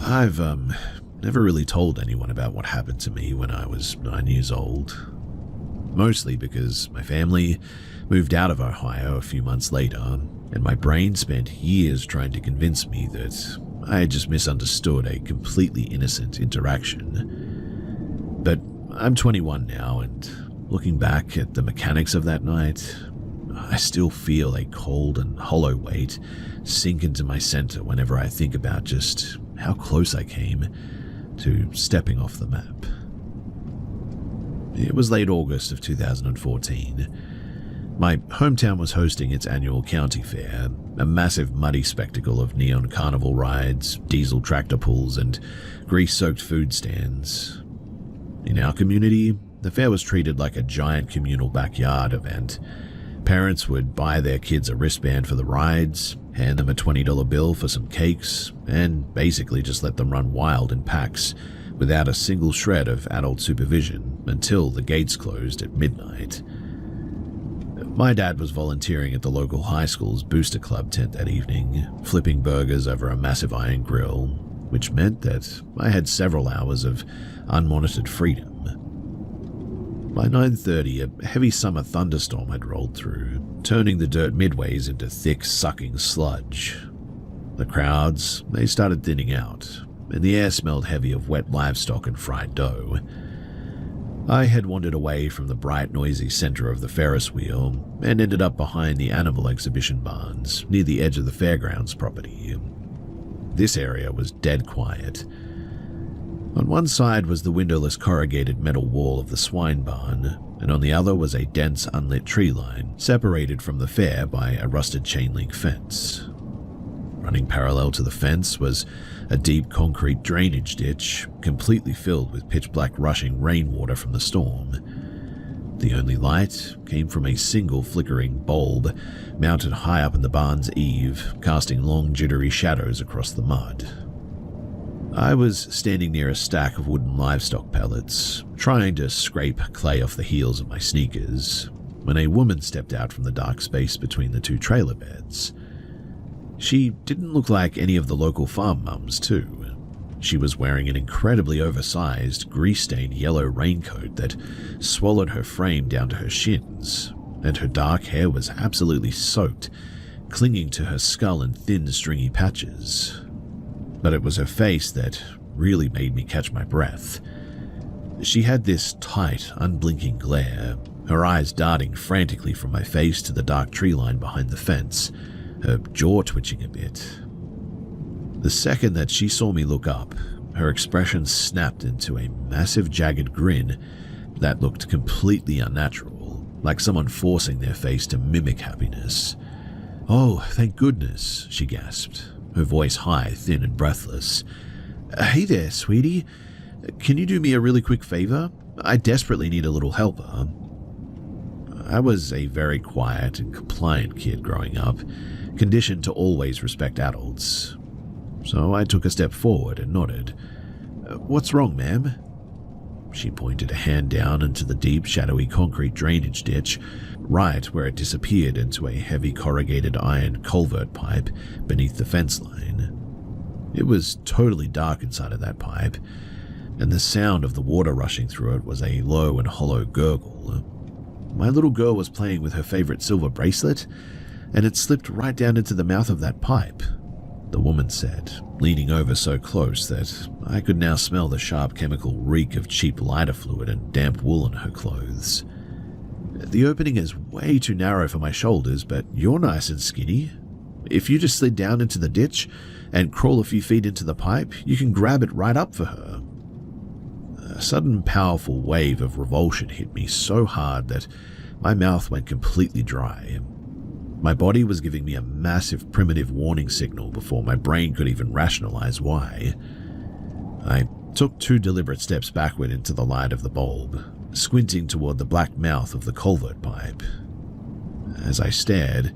I've never really told anyone about what happened to me when I was 9 years old. Mostly because my family moved out of Ohio a few months later, and my brain spent years trying to convince me that I had just misunderstood a completely innocent interaction. But I'm 21 now, and looking back at the mechanics of that night, I still feel a cold and hollow weight sink into my center whenever I think about just how close I came to stepping off the map. It was late August of 2014. My hometown was hosting its annual county fair, a massive muddy spectacle of neon carnival rides, diesel tractor pulls, and grease-soaked food stands. In our community, the fair was treated like a giant communal backyard event. Parents would buy their kids a wristband for the rides, hand them a $20 bill for some cakes, and basically just let them run wild in packs without a single shred of adult supervision until the gates closed at midnight. My dad was volunteering at the local high school's booster club tent that evening, flipping burgers over a massive iron grill, which meant that I had several hours of unmonitored freedom. By 9:30, a heavy summer thunderstorm had rolled through, turning the dirt midways into thick, sucking sludge. The crowds, they started thinning out, and the air smelled heavy of wet livestock and fried dough. I had wandered away from the bright, noisy center of the Ferris wheel and ended up behind the animal exhibition barns near the edge of the fairgrounds property. This area was dead quiet. On one side was the windowless corrugated metal wall of the swine barn, and on the other was a dense unlit tree line separated from the fair by a rusted chain-link fence. Running parallel to the fence was a deep concrete drainage ditch, completely filled with pitch-black rushing rainwater from the storm. The only light came from a single flickering bulb mounted high up in the barn's eave, casting long jittery shadows across the mud. I was standing near a stack of wooden livestock pellets, trying to scrape clay off the heels of my sneakers, when a woman stepped out from the dark space between the two trailer beds. She didn't look like any of the local farm mums, too. She was wearing an incredibly oversized, grease-stained yellow raincoat that swallowed her frame down to her shins, and her dark hair was absolutely soaked, clinging to her skull in thin, stringy patches. But it was her face that really made me catch my breath. She had this tight, unblinking glare, her eyes darting frantically from my face to the dark tree line behind the fence, her jaw twitching a bit. The second that she saw me look up, her expression snapped into a massive, jagged grin that looked completely unnatural, like someone forcing their face to mimic happiness. "Oh, thank goodness," she gasped, her voice high, thin, and breathless. "Hey there, sweetie. Can you do me a really quick favor? I desperately need a little helper." I was a very quiet and compliant kid growing up, conditioned to always respect adults. So I took a step forward and nodded. "What's wrong, ma'am?" She pointed a hand down into the deep, shadowy concrete drainage ditch, right where it disappeared into a heavy corrugated iron culvert pipe beneath the fence line. It was totally dark inside of that pipe, and the sound of the water rushing through it was a low and hollow gurgle. My little girl was playing with her favorite silver bracelet, and it slipped right down into the mouth of that pipe, the woman said, leaning over so close that I could now smell the sharp chemical reek of cheap lighter fluid and damp wool on her clothes. "The opening is way too narrow for my shoulders, but you're nice and skinny. If you just slid down into the ditch and crawl a few feet into the pipe, you can grab it right up for her." A sudden powerful wave of revulsion hit me so hard that my mouth went completely dry. My body was giving me a massive primitive warning signal before my brain could even rationalize why. I took 2 deliberate steps backward into the light of the bulb, squinting toward the black mouth of the culvert pipe. As I stared,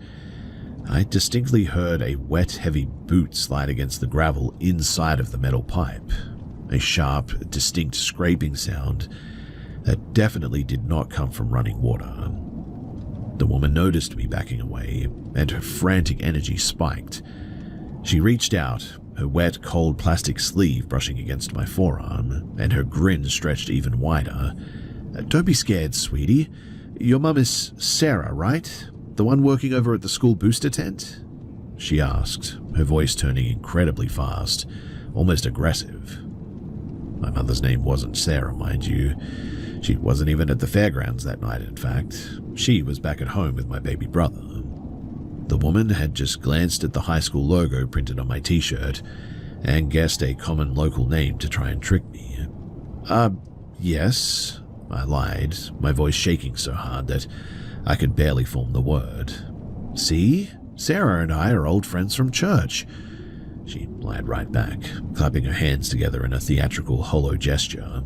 I distinctly heard a wet, heavy boot slide against the gravel inside of the metal pipe, a sharp, distinct scraping sound that definitely did not come from running water. The woman noticed me backing away, and her frantic energy spiked. She reached out, her wet, cold plastic sleeve brushing against my forearm, and her grin stretched even wider. "Don't be scared, sweetie. Your mum is Sarah, right? The one working over at the school booster tent?" she asked, her voice turning incredibly fast, almost aggressive. My mother's name wasn't Sarah, mind you. She wasn't even at the fairgrounds that night, in fact. She was back at home with my baby brother. The woman had just glanced at the high school logo printed on my t-shirt and guessed a common local name to try and trick me. Yes," I lied, my voice shaking so hard that I could barely form the word. "See? Sarah and I are old friends from church." She lied right back, clapping her hands together in a theatrical hollow gesture.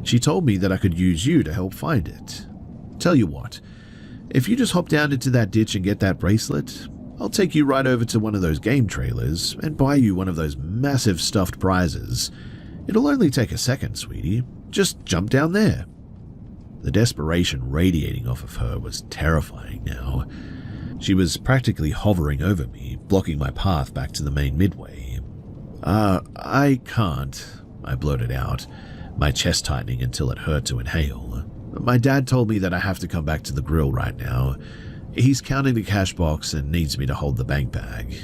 "She told me that I could use you to help find it. Tell you what, if you just hop down into that ditch and get that bracelet, I'll take you right over to one of those game trailers and buy you one of those massive stuffed prizes. It'll only take a second, sweetie. Just jump down there." The desperation radiating off of her was terrifying now. She was practically hovering over me, blocking my path back to the main midway. I can't," I blurted out, my chest tightening until it hurt to inhale. "My dad told me that I have to come back to the grill right now. He's counting the cash box and needs me to hold the bank bag."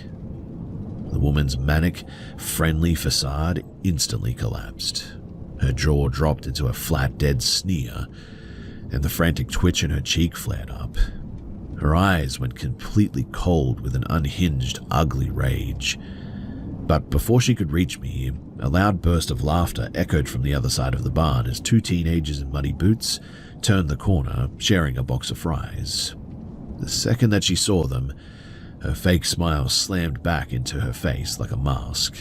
The woman's manic, friendly facade instantly collapsed. Her jaw dropped into a flat, dead sneer, and the frantic twitch in her cheek flared up. Her eyes went completely cold with an unhinged, ugly rage. But before she could reach me, a loud burst of laughter echoed from the other side of the barn as two teenagers in muddy boots turned the corner, sharing a box of fries. The second that she saw them, her fake smile slammed back into her face like a mask.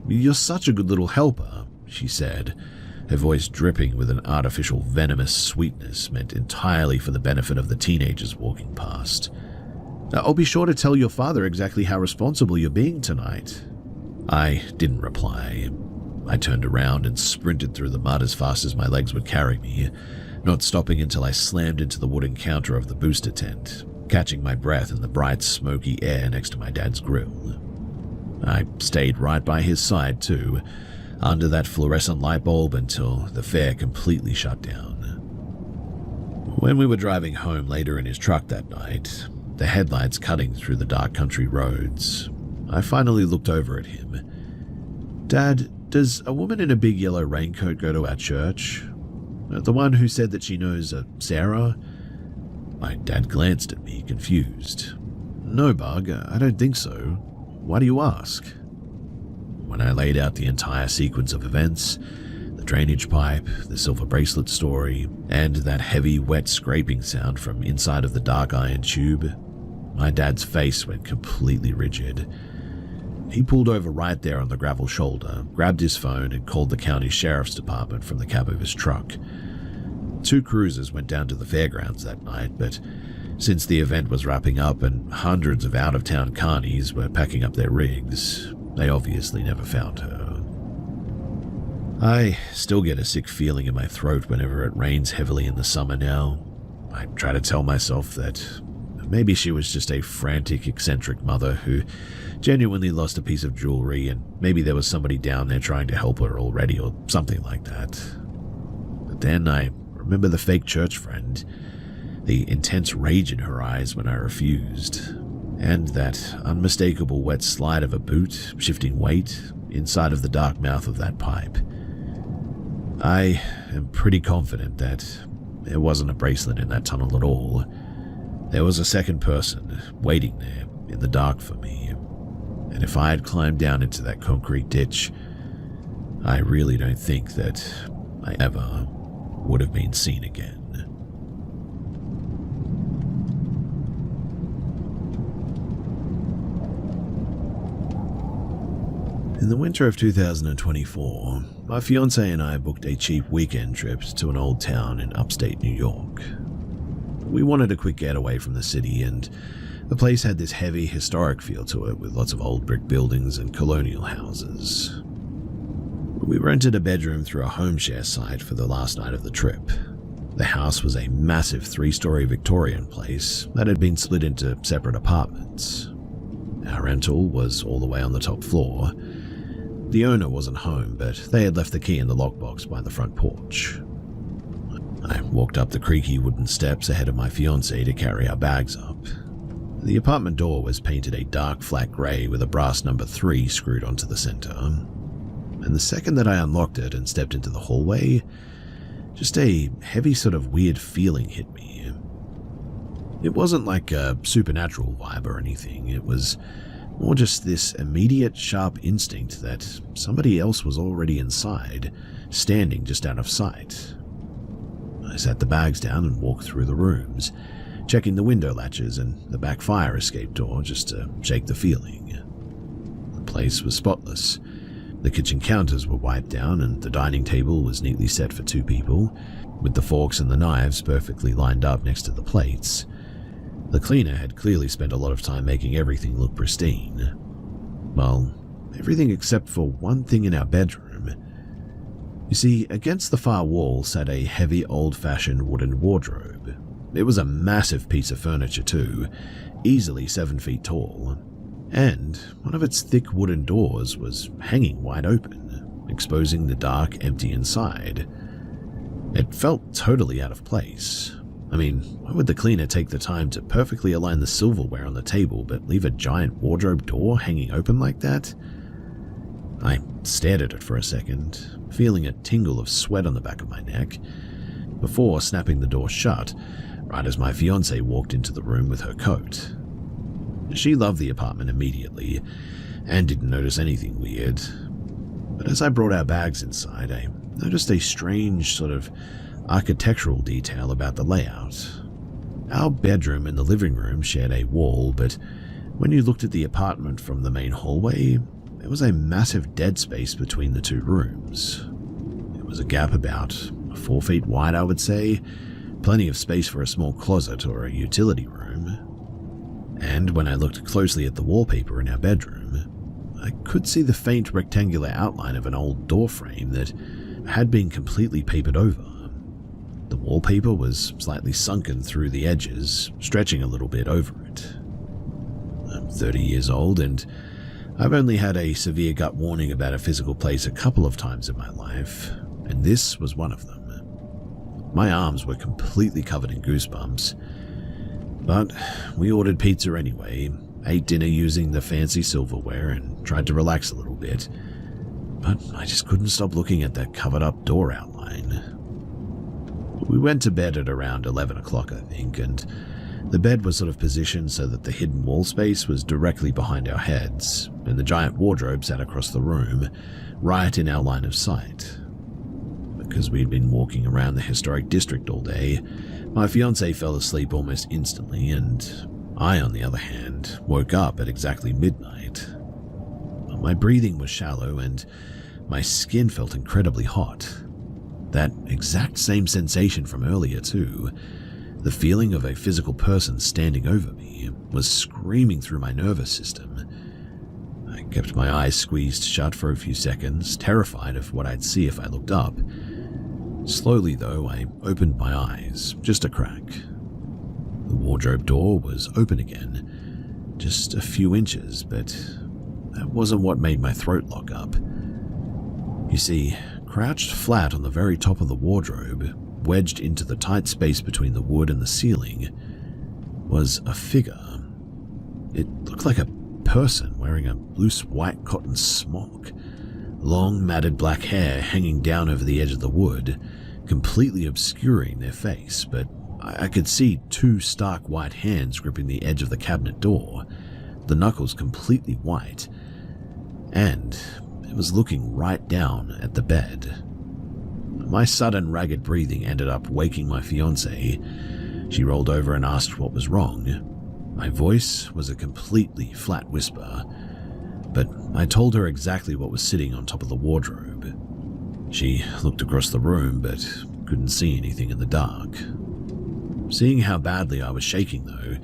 "You're such a good little helper," she said, her voice dripping with an artificial venomous sweetness meant entirely for the benefit of the teenagers walking past. "I'll be sure to tell your father exactly how responsible you're being tonight." I didn't reply. I turned around and sprinted through the mud as fast as my legs would carry me, not stopping until I slammed into the wooden counter of the booster tent, catching my breath in the bright, smoky air next to my dad's grill. I stayed right by his side too, under that fluorescent light bulb until the fair completely shut down. When we were driving home later in his truck that night, the headlights cutting through the dark country roads, I finally looked over at him. "Dad, does a woman in a big yellow raincoat go to our church? The one who said that she knows Sarah?" My dad glanced at me, confused. "No, Bug, I don't think so. Why do you ask?" When I laid out the entire sequence of events, the drainage pipe, the silver bracelet story, and that heavy, wet scraping sound from inside of the dark iron tube, my dad's face went completely rigid. He pulled over right there on the gravel shoulder, grabbed his phone, and called the county sheriff's department from the cab of his truck. 2 cruisers went down to the fairgrounds that night, but since the event was wrapping up and hundreds of out-of-town carnies were packing up their rigs, they obviously never found her. I still get a sick feeling in my throat whenever it rains heavily in the summer now. I try to tell myself that maybe she was just a frantic, eccentric mother who genuinely lost a piece of jewelry, and maybe there was somebody down there trying to help her already or something like that. But then I remember the fake church friend, the intense rage in her eyes when I refused, and that unmistakable wet slide of a boot shifting weight inside of the dark mouth of that pipe. I am pretty confident that there wasn't a bracelet in that tunnel at all. There was a second person waiting there in the dark for me, and if I had climbed down into that concrete ditch, I really don't think that I ever would have been seen again. In the winter of 2024, my fiancé and I booked a cheap weekend trip to an old town in upstate New York. We wanted a quick getaway from the city, and the place had this heavy, historic feel to it with lots of old brick buildings and colonial houses. We rented a bedroom through a home share site for the last night of the trip. The house was a massive 3-story Victorian place that had been split into separate apartments. Our rental was all the way on the top floor, The owner wasn't home, but they had left the key in the lockbox by the front porch. I walked up the creaky wooden steps ahead of my fiancée to carry our bags up. The apartment door was painted a dark flat grey with a brass number 3 screwed onto the center. And the second that I unlocked it and stepped into the hallway, just a heavy sort of weird feeling hit me. It wasn't like a supernatural vibe or anything, it was more just this immediate sharp instinct that somebody else was already inside, standing just out of sight. I sat the bags down and walked through the rooms, checking the window latches and the back fire escape door just to shake the feeling. The place was spotless. The kitchen counters were wiped down and the dining table was neatly set for 2 people, with the forks and the knives perfectly lined up next to the plates. The cleaner had clearly spent a lot of time making everything look pristine. Well, everything except for one thing in our bedroom. You see, against the far wall sat a heavy old-fashioned wooden wardrobe. It was a massive piece of furniture too, easily 7 feet tall, and one of its thick wooden doors was hanging wide open, exposing the dark, empty inside. It felt totally out of place. I mean, why would the cleaner take the time to perfectly align the silverware on the table but leave a giant wardrobe door hanging open like that? I stared at it for a second, feeling a tingle of sweat on the back of my neck, before snapping the door shut right as my fiancée walked into the room with her coat. She loved the apartment immediately and didn't notice anything weird. But as I brought our bags inside, I noticed a strange sort of architectural detail about the layout. Our bedroom and the living room shared a wall, but when you looked at the apartment from the main hallway, there was a massive dead space between the 2 rooms. It was a gap about 4 feet wide, I would say, plenty of space for a small closet or a utility room. And when I looked closely at the wallpaper in our bedroom, I could see the faint rectangular outline of an old door frame that had been completely papered over. The wallpaper was slightly sunken through the edges, stretching a little bit over it. I'm 30 years old and I've only had a severe gut warning about a physical place a couple of times in my life, and this was one of them. My arms were completely covered in goosebumps, but we ordered pizza anyway, ate dinner using the fancy silverware, and tried to relax a little bit, but I just couldn't stop looking at that covered-up door outline. We went to bed at around 11 o'clock, I think, and the bed was sort of positioned so that the hidden wall space was directly behind our heads, and the giant wardrobe sat across the room, right in our line of sight. Because we'd been walking around the historic district all day, my fiancée fell asleep almost instantly, and I, on the other hand, woke up at exactly midnight. My breathing was shallow, and my skin felt incredibly hot. That exact same sensation from earlier, too. The feeling of a physical person standing over me was screaming through my nervous system. I kept my eyes squeezed shut for a few seconds, terrified of what I'd see if I looked up. Slowly, though, I opened my eyes, just a crack. The wardrobe door was open again, just a few inches, but that wasn't what made my throat lock up. You see, crouched flat on the very top of the wardrobe, wedged into the tight space between the wood and the ceiling, was a figure. It looked like a person wearing a loose white cotton smock, long matted black hair hanging down over the edge of the wood, completely obscuring their face, but I could see 2 stark white hands gripping the edge of the cabinet door, the knuckles completely white, and it was looking right down at the bed. My sudden ragged breathing ended up waking my fiancée. She rolled over and asked what was wrong. My voice was a completely flat whisper, but I told her exactly what was sitting on top of the wardrobe. She looked across the room, but couldn't see anything in the dark. Seeing how badly I was shaking, though,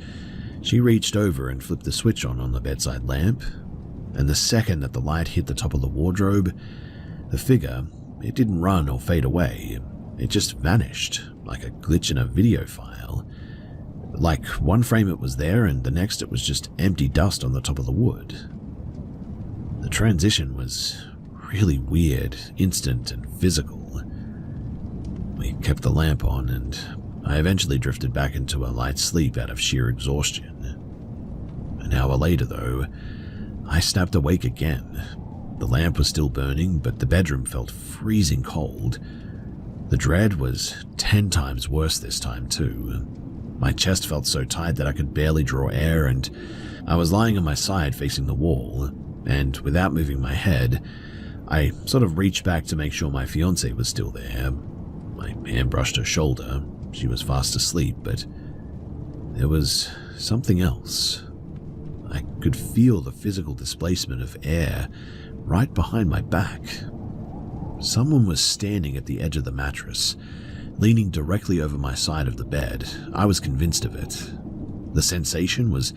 she reached over and flipped the switch on the bedside lamp, and the second that the light hit the top of the wardrobe, the figure, it didn't run or fade away. It just vanished, like a glitch in a video file. Like one frame it was there, and the next it was just empty dust on the top of the wood. The transition was really weird, instant, and physical. We kept the lamp on, and I eventually drifted back into a light sleep out of sheer exhaustion. An hour later, though, I snapped awake again. The lamp was still burning, but the bedroom felt freezing cold. The dread was 10 times worse this time, too. My chest felt so tight that I could barely draw air, and I was lying on my side facing the wall, and without moving my head, I sort of reached back to make sure my fiancée was still there. My hand brushed her shoulder. She was fast asleep, but there was something else. I could feel the physical displacement of air right behind my back. Someone was standing at the edge of the mattress, leaning directly over my side of the bed. I was convinced of it. The sensation was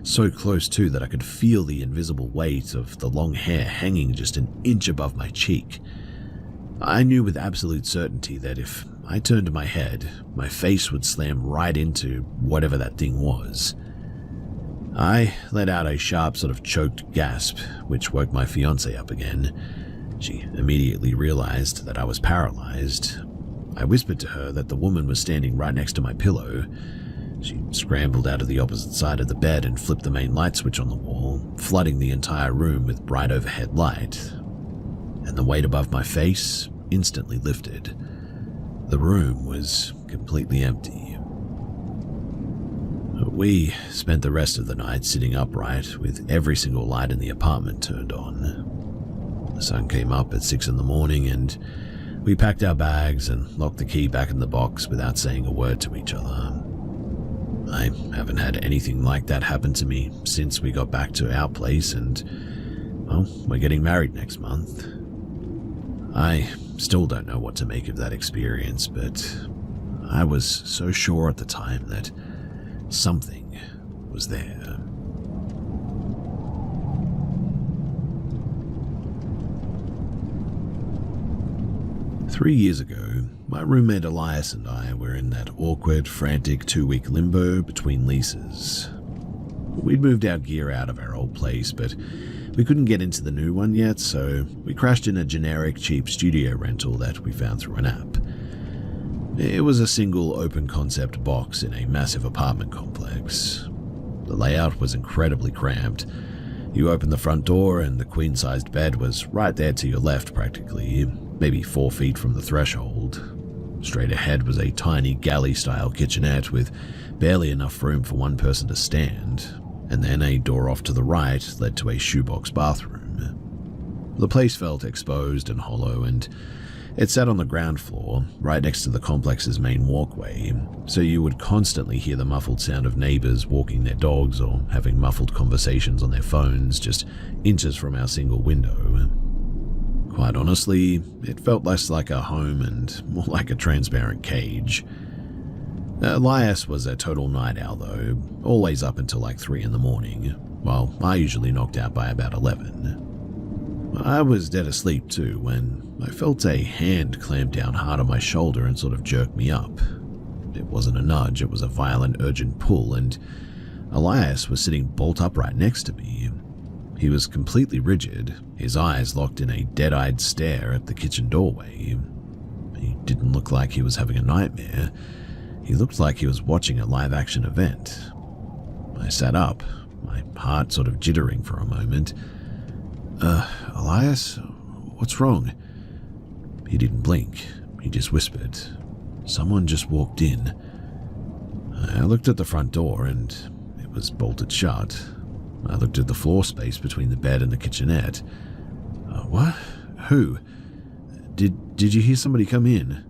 so close too that I could feel the invisible weight of the long hair hanging just an inch above my cheek. I knew with absolute certainty that if I turned my head, my face would slam right into whatever that thing was. I let out a sharp sort of choked gasp, which woke my fiancée up again. She immediately realized that I was paralyzed. I whispered to her that the woman was standing right next to my pillow. She scrambled out of the opposite side of the bed and flipped the main light switch on the wall, flooding the entire room with bright overhead light. And the weight above my face instantly lifted. The room was completely empty. We spent the rest of the night sitting upright with every single light in the apartment turned on. The sun came up at 6 in the morning and we packed our bags and locked the key back in the box without saying a word to each other. I haven't had anything like that happen to me since we got back to our place and, well, we're getting married next month. I still don't know what to make of that experience, but I was so sure at the time that something was there. Three years ago, my roommate Elias and I were in that awkward, frantic 2-week limbo between leases. We'd moved our gear out of our old place, but we couldn't get into the new one yet, so we crashed in a generic, cheap studio rental that we found through an app. It was a single open-concept box in a massive apartment complex. The layout was incredibly cramped. You opened the front door and the queen-sized bed was right there to your left practically, maybe 4 feet from the threshold. Straight ahead was a tiny galley-style kitchenette with barely enough room for one person to stand, and then a door off to the right led to a shoebox bathroom. The place felt exposed and hollow, and it sat on the ground floor, right next to the complex's main walkway, so you would constantly hear the muffled sound of neighbors walking their dogs or having muffled conversations on their phones just inches from our single window. Quite honestly, it felt less like a home and more like a transparent cage. Elias was a total night owl though, always up until like 3 in the morning, while I usually knocked out by about 11. I was dead asleep too when I felt a hand clamp down hard on my shoulder and sort of jerk me up. It wasn't a nudge, it was a violent, urgent pull, and Elias was sitting bolt upright next to me. He was completely rigid, his eyes locked in a dead-eyed stare at the kitchen doorway. He didn't look like he was having a nightmare. He looked like he was watching a live-action event. I sat up, my heart sort of jittering for a moment. Elias, what's wrong?" He didn't blink. He just whispered, "Someone just walked in." I looked at the front door and it was bolted shut. I looked at the floor space between the bed and the kitchenette. What? Who? Did you hear somebody come in?"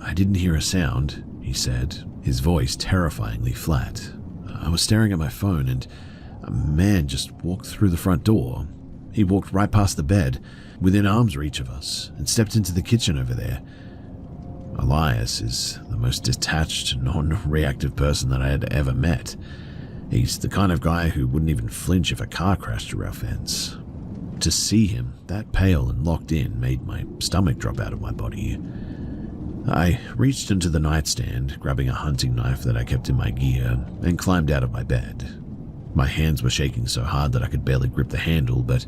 "I didn't hear a sound," he said, his voice terrifyingly flat. "I was staring at my phone and a man just walked through the front door. He walked right past the bed, within arm's reach of us, and stepped into the kitchen over there." Elias is the most detached, non-reactive person that I had ever met. He's the kind of guy who wouldn't even flinch if a car crashed through our fence. To see him that pale and locked in made my stomach drop out of my body. I reached into the nightstand, grabbing a hunting knife that I kept in my gear, and climbed out of my bed. My hands were shaking so hard that I could barely grip the handle, but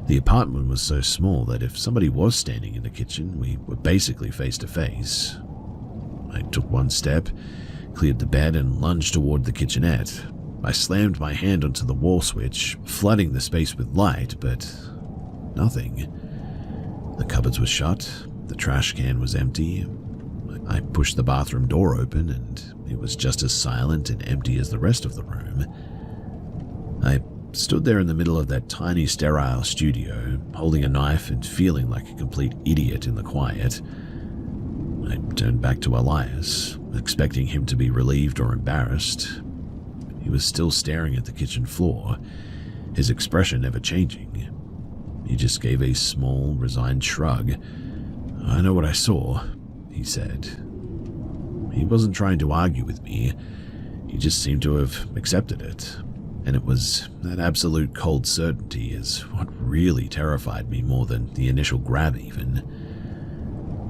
The apartment was so small that if somebody was standing in the kitchen, we were basically face to face. I took one step, cleared the bed, and lunged toward the kitchenette. I slammed my hand onto the wall switch, flooding the space with light, but nothing. The cupboards were shut, the trash can was empty. I pushed the bathroom door open, and it was just as silent and empty as the rest of the room. I stood there in the middle of that tiny sterile studio, holding a knife and feeling like a complete idiot in the quiet. I turned back to Elias, expecting him to be relieved or embarrassed. He was still staring at the kitchen floor, his expression never changing. He just gave a small, resigned shrug. "I know what I saw," he said. He wasn't trying to argue with me. He just seemed to have accepted it. And it was that absolute cold certainty is what really terrified me more than the initial grab even.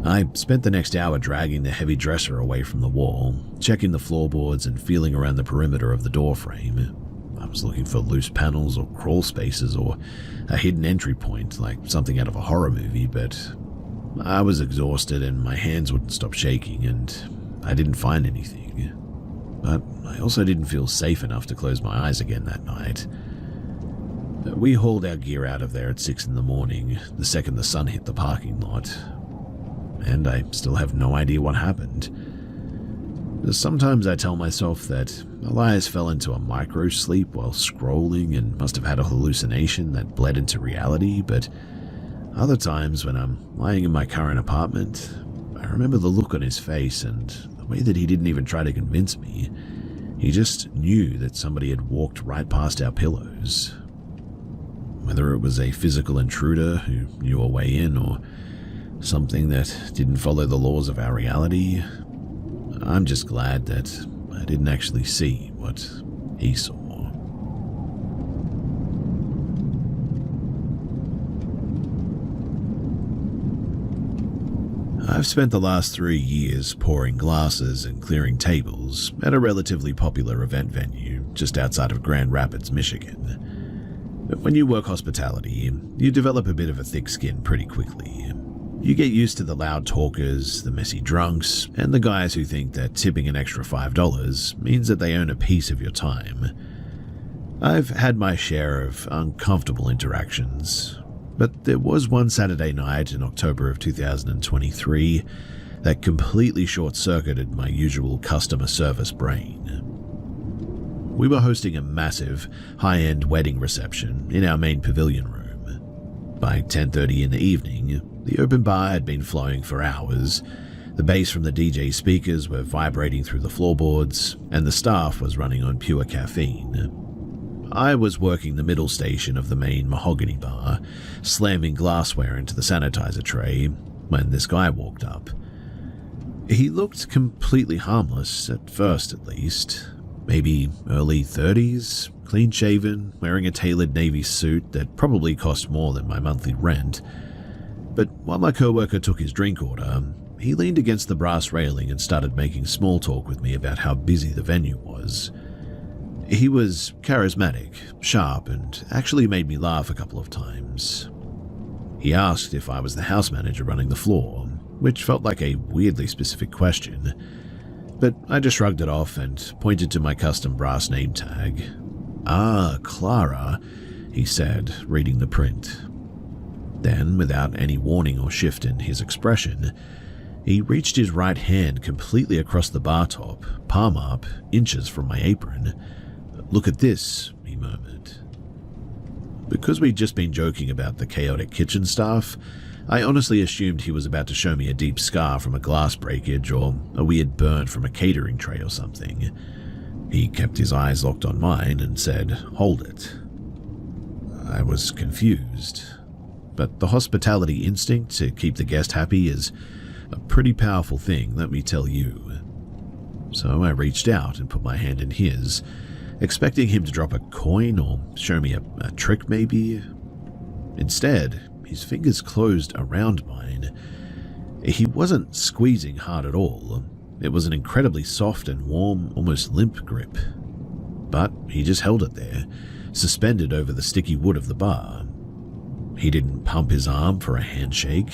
I spent the next hour dragging the heavy dresser away from the wall, checking the floorboards and feeling around the perimeter of the door frame. I was looking for loose panels or crawl spaces or a hidden entry point like something out of a horror movie, but I was exhausted and my hands wouldn't stop shaking, and I didn't find anything. But I also didn't feel safe enough to close my eyes again that night. We hauled our gear out of there at 6 in the morning, the second the sun hit the parking lot. And I still have no idea what happened. Sometimes I tell myself that Elias fell into a micro-sleep while scrolling and must have had a hallucination that bled into reality, but other times when I'm lying in my current apartment, I remember the look on his face and the way that he didn't even try to convince me. He just knew that somebody had walked right past our pillows. Whether it was a physical intruder who knew a way in or something that didn't follow the laws of our reality, I'm just glad that I didn't actually see what he saw. I've spent the last 3 years pouring glasses and clearing tables at a relatively popular event venue just outside of Grand Rapids, Michigan. But when you work hospitality, you develop a bit of a thick skin pretty quickly. You get used to the loud talkers, the messy drunks, and the guys who think that tipping an extra $5 means that they own a piece of your time. I've had my share of uncomfortable interactions, but there was one Saturday night in October of 2023 that completely short-circuited my usual customer service brain. We were hosting a massive, high-end wedding reception in our main pavilion room. By 10:30 in the evening, the open bar had been flowing for hours, the bass from the DJ speakers were vibrating through the floorboards, and the staff was running on pure caffeine. I was working the middle station of the main mahogany bar, slamming glassware into the sanitizer tray, when this guy walked up. He looked completely harmless, at first at least. Maybe early 30s, clean-shaven, wearing a tailored navy suit that probably cost more than my monthly rent. But while my coworker took his drink order, he leaned against the brass railing and started making small talk with me about how busy the venue was. He was charismatic, sharp, and actually made me laugh a couple of times. He asked if I was the house manager running the floor, which felt like a weirdly specific question, but I just shrugged it off and pointed to my custom brass name tag. "Ah, Clara," he said, reading the print. Then, without any warning or shift in his expression, he reached his right hand completely across the bar top, palm up, inches from my apron. "Look at this," he murmured. Because we'd just been joking about the chaotic kitchen staff, I honestly assumed he was about to show me a deep scar from a glass breakage or a weird burn from a catering tray or something. He kept his eyes locked on mine and said, "Hold it." I was confused, but the hospitality instinct to keep the guest happy is a pretty powerful thing, let me tell you. So I reached out and put my hand in his, expecting him to drop a coin or show me a trick maybe. Instead, his fingers closed around mine. He wasn't squeezing hard at all. It was an incredibly soft and warm, almost limp grip. But he just held it there, suspended over the sticky wood of the bar. He didn't pump his arm for a handshake.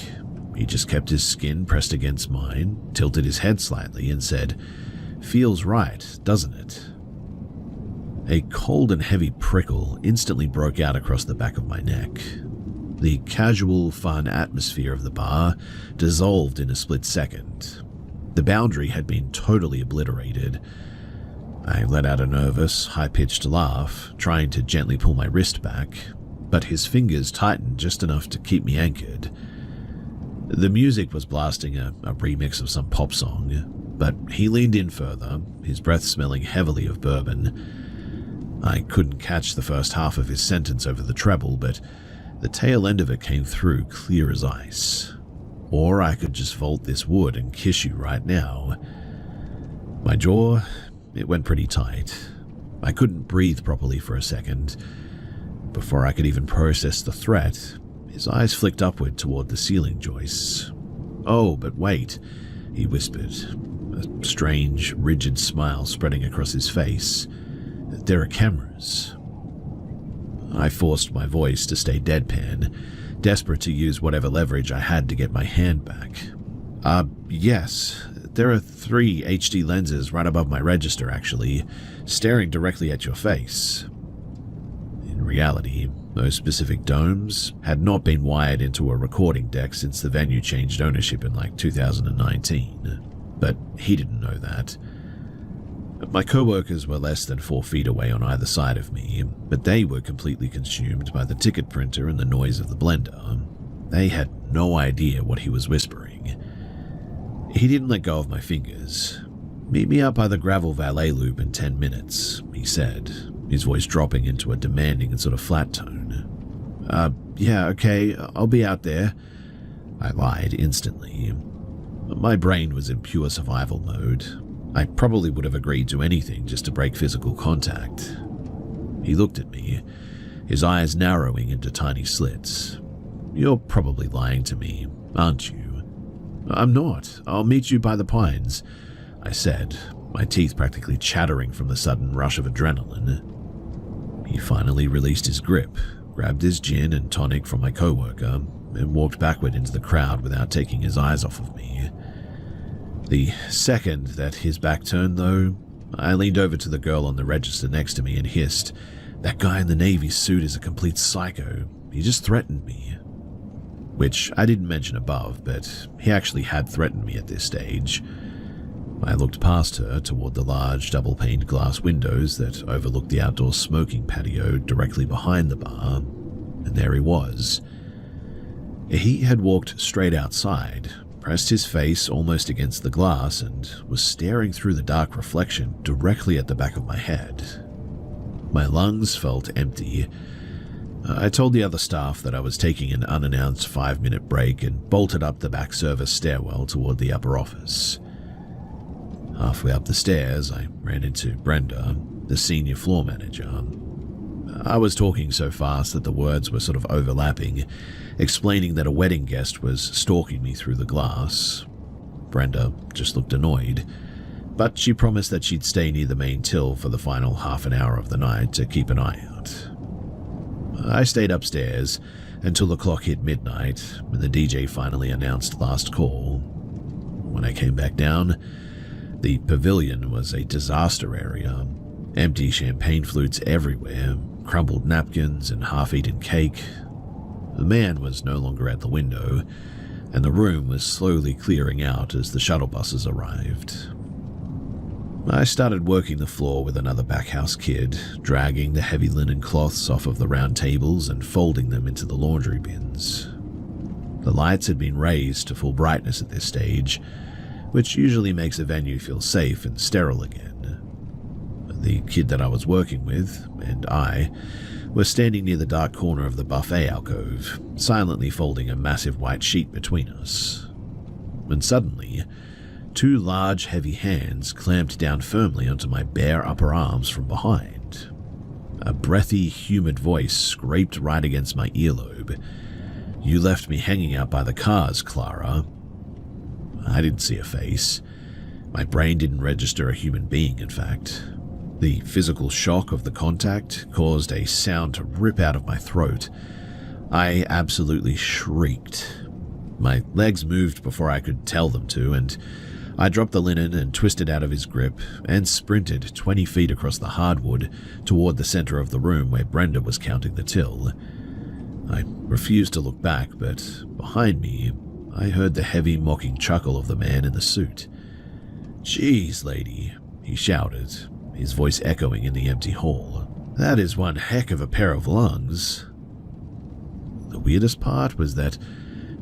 He just kept his skin pressed against mine, tilted his head slightly, and said, "Feels right, doesn't it?" A cold and heavy prickle instantly broke out across the back of my neck. The casual, fun atmosphere of the bar dissolved in a split second. The boundary had been totally obliterated. I let out a nervous, high-pitched laugh, trying to gently pull my wrist back, but his fingers tightened just enough to keep me anchored. The music was blasting a remix of some pop song, but he leaned in further, his breath smelling heavily of bourbon. I couldn't catch the first half of his sentence over the treble, but the tail end of it came through clear as ice. Or I could just vault this wood and kiss you right now. My jaw, it went pretty tight. I couldn't breathe properly for a second. Before I could even process the threat, his eyes flicked upward toward the ceiling joists. "Oh, but wait," he whispered, a strange, rigid smile spreading across his face. "There are cameras." I forced my voice to stay deadpan, desperate to use whatever leverage I had to get my hand back. Yes, there are 3 HD lenses right above my register, actually, staring directly at your face." In reality, those specific domes had not been wired into a recording deck since the venue changed ownership in 2019, but he didn't know that. My co-workers were less than 4 feet away on either side of me, but they were completely consumed by the ticket printer and the noise of the blender. They had no idea what he was whispering. He didn't let go of my fingers. "Meet me up by the gravel valet loop in 10 minutes, he said, his voice dropping into a demanding and sort of flat tone. Yeah, okay, I'll be out there," I lied instantly. My brain was in pure survival mode. I probably would have agreed to anything just to break physical contact. He looked at me, his eyes narrowing into tiny slits. "You're probably lying to me, aren't you?" "I'm not. I'll meet you by the pines," I said, my teeth practically chattering from the sudden rush of adrenaline. He finally released his grip, grabbed his gin and tonic from my coworker, and walked backward into the crowd without taking his eyes off of me. The second that his back turned, though, I leaned over to the girl on the register next to me and hissed, "That guy in the Navy suit is a complete psycho. He just threatened me." Which I didn't mention above, but he actually had threatened me at this stage. I looked past her toward the large double-paned glass windows that overlooked the outdoor smoking patio directly behind the bar, and there he was. He had walked straight outside, pressed his face almost against the glass, and was staring through the dark reflection directly at the back of my head. My lungs felt empty. I told the other staff that I was taking an unannounced 5-minute break and bolted up the back service stairwell toward the upper office. Halfway up the stairs, I ran into Brenda, the senior floor manager. I was talking so fast that the words were sort of overlapping, explaining that a wedding guest was stalking me through the glass. Brenda just looked annoyed, but she promised that she'd stay near the main till for the final half an hour of the night to keep an eye out. I stayed upstairs until the clock hit midnight when the DJ finally announced last call. When I came back down, the pavilion was a disaster area. Empty champagne flutes everywhere, crumbled napkins and half-eaten cake. The man was no longer at the window, and the room was slowly clearing out as the shuttle buses arrived. I started working the floor with another backhouse kid, dragging the heavy linen cloths off of the round tables and folding them into the laundry bins. The lights had been raised to full brightness at this stage, which usually makes a venue feel safe and sterile again. The kid that I was working with, and I, were standing near the dark corner of the buffet alcove, silently folding a massive white sheet between us. When suddenly, 2 large, heavy hands clamped down firmly onto my bare upper arms from behind. A breathy, humid voice scraped right against my earlobe. "You left me hanging out by the cars, Clara." I didn't see a face. My brain didn't register a human being, in fact. The physical shock of the contact caused a sound to rip out of my throat. I absolutely shrieked. My legs moved before I could tell them to, and I dropped the linen and twisted out of his grip and sprinted 20 feet across the hardwood toward the center of the room where Brenda was counting the till. I refused to look back, but behind me, I heard the heavy mocking chuckle of the man in the suit. "Geez, lady," he shouted, his voice echoing in the empty hall. "That is one heck of a pair of lungs." The weirdest part was that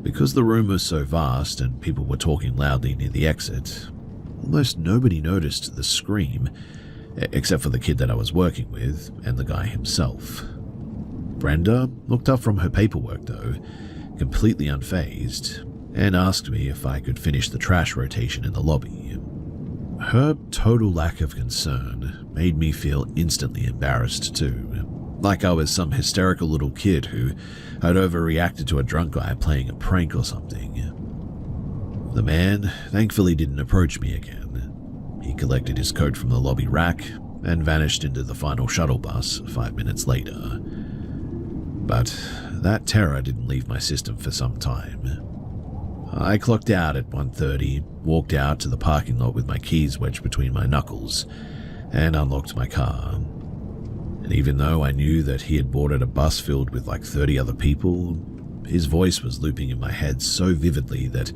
because the room was so vast and people were talking loudly near the exit, almost nobody noticed the scream, except for the kid that I was working with and the guy himself. Brenda looked up from her paperwork, though, completely unfazed, and asked me if I could finish the trash rotation in the lobby. Her total lack of concern made me feel instantly embarrassed too, like I was some hysterical little kid who had overreacted to a drunk guy playing a prank or something. The man thankfully didn't approach me again. He collected his coat from the lobby rack and vanished into the final shuttle bus 5 minutes later. But that terror didn't leave my system for some time. I clocked out at 1:30, walked out to the parking lot with my keys wedged between my knuckles, and unlocked my car. And even though I knew that he had boarded a bus filled with like 30 other people, his voice was looping in my head so vividly that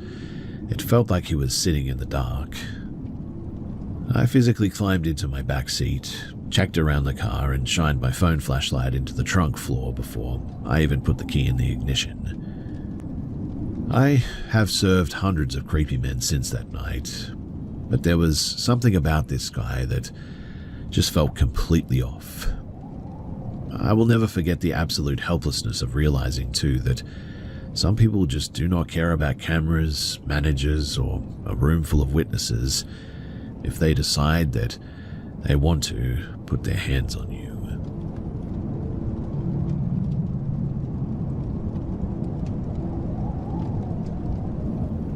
it felt like he was sitting in the dark. I physically climbed into my back seat, checked around the car, and shined my phone flashlight into the trunk floor before I even put the key in the ignition. I have served hundreds of creepy men since that night, but there was something about this guy that just felt completely off. I will never forget the absolute helplessness of realizing, too, that some people just do not care about cameras, managers, or a room full of witnesses if they decide that they want to put their hands on you.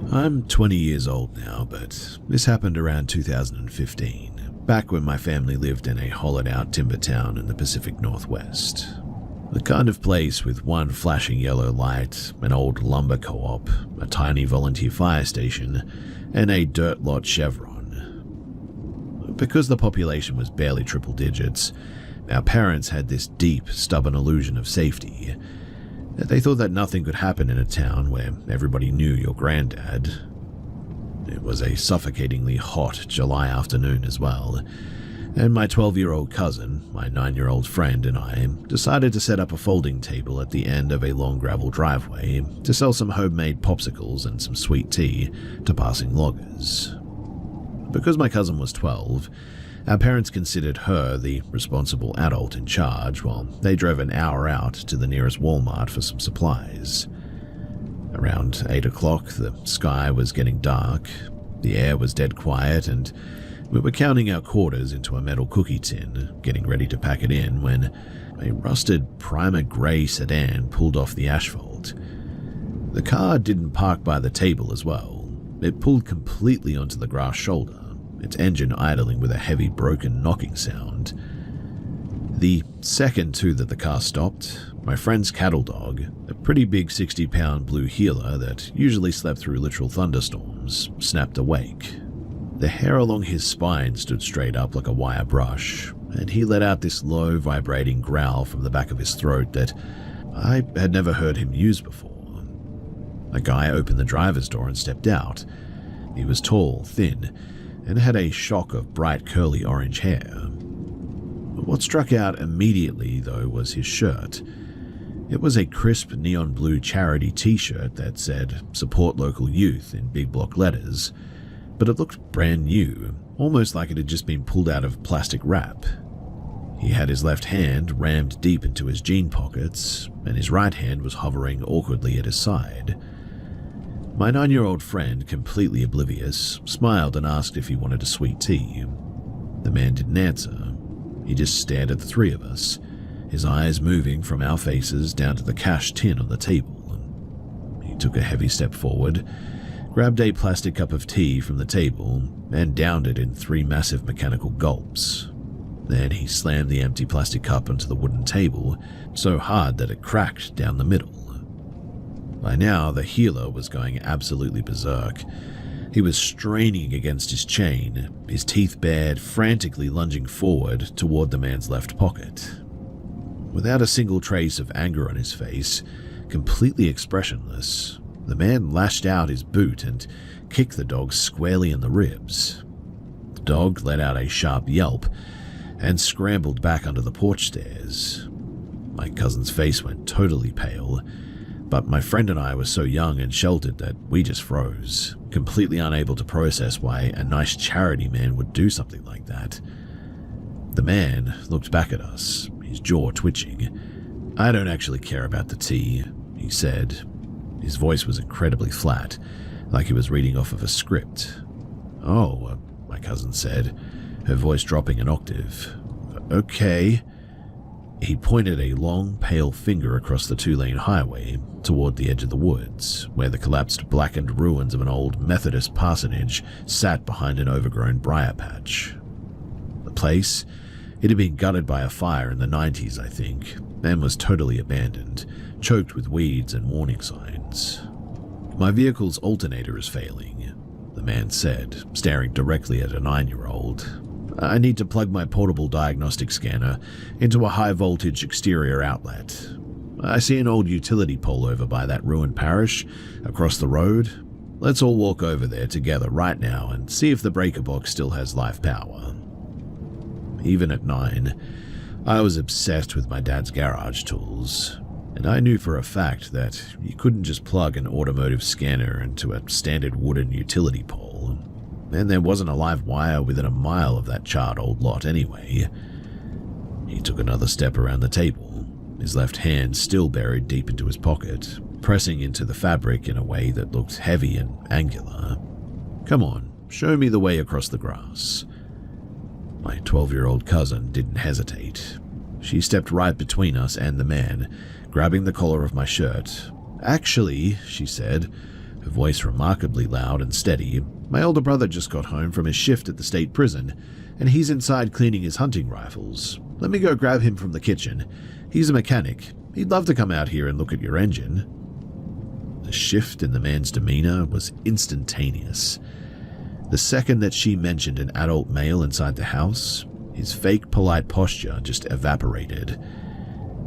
I'm 20 years old now, but this happened around 2015, back when my family lived in a hollowed-out timber town in the Pacific Northwest. The kind of place with one flashing yellow light, an old lumber co-op, a tiny volunteer fire station, and a dirt lot chevron. Because the population was barely triple digits, our parents had this deep, stubborn illusion of safety. They thought that nothing could happen in a town where everybody knew your granddad. It was a suffocatingly hot July afternoon as well, and my 12-year-old cousin, my 9-year-old friend, and I decided to set up a folding table at the end of a long gravel driveway to sell some homemade popsicles and some sweet tea to passing loggers. Because my cousin was 12, our parents considered her the responsible adult in charge while they drove an hour out to the nearest Walmart for some supplies. Around 8 o'clock, the sky was getting dark, the air was dead quiet, and we were counting our quarters into a metal cookie tin, getting ready to pack it in, when a rusted primer grey sedan pulled off the asphalt. The car didn't park by the table as well. It pulled completely onto the grass shoulder, its engine idling with a heavy broken knocking sound. The second, too, that the car stopped, my friend's cattle dog, a pretty big 60-pound blue heeler that usually slept through literal thunderstorms, snapped awake. The hair along his spine stood straight up like a wire brush, and he let out this low, vibrating growl from the back of his throat that I had never heard him use before. A guy opened the driver's door and stepped out. He was tall, thin, and had a shock of bright curly orange hair. What struck out immediately, though, was his shirt. It was a crisp neon blue charity t-shirt that said "Support Local Youth" in big block letters, but it looked brand new, almost like it had just been pulled out of plastic wrap. He had his left hand rammed deep into his jean pockets, and his right hand was hovering awkwardly at his side. My 9-year-old friend, completely oblivious, smiled and asked if he wanted a sweet tea. The man didn't answer. He just stared at the three of us, his eyes moving from our faces down to the cash tin on the table. He took a heavy step forward, grabbed a plastic cup of tea from the table, and downed it in 3 massive mechanical gulps. Then he slammed the empty plastic cup onto the wooden table so hard that it cracked down the middle. By now, the healer was going absolutely berserk. He was straining against his chain, his teeth bared, frantically lunging forward toward the man's left pocket. Without a single trace of anger on his face, completely expressionless, the man lashed out his boot and kicked the dog squarely in the ribs. The dog let out a sharp yelp and scrambled back under the porch stairs. My cousin's face went totally pale, but my friend and I were so young and sheltered that we just froze, completely unable to process why a nice charity man would do something like that. The man looked back at us, his jaw twitching. "I don't actually care about the tea," he said. His voice was incredibly flat, like he was reading off of a script. "Oh," my cousin said, her voice dropping an octave. "Okay." He pointed a long, pale finger across the two-lane highway toward the edge of the woods, where the collapsed blackened ruins of an old Methodist parsonage sat behind an overgrown briar patch. The place, it had been gutted by a fire in the 90s, I think, and was totally abandoned, choked with weeds and warning signs. "My vehicle's alternator is failing," the man said, staring directly at a 9-year-old. "I need to plug my portable diagnostic scanner into a high-voltage exterior outlet. I see an old utility pole over by that ruined parish across the road. Let's all walk over there together right now and see if the breaker box still has live power." Even at 9, I was obsessed with my dad's garage tools, and I knew for a fact that you couldn't just plug an automotive scanner into a standard wooden utility pole, and there wasn't a live wire within a mile of that charred old lot anyway. He took another step around the table, his left hand still buried deep into his pocket, pressing into the fabric in a way that looked heavy and angular. "Come on, show me the way across the grass." My 12-year-old cousin didn't hesitate. She stepped right between us and the man, grabbing the collar of my shirt. "Actually," she said, her voice remarkably loud and steady, "my older brother just got home from his shift at the state prison, and he's inside cleaning his hunting rifles. Let me go grab him from the kitchen. He's a mechanic. He'd love to come out here and look at your engine." The shift in the man's demeanor was instantaneous. The second that she mentioned an adult male inside the house, his fake polite posture just evaporated.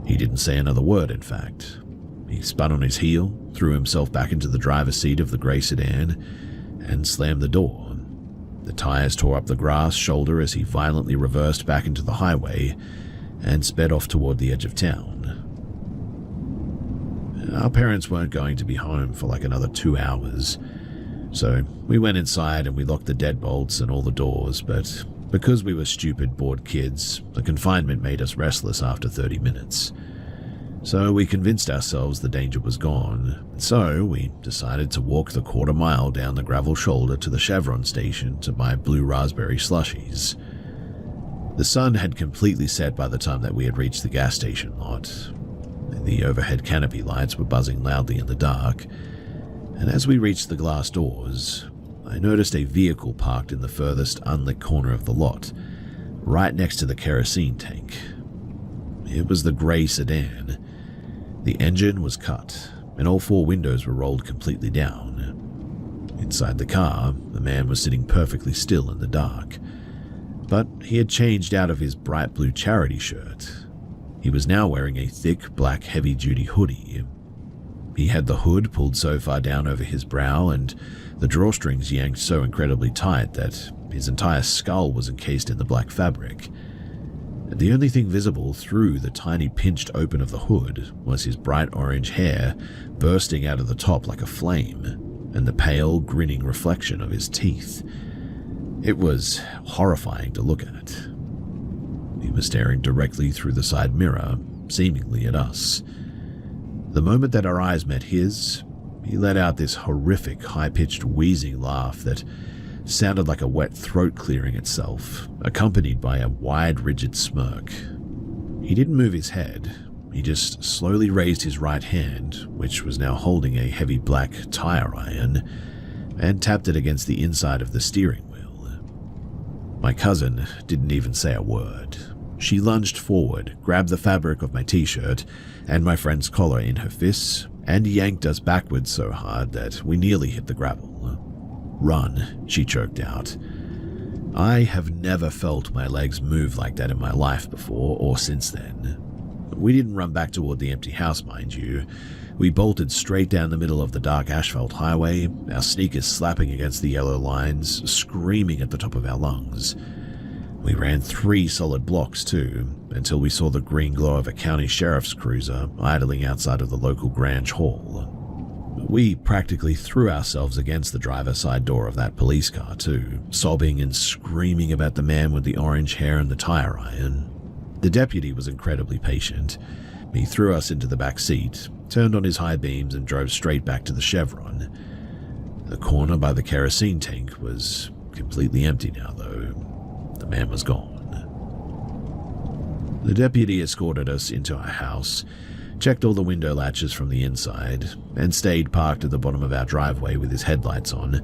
He didn't say another word, in fact. He spun on his heel, threw himself back into the driver's seat of the gray sedan, and slammed the door. The tires tore up the grass shoulder as he violently reversed back into the highway and sped off toward the edge of town. Our parents weren't going to be home for like another 2 hours, so we went inside and we locked the deadbolts and all the doors, but because we were stupid, bored kids, the confinement made us restless after 30 minutes. So we convinced ourselves the danger was gone, so we decided to walk the quarter-mile down the gravel shoulder to the Chevron station to buy blue raspberry slushies. The sun had completely set by the time that we had reached the gas station lot. The overhead canopy lights were buzzing loudly in the dark, and as we reached the glass doors, I noticed a vehicle parked in the furthest unlit corner of the lot, right next to the kerosene tank. It was the gray sedan. The engine was cut, and all 4 windows were rolled completely down. Inside the car, the man was sitting perfectly still in the dark, but he had changed out of his bright blue charity shirt. He was now wearing a thick, black, heavy-duty hoodie. He had the hood pulled so far down over his brow and the drawstrings yanked so incredibly tight that his entire skull was encased in the black fabric. The only thing visible through the tiny pinched open of the hood was his bright orange hair bursting out of the top like a flame, and the pale, grinning reflection of his teeth. It was horrifying to look at. He was staring directly through the side mirror, seemingly at us. The moment that our eyes met his, he let out this horrific, high-pitched wheezing laugh that sounded like a wet throat clearing itself, accompanied by a wide, rigid smirk. He didn't move his head. He just slowly raised his right hand, which was now holding a heavy black tire iron, and tapped it against the inside of the steering wheel. My cousin didn't even say a word. She lunged forward, grabbed the fabric of my t-shirt and my friend's collar in her fists, and yanked us backwards so hard that we nearly hit the gravel. "Run," she choked out. I have never felt my legs move like that in my life before or since then. We didn't run back toward the empty house, mind you. We bolted straight down the middle of the dark asphalt highway, our sneakers slapping against the yellow lines, screaming at the top of our lungs. We ran 3 solid blocks too, until we saw the green glow of a county sheriff's cruiser idling outside of the local Grange Hall. We practically threw ourselves against the driver's side door of that police car too, sobbing and screaming about the man with the orange hair and the tire iron. The deputy was incredibly patient. He threw us into the back seat, turned on his high beams and drove straight back to the Chevron. The corner by the kerosene tank was completely empty now though. The man was gone. The deputy escorted us into our house, checked all the window latches from the inside, and stayed parked at the bottom of our driveway with his headlights on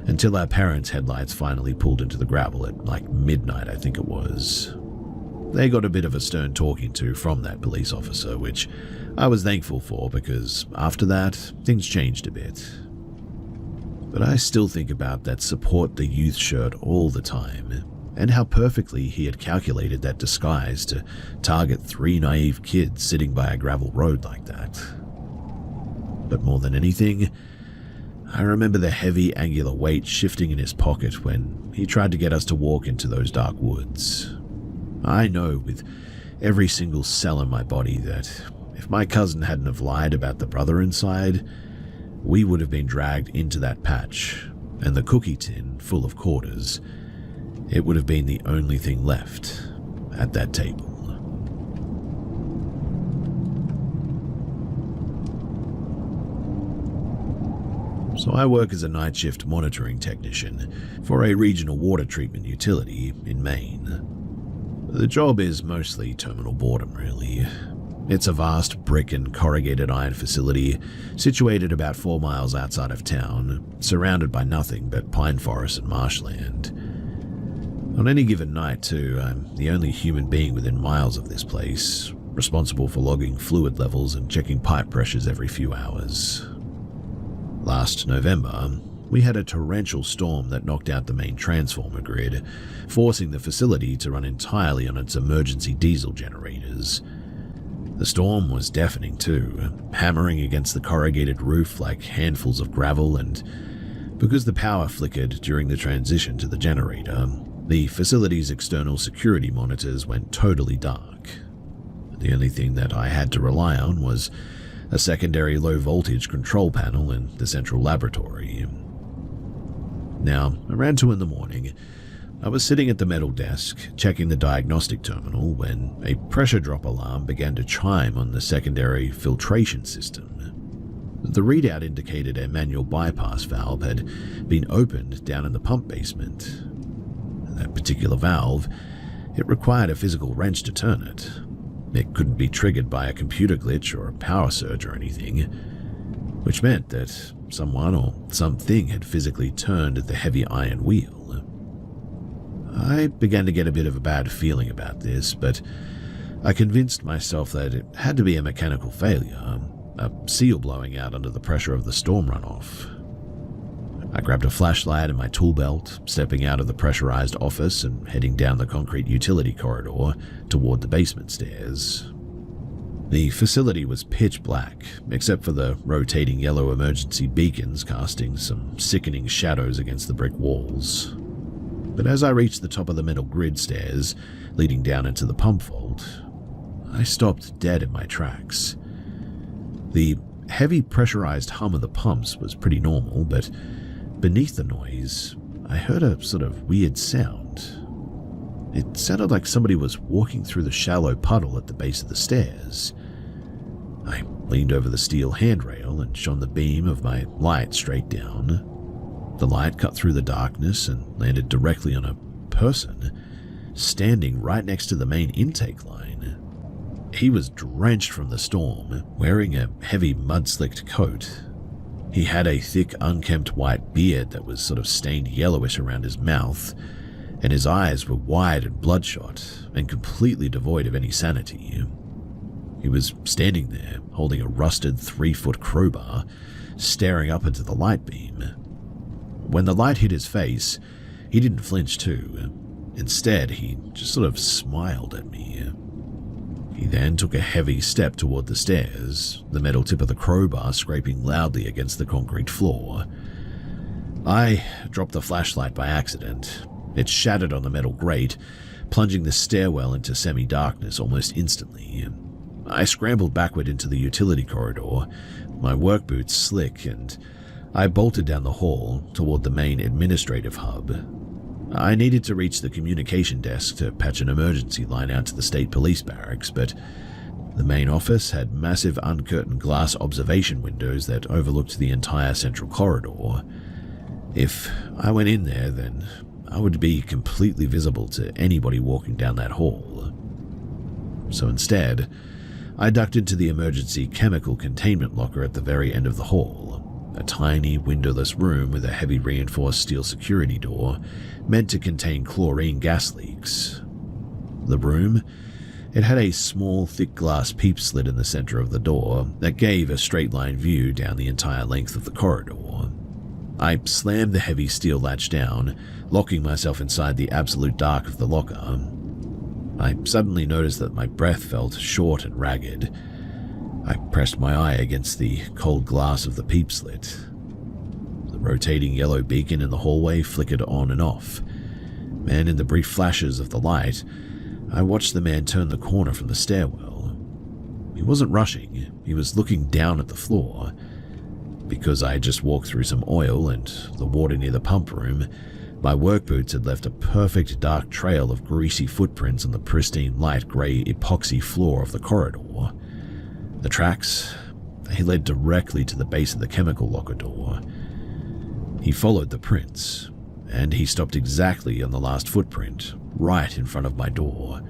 until our parents' headlights finally pulled into the gravel at like midnight, I think it was. They got a bit of a stern talking to from that police officer, which I was thankful for because after that, things changed a bit. But I still think about that support the youth shirt all the time, and how perfectly he had calculated that disguise to target 3 naive kids sitting by a gravel road like that. But more than anything, I remember the heavy angular weight shifting in his pocket when he tried to get us to walk into those dark woods. I know with every single cell in my body that if my cousin hadn't have lied about the brother inside, we would have been dragged into that patch, and the cookie tin full of quarters, it would have been the only thing left at that table. So I work as a night shift monitoring technician for a regional water treatment utility in Maine. The job is mostly terminal boredom, really. It's a vast brick and corrugated iron facility situated about 4 miles outside of town, surrounded by nothing but pine forest and marshland. On any given night, too, I'm the only human being within miles of this place, responsible for logging fluid levels and checking pipe pressures every few hours. Last November, we had a torrential storm that knocked out the main transformer grid, forcing the facility to run entirely on its emergency diesel generators. The storm was deafening too, hammering against the corrugated roof like handfuls of gravel, and because the power flickered during the transition to the generator, the facility's external security monitors went totally dark. The only thing that I had to rely on was a secondary low-voltage control panel in the central laboratory. Now, around 2 in the morning, I was sitting at the metal desk, checking the diagnostic terminal, when a pressure drop alarm began to chime on the secondary filtration system. The readout indicated a manual bypass valve had been opened down in the pump basement. That particular valve, it required a physical wrench to turn it. It couldn't be triggered by a computer glitch or a power surge or anything, which meant that someone or something had physically turned the heavy iron wheel. I began to get a bit of a bad feeling about this, but I convinced myself that it had to be a mechanical failure, a seal blowing out under the pressure of the storm runoff. I grabbed a flashlight and my tool belt, stepping out of the pressurized office and heading down the concrete utility corridor toward the basement stairs. The facility was pitch black, except for the rotating yellow emergency beacons casting some sickening shadows against the brick walls. But as I reached the top of the metal grid stairs leading down into the pump vault, I stopped dead in my tracks. The heavy pressurized hum of the pumps was pretty normal, but beneath the noise, I heard a sort of weird sound. It sounded like somebody was walking through the shallow puddle at the base of the stairs. I leaned over the steel handrail and shone the beam of my light straight down. The light cut through the darkness and landed directly on a person standing right next to the main intake line. He was drenched from the storm, wearing a heavy mud-slicked coat. He had a thick, unkempt white beard that was sort of stained yellowish around his mouth, and his eyes were wide and bloodshot and completely devoid of any sanity. He was standing there, holding a rusted 3-foot crowbar, staring up into the light beam. When the light hit his face, he didn't flinch too. Instead, he just sort of smiled at me. He then took a heavy step toward the stairs, the metal tip of the crowbar scraping loudly against the concrete floor. I dropped the flashlight by accident. It shattered on the metal grate, plunging the stairwell into semi-darkness almost instantly. I scrambled backward into the utility corridor, my work boots slick, and I bolted down the hall toward the main administrative hub. I needed to reach the communication desk to patch an emergency line out to the state police barracks, but the main office had massive uncurtained glass observation windows that overlooked the entire central corridor. If I went in there, then I would be completely visible to anybody walking down that hall. So instead, I ducked into the emergency chemical containment locker at the very end of the hall, a tiny windowless room with a heavy reinforced steel security door meant to contain chlorine gas leaks. The room, it had a small, thick glass peep slit in the center of the door that gave a straight-line view down the entire length of the corridor. I slammed the heavy steel latch down, locking myself inside the absolute dark of the locker. I suddenly noticed that my breath felt short and ragged. I pressed my eye against the cold glass of the peep slit. The rotating yellow beacon in the hallway flickered on and off, and in the brief flashes of the light, I watched the man turn the corner from the stairwell. He wasn't rushing, he was looking down at the floor. Because I had just walked through some oil and the water near the pump room, my work boots had left a perfect dark trail of greasy footprints on the pristine light grey epoxy floor of the corridor. The tracks, they led directly to the base of the chemical locker door. He followed the prints, and he stopped exactly on the last footprint, right in front of my door.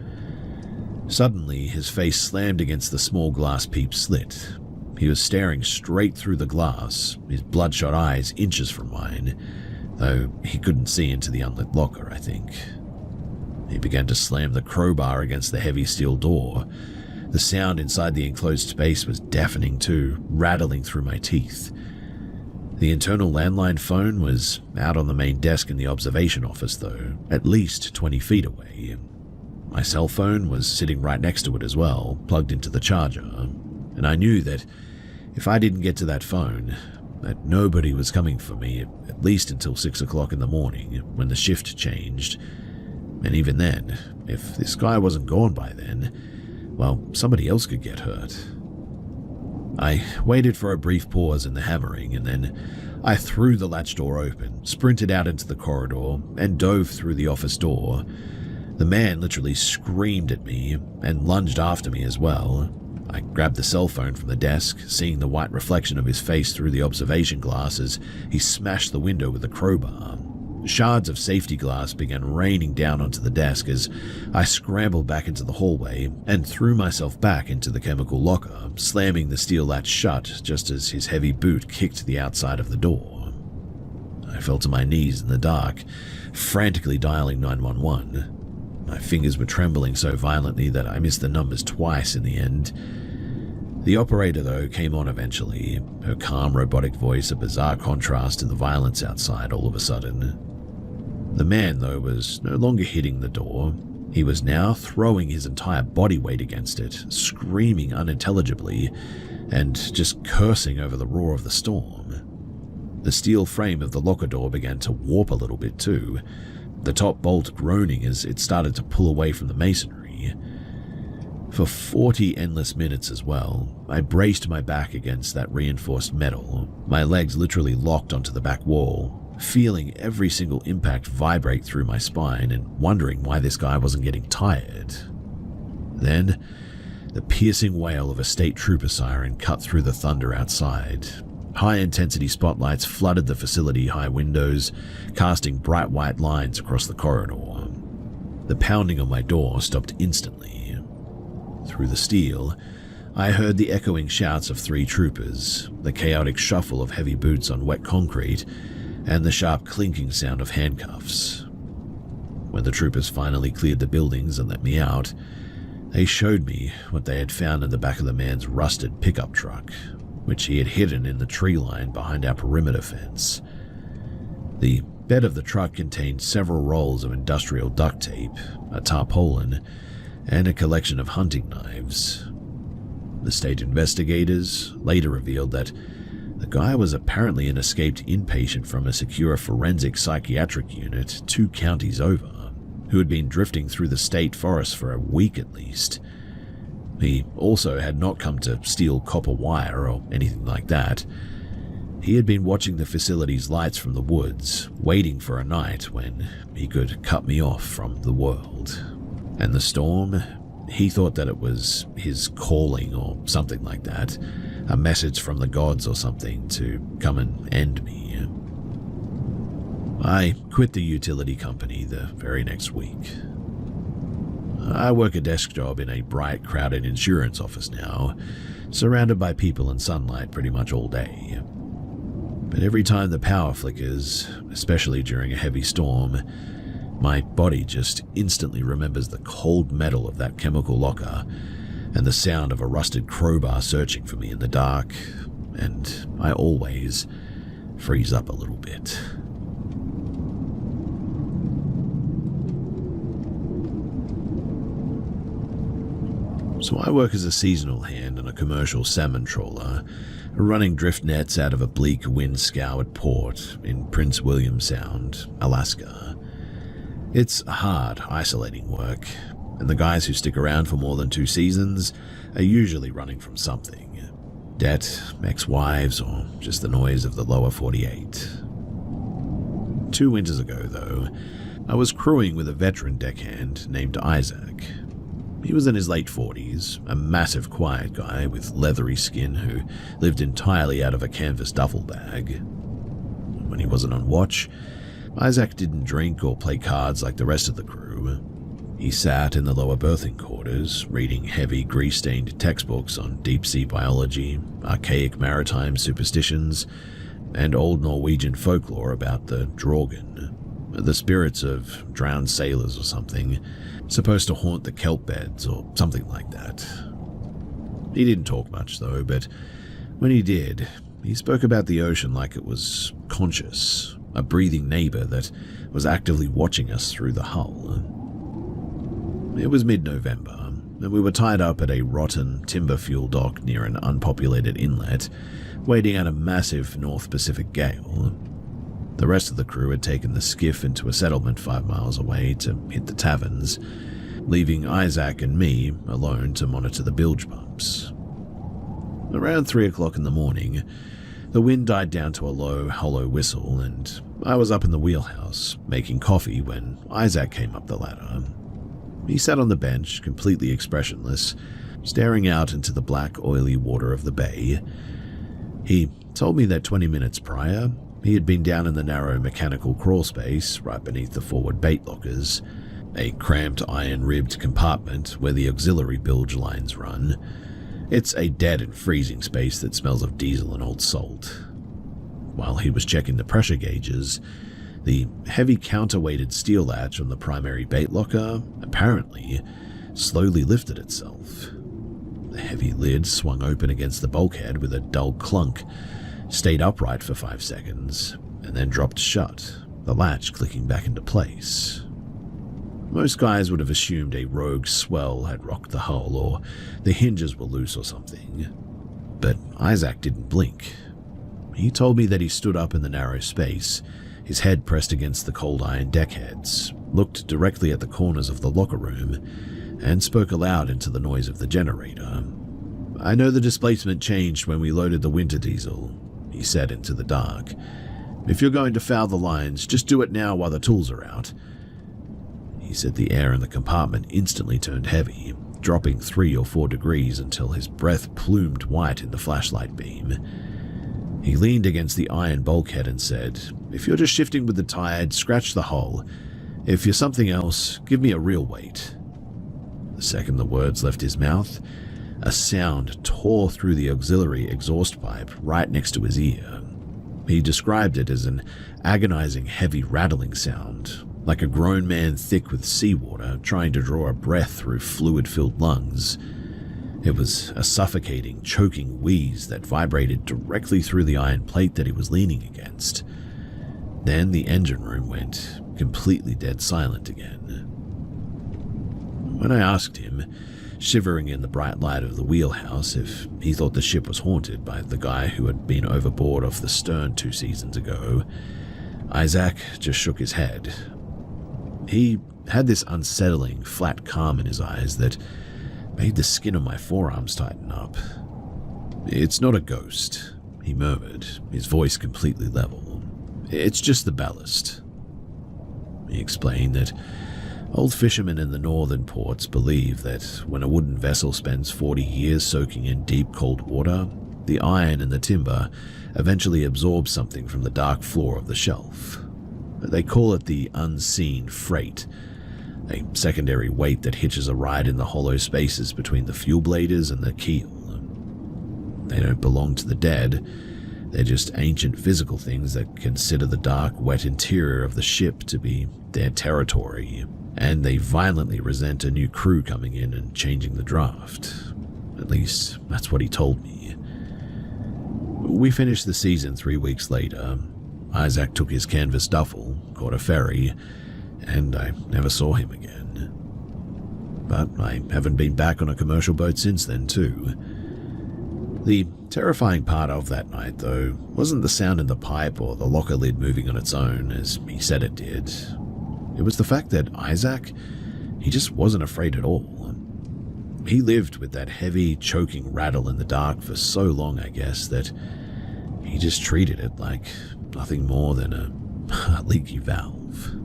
Suddenly, his face slammed against the small glass peep slit. He was staring straight through the glass, his bloodshot eyes inches from mine, though he couldn't see into the unlit locker, I think. He began to slam the crowbar against the heavy steel door. The sound inside the enclosed space was deafening too, rattling through my teeth. The internal landline phone was out on the main desk in the observation office, though, at least 20 feet away. My cell phone was sitting right next to it as well, plugged into the charger, and I knew that if I didn't get to that phone, that nobody was coming for me, at least until 6 o'clock in the morning, when the shift changed. And even then, if this guy wasn't gone by then, well, somebody else could get hurt. I waited for a brief pause in the hammering, and then I threw the latch door open, sprinted out into the corridor, and dove through the office door. The man literally screamed at me, and lunged after me as well. I grabbed the cell phone from the desk, seeing the white reflection of his face through the observation glass as he smashed the window with a crowbar. Shards of safety glass began raining down onto the desk as I scrambled back into the hallway and threw myself back into the chemical locker, slamming the steel latch shut just as his heavy boot kicked the outside of the door. I fell to my knees in the dark, frantically dialing 911. My fingers were trembling so violently that I missed the numbers twice in the end. The operator, though, came on eventually, her calm, robotic voice a bizarre contrast to the violence outside all of a sudden. The man, though, was no longer hitting the door. He was now throwing his entire body weight against it, screaming unintelligibly, and just cursing over the roar of the storm. The steel frame of the locker door began to warp a little bit too, the top bolt groaning as it started to pull away from the masonry. For 40 endless minutes as well, I braced my back against that reinforced metal, my legs literally locked onto the back wall, feeling every single impact vibrate through my spine and wondering why this guy wasn't getting tired. Then, the piercing wail of a state trooper siren cut through the thunder outside. High-intensity spotlights flooded the facility high windows, casting bright white lines across the corridor. The pounding on my door stopped instantly. Through the steel, I heard the echoing shouts of 3 troopers, the chaotic shuffle of heavy boots on wet concrete, and the sharp clinking sound of handcuffs. When the troopers finally cleared the buildings and let me out, They showed me what they had found in the back of the man's rusted pickup truck, which he had hidden in the tree line behind our perimeter fence. The bed of the truck contained several rolls of industrial duct tape, a tarpaulin, and a collection of hunting knives. The state investigators later revealed that the guy was apparently an escaped inpatient from a secure forensic psychiatric unit 2 counties over, who had been drifting through the state forest for a week at least. He also had not come to steal copper wire or anything like that. He had been watching the facility's lights from the woods, waiting for a night when he could cut me off from the world. And the storm, he thought that it was his calling or something like that, a message from the gods or something to come and end me. I quit the utility company the very next week. I work a desk job in a bright, crowded insurance office now, surrounded by people and sunlight pretty much all day. But every time the power flickers, especially during a heavy storm, my body just instantly remembers the cold metal of that chemical locker and the sound of a rusted crowbar searching for me in the dark, and I always freeze up a little bit. So I work as a seasonal hand on a commercial salmon trawler, running drift nets out of a bleak, wind-scoured port in Prince William Sound, Alaska. It's hard, isolating work, and the guys who stick around for more than 2 seasons are usually running from something. Debt, ex-wives, or just the noise of the lower 48. 2 winters ago, though, I was crewing with a veteran deckhand named Isaac. He was in his late 40s, a massive quiet guy with leathery skin who lived entirely out of a canvas duffel bag. When he wasn't on watch, Isaac didn't drink or play cards like the rest of the crew. He sat in the lower berthing quarters, reading heavy, grease-stained textbooks on deep-sea biology, archaic maritime superstitions, and old Norwegian folklore about the Draugr, the spirits of drowned sailors or something, supposed to haunt the kelp beds or something like that. He didn't talk much though, but when he did, he spoke about the ocean like it was conscious, a breathing neighbor that was actively watching us through the hull. It was mid-November, and we were tied up at a rotten timber fuel dock near an unpopulated inlet, waiting out a massive North Pacific gale. The rest of the crew had taken the skiff into a settlement 5 miles away to hit the taverns, leaving Isaac and me alone to monitor the bilge pumps. Around 3 o'clock in the morning, the wind died down to a low, hollow whistle, and I was up in the wheelhouse, making coffee when Isaac came up the ladder. He sat on the bench, completely expressionless, staring out into the black, oily water of the bay. He told me that 20 minutes prior, he had been down in the narrow mechanical crawl space right beneath the forward bait lockers, a cramped iron-ribbed compartment where the auxiliary bilge lines run. It's a dead and freezing space that smells of diesel and old salt. While he was checking the pressure gauges, the heavy counterweighted steel latch on the primary bait locker apparently slowly lifted itself. The heavy lid swung open against the bulkhead with a dull clunk, stayed upright for 5 seconds, and then dropped shut, the latch clicking back into place. Most guys would have assumed a rogue swell had rocked the hull, or the hinges were loose or something. But Isaac didn't blink. He told me that he stood up in the narrow space, his head pressed against the cold iron deckheads, looked directly at the corners of the locker room, and spoke aloud into the noise of the generator. "I know the displacement changed when we loaded the winter diesel," he said into the dark. "If you're going to foul the lines, just do it now while the tools are out." He said the air in the compartment instantly turned heavy, dropping 3 or 4 degrees until his breath plumed white in the flashlight beam. He leaned against the iron bulkhead and said, "If you're just shifting with the tide, scratch the hull. If you're something else, give me a real weight." The second the words left his mouth, a sound tore through the auxiliary exhaust pipe right next to his ear. He described it as an agonizing, heavy rattling sound, like a grown man thick with seawater trying to draw a breath through fluid-filled lungs. It was a suffocating, choking wheeze that vibrated directly through the iron plate that he was leaning against. Then the engine room went completely dead silent again. When I asked him, shivering in the bright light of the wheelhouse, if he thought the ship was haunted by the guy who had been overboard off the stern 2 seasons ago, Isaac just shook his head. He had this unsettling, flat calm in his eyes that made the skin on my forearms tighten up. "It's not a ghost," he murmured, his voice completely level. "It's just the ballast." He explained that old fishermen in the northern ports believe that when a wooden vessel spends 40 years soaking in deep cold water, the iron in the timber eventually absorbs something from the dark floor of the shelf. They call it the unseen freight, a secondary weight that hitches a ride in the hollow spaces between the fuel bladers and the keel. They don't belong to the dead. They're just ancient physical things that consider the dark, wet interior of the ship to be their territory, and they violently resent a new crew coming in and changing the draft. At least, that's what he told me. We finished the season 3 weeks later. Isaac took his canvas duffel, caught a ferry, and I never saw him again. But I haven't been back on a commercial boat since then, too. The terrifying part of that night, though, wasn't the sound in the pipe or the locker lid moving on its own, as he said it did. It was the fact that Isaac, he just wasn't afraid at all. He lived with that heavy, choking rattle in the dark for so long, I guess, that he just treated it like nothing more than a leaky valve.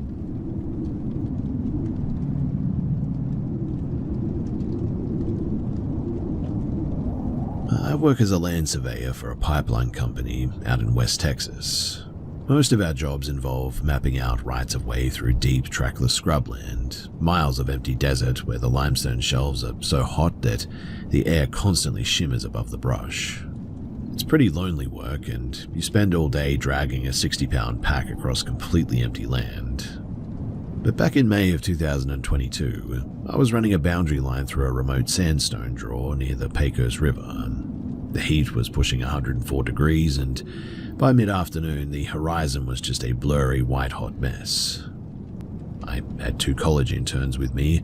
I work as a land surveyor for a pipeline company out in West Texas. Most of our jobs involve mapping out rights-of-way through deep, trackless scrubland, miles of empty desert where the limestone shelves are so hot that the air constantly shimmers above the brush. It's pretty lonely work, and you spend all day dragging a 60-pound pack across completely empty land. But back in May of 2022, I was running a boundary line through a remote sandstone draw near the Pecos River. The heat was pushing 104 degrees, and by mid-afternoon, the horizon was just a blurry, white-hot mess. I had 2 college interns with me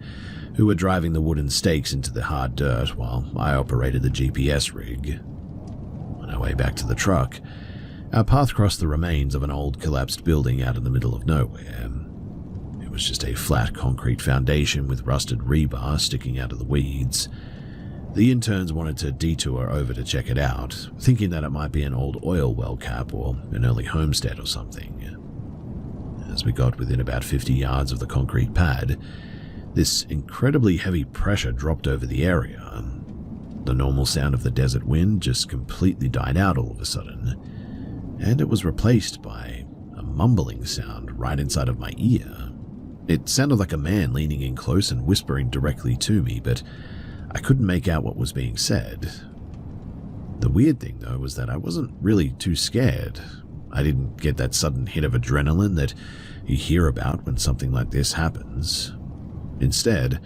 who were driving the wooden stakes into the hard dirt while I operated the GPS rig. On our way back to the truck, our path crossed the remains of an old collapsed building out in the middle of nowhere. It was just a flat concrete foundation with rusted rebar sticking out of the weeds. The interns wanted to detour over to check it out, thinking that it might be an old oil well cap or an early homestead or something. As we got within about 50 yards of the concrete pad, this incredibly heavy pressure dropped over the area. The normal sound of the desert wind just completely died out all of a sudden, and it was replaced by a mumbling sound right inside of my ear. It sounded like a man leaning in close and whispering directly to me, but I couldn't make out what was being said. The weird thing, though, was that I wasn't really too scared. I didn't get that sudden hit of adrenaline that you hear about when something like this happens. Instead,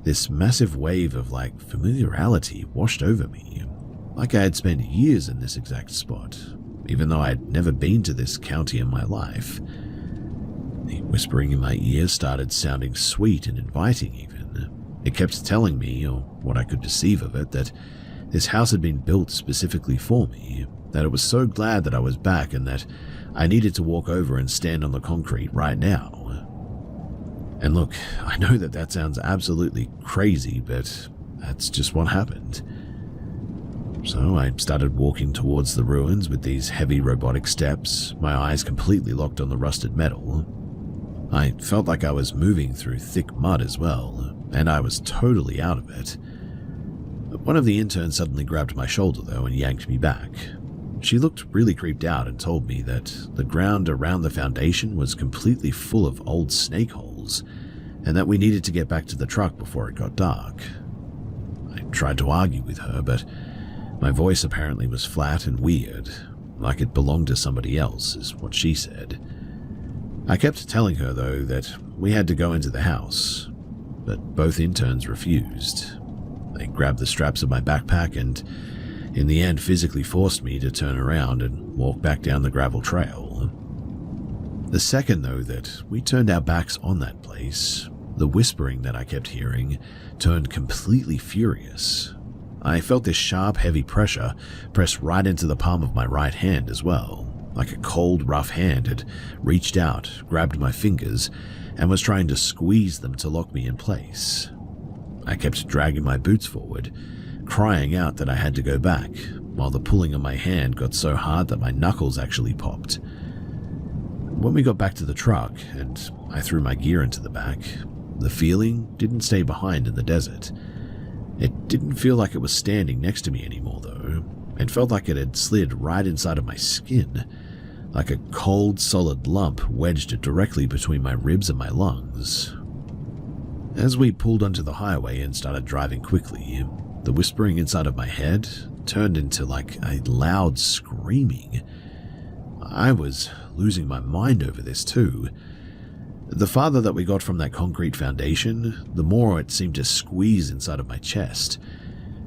this massive wave of, familiarity washed over me, like I had spent years in this exact spot, even though I'd never been to this county in my life. The whispering in my ear started sounding sweet and inviting even. It kept telling me, or what I could perceive of it, that this house had been built specifically for me, that it was so glad that I was back and that I needed to walk over and stand on the concrete right now. And look, I know that that sounds absolutely crazy, but that's just what happened. So I started walking towards the ruins with these heavy robotic steps, my eyes completely locked on the rusted metal. I felt like I was moving through thick mud as well, and I was totally out of it. One of the interns suddenly grabbed my shoulder, though, and yanked me back. She looked really creeped out and told me that the ground around the foundation was completely full of old snake holes, and that we needed to get back to the truck before it got dark. I tried to argue with her, but my voice apparently was flat and weird, like it belonged to somebody else, is what she said. I kept telling her, though, that we had to go into the house, but both interns refused. They grabbed the straps of my backpack and, in the end, physically forced me to turn around and walk back down the gravel trail. The second, though, that we turned our backs on that place, the whispering that I kept hearing turned completely furious. I felt this sharp, heavy pressure press right into the palm of my right hand as well, like a cold, rough hand had reached out, grabbed my fingers, and was trying to squeeze them to lock me in place. I kept dragging my boots forward, crying out that I had to go back, while the pulling of my hand got so hard that my knuckles actually popped. When we got back to the truck and I threw my gear into the back, the feeling didn't stay behind in the desert. It didn't feel like it was standing next to me anymore, though. It felt like it had slid right inside of my skin, like a cold, solid lump wedged directly between my ribs and my lungs. As we pulled onto the highway and started driving quickly, the whispering inside of my head turned into like a loud screaming. I was losing my mind over this too. The farther that we got from that concrete foundation, the more it seemed to squeeze inside of my chest.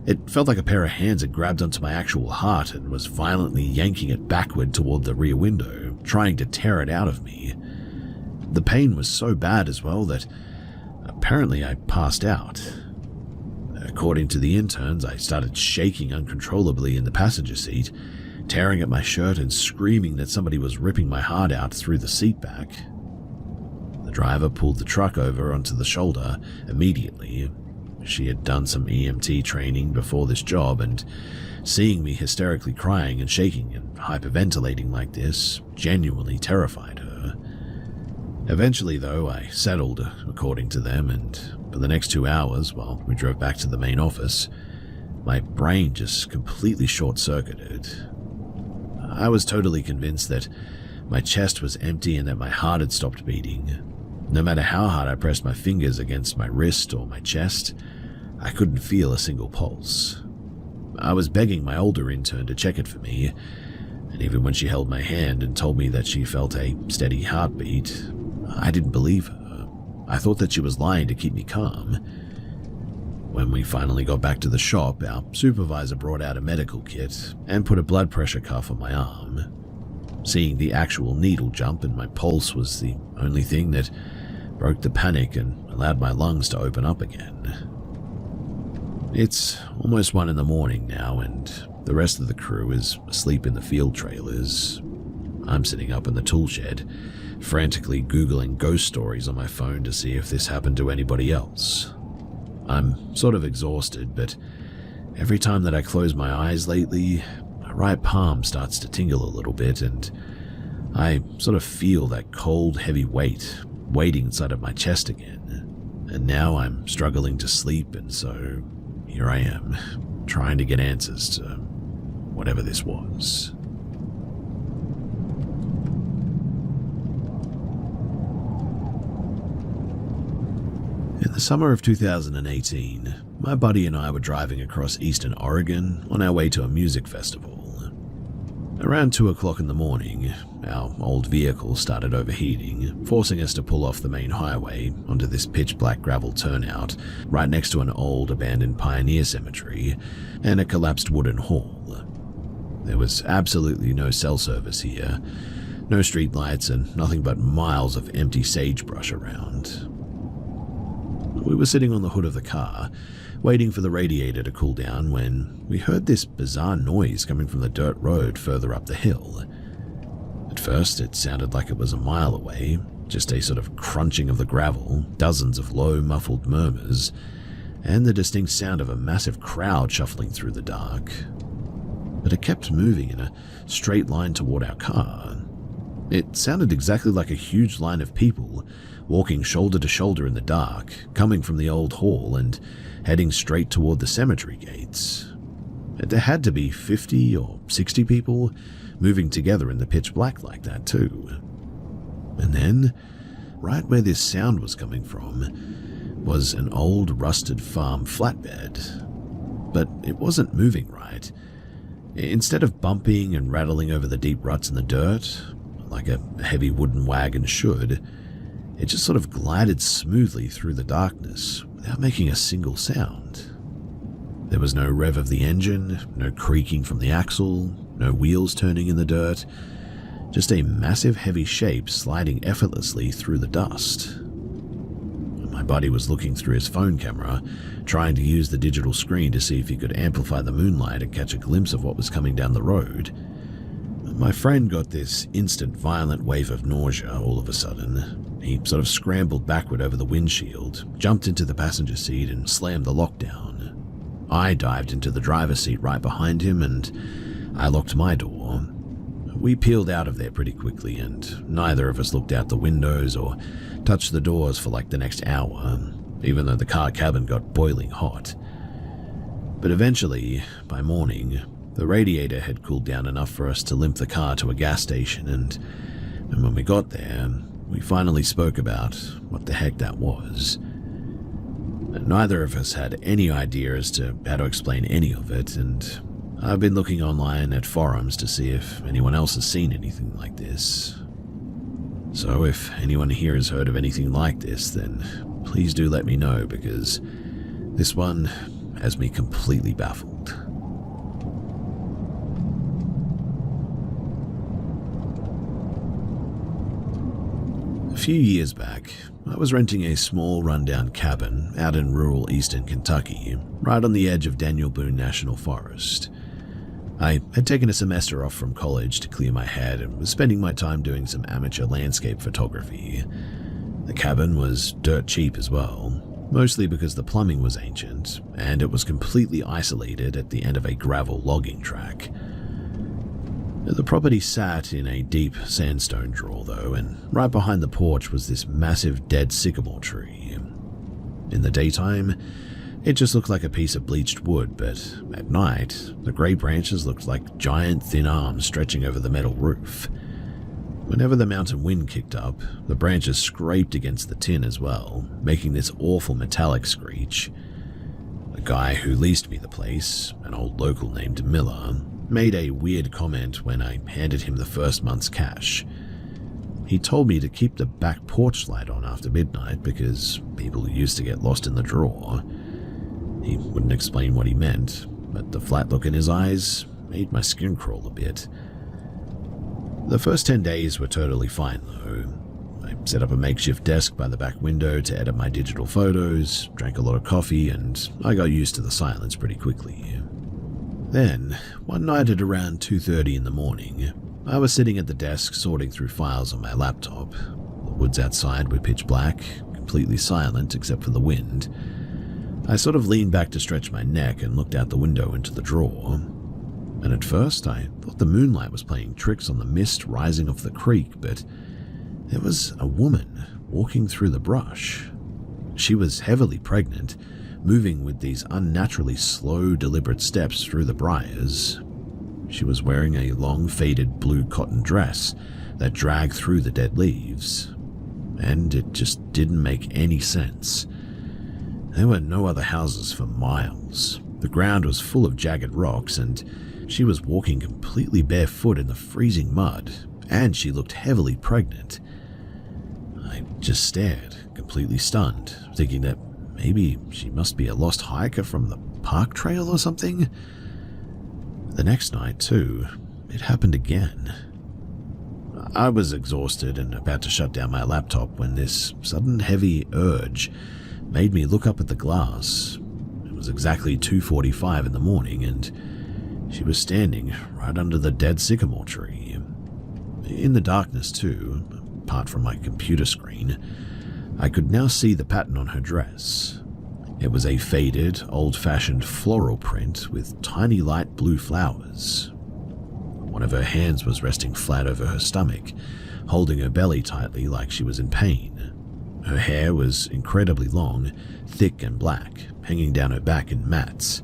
It felt like a pair of hands had grabbed onto my actual heart and was violently yanking it backward toward the rear window, trying to tear it out of me. The pain was so bad as well that apparently I passed out. According to the interns, I started shaking uncontrollably in the passenger seat, tearing at my shirt and screaming that somebody was ripping my heart out through the seat back. The driver pulled the truck over onto the shoulder immediately. She had done some EMT training before this job, and seeing me hysterically crying and shaking and hyperventilating like this genuinely terrified her. Eventually, though, I settled, according to them, and for the next 2 hours, while we drove back to the main office, my brain just completely short-circuited. I was totally convinced that my chest was empty and that my heart had stopped beating. No matter how hard I pressed my fingers against my wrist or my chest, I couldn't feel a single pulse. I was begging my older intern to check it for me, and even when she held my hand and told me that she felt a steady heartbeat, I didn't believe her. I thought that she was lying to keep me calm. When we finally got back to the shop, our supervisor brought out a medical kit and put a blood pressure cuff on my arm. Seeing the actual needle jump and my pulse was the only thing that broke the panic and allowed my lungs to open up again. It's almost 1 a.m. now, and the rest of the crew is asleep in the field trailers. I'm sitting up in the tool shed, frantically Googling ghost stories on my phone to see if this happened to anybody else. I'm sort of exhausted, but every time that I close my eyes lately, my right palm starts to tingle a little bit, and I sort of feel that cold, heavy weight waiting inside of my chest again. And now I'm struggling to sleep, and so here I am, trying to get answers to whatever this was. In the summer of 2018, my buddy and I were driving across eastern Oregon on our way to a music festival. Around 2 o'clock in the morning, our old vehicle started overheating, forcing us to pull off the main highway onto this pitch-black gravel turnout right next to an old abandoned pioneer cemetery and a collapsed wooden hall. There was absolutely no cell service here, no street lights, and nothing but miles of empty sagebrush around. We were sitting on the hood of the car, waiting for the radiator to cool down when we heard this bizarre noise coming from the dirt road further up the hill. At first, it sounded like it was a mile away, just a sort of crunching of the gravel, dozens of low, muffled murmurs, and the distinct sound of a massive crowd shuffling through the dark. But it kept moving in a straight line toward our car. It sounded exactly like a huge line of people walking shoulder to shoulder in the dark, coming from the old hall and heading straight toward the cemetery gates. There had to be 50 or 60 people moving together in the pitch black like that too. And then, right where this sound was coming from, was an old rusted farm flatbed. But it wasn't moving right. Instead of bumping and rattling over the deep ruts in the dirt, like a heavy wooden wagon should, It just sort of glided smoothly through the darkness without making a single sound. There was no rev of the engine, no creaking from the axle, no wheels turning in the dirt, just a massive heavy shape sliding effortlessly through the dust. My buddy was looking through his phone camera, trying to use the digital screen to see if he could amplify the moonlight and catch a glimpse of what was coming down the road. My friend got this instant violent wave of nausea all of a sudden. He sort of scrambled backward over the windshield, jumped into the passenger seat and slammed the lock down. I dived into the driver's seat right behind him and I locked my door. We peeled out of there pretty quickly and neither of us looked out the windows or touched the doors for like the next hour, even though the car cabin got boiling hot. But eventually, by morning, the radiator had cooled down enough for us to limp the car to a gas station and when we got there, we finally spoke about what the heck that was. Neither of us had any idea as to how to explain any of it, and I've been looking online at forums to see if anyone else has seen anything like this. So if anyone here has heard of anything like this, then please do let me know, because this one has me completely baffled. A few years back, I was renting a small rundown cabin out in rural eastern Kentucky, right on the edge of Daniel Boone National Forest. I had taken a semester off from college to clear my head and was spending my time doing some amateur landscape photography. The cabin was dirt cheap as well, mostly because the plumbing was ancient and it was completely isolated at the end of a gravel logging track. The property sat in a deep sandstone draw though, and right behind the porch was this massive dead sycamore tree. In the daytime, it just looked like a piece of bleached wood, but at night, the grey branches looked like giant thin arms stretching over the metal roof. Whenever the mountain wind kicked up, the branches scraped against the tin as well, making this awful metallic screech. The guy who leased me the place, an old local named Miller, made a weird comment when I handed him the first month's cash. He told me to keep the back porch light on after midnight because people used to get lost in the drawer. He wouldn't explain what he meant, but the flat look in his eyes made my skin crawl a bit. The first 10 days were totally fine though. I set up a makeshift desk by the back window to edit my digital photos, drank a lot of coffee, and I got used to the silence pretty quickly. Then, one night at around 2:30 in the morning, I was sitting at the desk sorting through files on my laptop. The woods outside were pitch black, completely silent except for the wind. I sort of leaned back to stretch my neck and looked out the window into the draw. And at first, I thought the moonlight was playing tricks on the mist rising off the creek, but there was a woman walking through the brush. She was heavily pregnant, moving with these unnaturally slow, deliberate steps through the briars. She was wearing a long, faded blue cotton dress that dragged through the dead leaves, and it just didn't make any sense. There were no other houses for miles. The ground was full of jagged rocks, and she was walking completely barefoot in the freezing mud, and she looked heavily pregnant. I just stared, completely stunned, thinking that maybe she must be a lost hiker from the park trail or something. The next night, too, it happened again. I was exhausted and about to shut down my laptop when this sudden heavy urge made me look up at the glass. It was exactly 2:45 in the morning, and she was standing right under the dead sycamore tree. In the darkness, too, apart from my computer screen, I could now see the pattern on her dress. It was a faded, old-fashioned floral print with tiny light blue flowers. One of her hands was resting flat over her stomach, holding her belly tightly like she was in pain. Her hair was incredibly long, thick and black, hanging down her back in mats.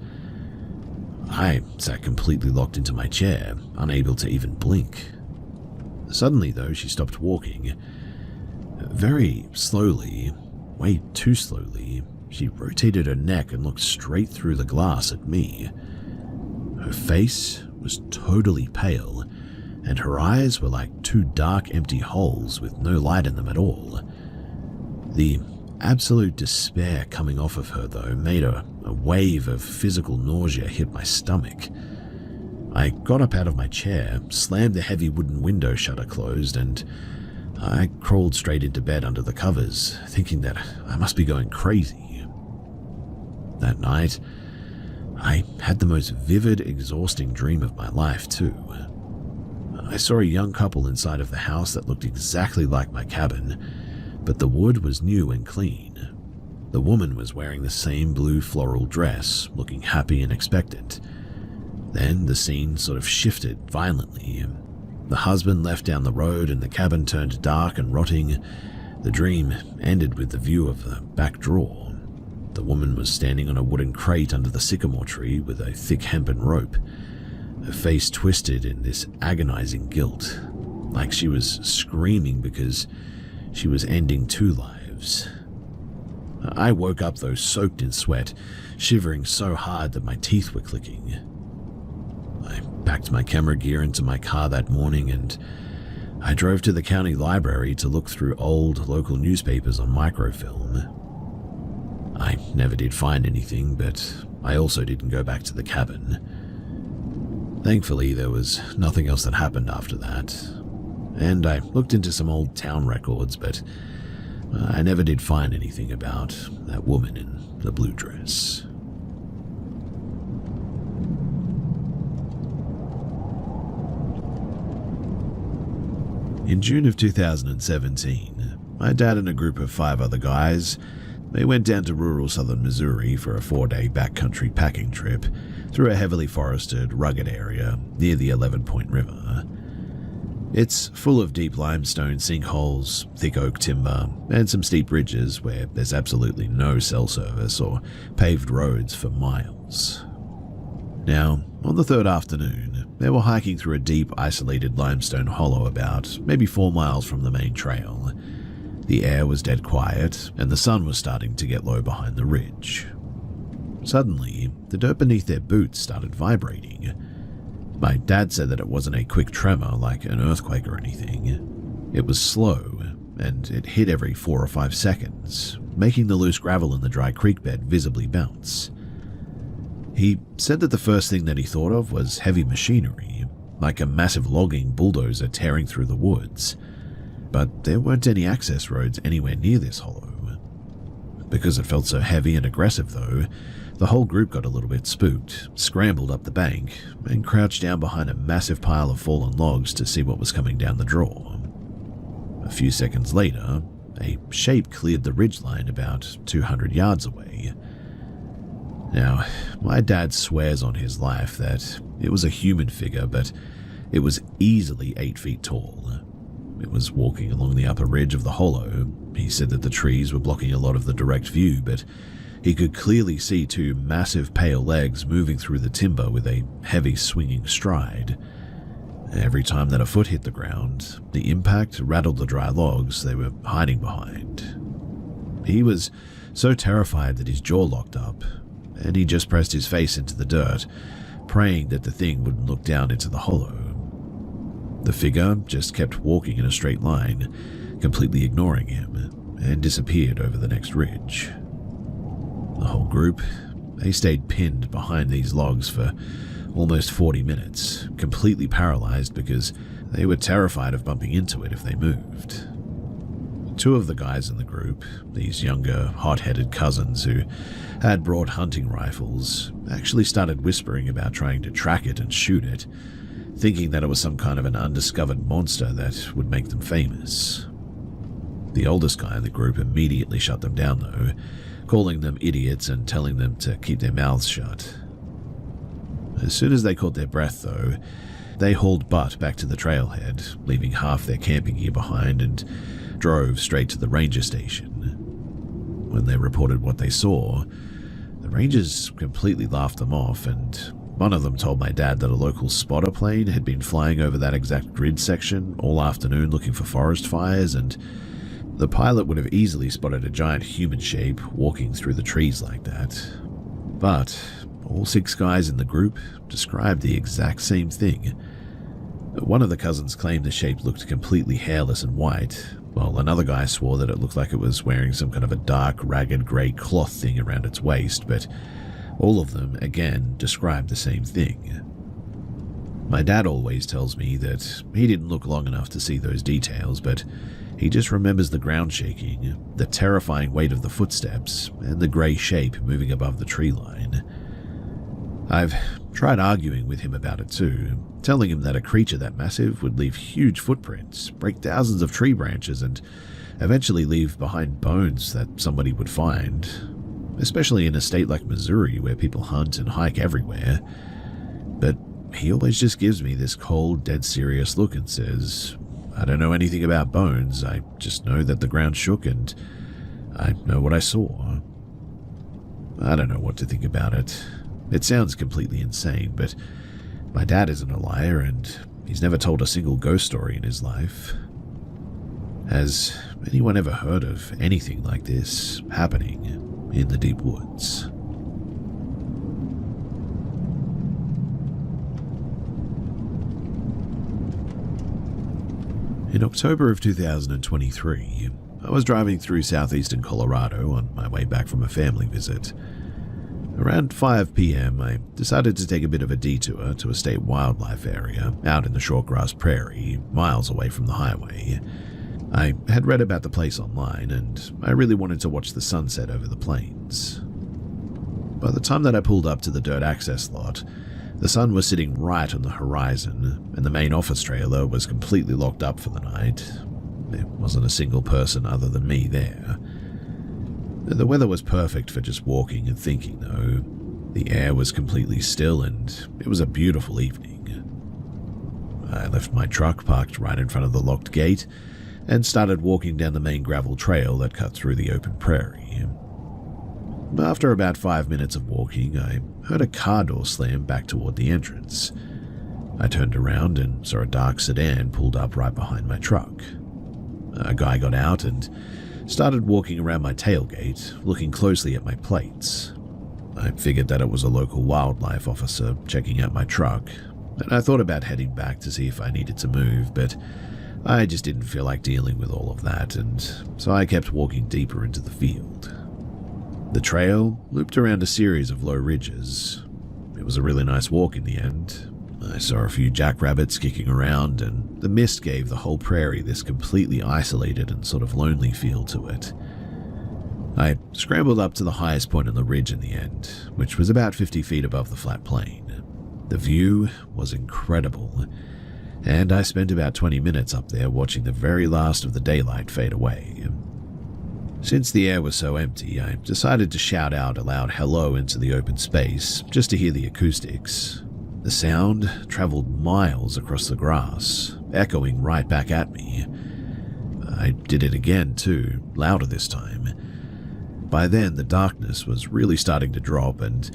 I sat completely locked into my chair, unable to even blink. Suddenly, though, she stopped walking. Very slowly, way too slowly, she rotated her neck and looked straight through the glass at me. Her face was totally pale, and her eyes were like two dark, empty holes with no light in them at all. The absolute despair coming off of her, though, made a wave of physical nausea hit my stomach. I got up out of my chair, slammed the heavy wooden window shutter closed, and I crawled straight into bed under the covers, thinking that I must be going crazy. That night, I had the most vivid, exhausting dream of my life, too. I saw a young couple inside of the house that looked exactly like my cabin, but the wood was new and clean. The woman was wearing the same blue floral dress, looking happy and expectant. Then the scene sort of shifted violently. The husband left down the road and the cabin turned dark and rotting. The dream ended with the view of the back door. The woman was standing on a wooden crate under the sycamore tree with a thick hempen rope, her face twisted in this agonizing guilt, like she was screaming because she was ending two lives. I woke up, though, soaked in sweat, shivering so hard that my teeth were clicking. I packed my camera gear into my car that morning and I drove to the county library to look through old local newspapers on microfilm. I never did find anything, but I also didn't go back to the cabin. Thankfully, there was nothing else that happened after that, and I looked into some old town records, but I never did find anything about that woman in the blue dress. In June of 2017, my dad and a group of 5 other guys, they went down to rural southern Missouri for a 4-day backcountry packing trip through a heavily forested, rugged area near the 11-Point River. It's full of deep limestone sinkholes, thick oak timber, and some steep ridges where there's absolutely no cell service or paved roads for miles. Now, on the 3rd afternoon, they were hiking through a deep, isolated limestone hollow about maybe 4 miles from the main trail. The air was dead quiet, and the sun was starting to get low behind the ridge. Suddenly, the dirt beneath their boots started vibrating. My dad said that it wasn't a quick tremor like an earthquake or anything. It was slow, and it hit every 4 or 5 seconds, making the loose gravel in the dry creek bed visibly bounce. He said that the first thing that he thought of was heavy machinery, like a massive logging bulldozer tearing through the woods. But there weren't any access roads anywhere near this hollow. Because it felt so heavy and aggressive, though, the whole group got a little bit spooked, scrambled up the bank, and crouched down behind a massive pile of fallen logs to see what was coming down the draw. A few seconds later, a shape cleared the ridgeline about 200 yards away. Now, my dad swears on his life that it was a human figure, but it was easily 8 feet tall. It was walking along the upper ridge of the hollow. He said that the trees were blocking a lot of the direct view, but he could clearly see 2 massive pale legs moving through the timber with a heavy swinging stride. Every time that a foot hit the ground, the impact rattled the dry logs they were hiding behind. He was so terrified that his jaw locked up, and he just pressed his face into the dirt, praying that the thing wouldn't look down into the hollow. The figure just kept walking in a straight line, completely ignoring him, and disappeared over the next ridge. The whole group, they stayed pinned behind these logs for almost 40 minutes, completely paralyzed because they were terrified of bumping into it if they moved. 2 of the guys in the group, these younger, hot-headed cousins who had brought hunting rifles, actually started whispering about trying to track it and shoot it, thinking that it was some kind of an undiscovered monster that would make them famous. The oldest guy in the group immediately shut them down, though, calling them idiots and telling them to keep their mouths shut. As soon as they caught their breath, though, they hauled butt back to the trailhead, leaving half their camping gear behind, and drove straight to the ranger station. When they reported what they saw, the rangers completely laughed them off, and one of them told my dad that a local spotter plane had been flying over that exact grid section all afternoon looking for forest fires, and the pilot would have easily spotted a giant human shape walking through the trees like that. But all 6 guys in the group described the exact same thing. One of the cousins claimed the shape looked completely hairless and white, while another guy swore that it looked like it was wearing some kind of a dark, ragged grey cloth thing around its waist, but all of them, again, described the same thing. My dad always tells me that he didn't look long enough to see those details, but he just remembers the ground shaking, the terrifying weight of the footsteps, and the grey shape moving above the tree line. I've tried arguing with him about it too, telling him that a creature that massive would leave huge footprints, break thousands of tree branches, and eventually leave behind bones that somebody would find, especially in a state like Missouri where people hunt and hike everywhere. But he always just gives me this cold, dead serious look and says, "I don't know anything about bones, I just know that the ground shook and I know what I saw." I don't know what to think about it. It sounds completely insane, but my dad isn't a liar and he's never told a single ghost story in his life. Has anyone ever heard of anything like this happening in the deep woods? In October of 2023, I was driving through southeastern Colorado on my way back from a family visit. Around 5 p.m., I decided to take a bit of a detour to a state wildlife area out in the shortgrass prairie, miles away from the highway. I had read about the place online, and I really wanted to watch the sunset over the plains. By the time that I pulled up to the dirt access lot, the sun was sitting right on the horizon, and the main office trailer was completely locked up for the night. There wasn't a single person other than me there. The weather was perfect for just walking and thinking, though. The air was completely still, and it was a beautiful evening. I left my truck parked right in front of the locked gate and started walking down the main gravel trail that cut through the open prairie. After about 5 minutes of walking, I heard a car door slam back toward the entrance. I turned around and saw a dark sedan pulled up right behind my truck. A guy got out and started walking around my tailgate, looking closely at my plates. I figured that it was a local wildlife officer checking out my truck, and I thought about heading back to see if I needed to move, but I just didn't feel like dealing with all of that, and so I kept walking deeper into the field. The trail looped around a series of low ridges. It was a really nice walk in the end. I saw a few jackrabbits kicking around, and the mist gave the whole prairie this completely isolated and sort of lonely feel to it. I scrambled up to the highest point on the ridge in the end, which was about 50 feet above the flat plain. The view was incredible, and I spent about 20 minutes up there watching the very last of the daylight fade away. Since the air was so empty, I decided to shout out a loud hello into the open space just to hear the acoustics. The sound traveled miles across the grass, echoing right back at me. I did it again too, louder this time. By then, the darkness was really starting to drop, and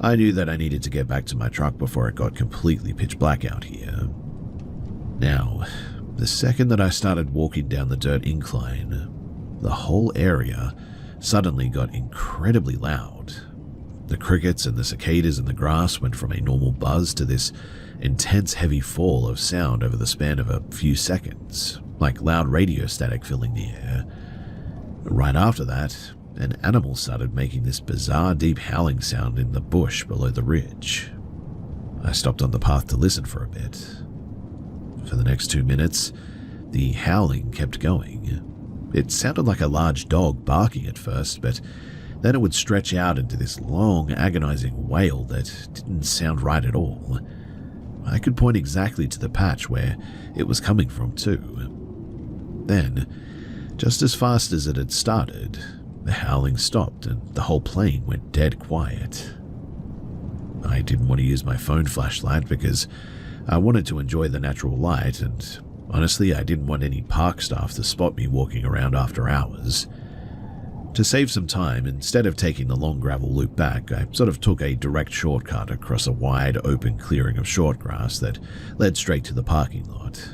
I knew that I needed to get back to my truck before it got completely pitch black out here. Now, the second that I started walking down the dirt incline, the whole area suddenly got incredibly loud. The crickets and the cicadas in the grass went from a normal buzz to this intense heavy fall of sound over the span of a few seconds, like loud radio static filling the air. Right after that, an animal started making this bizarre deep howling sound in the bush below the ridge. I stopped on the path to listen for a bit. For the next 2 minutes, the howling kept going. It sounded like a large dog barking at first, but then it would stretch out into this long, agonizing wail that didn't sound right at all. I could point exactly to the patch where it was coming from too. Then, just as fast as it had started, the howling stopped and the whole plain went dead quiet. I didn't want to use my phone flashlight because I wanted to enjoy the natural light, and honestly, I didn't want any park staff to spot me walking around after hours. To save some time, instead of taking the long gravel loop back, I sort of took a direct shortcut across a wide open clearing of short grass that led straight to the parking lot.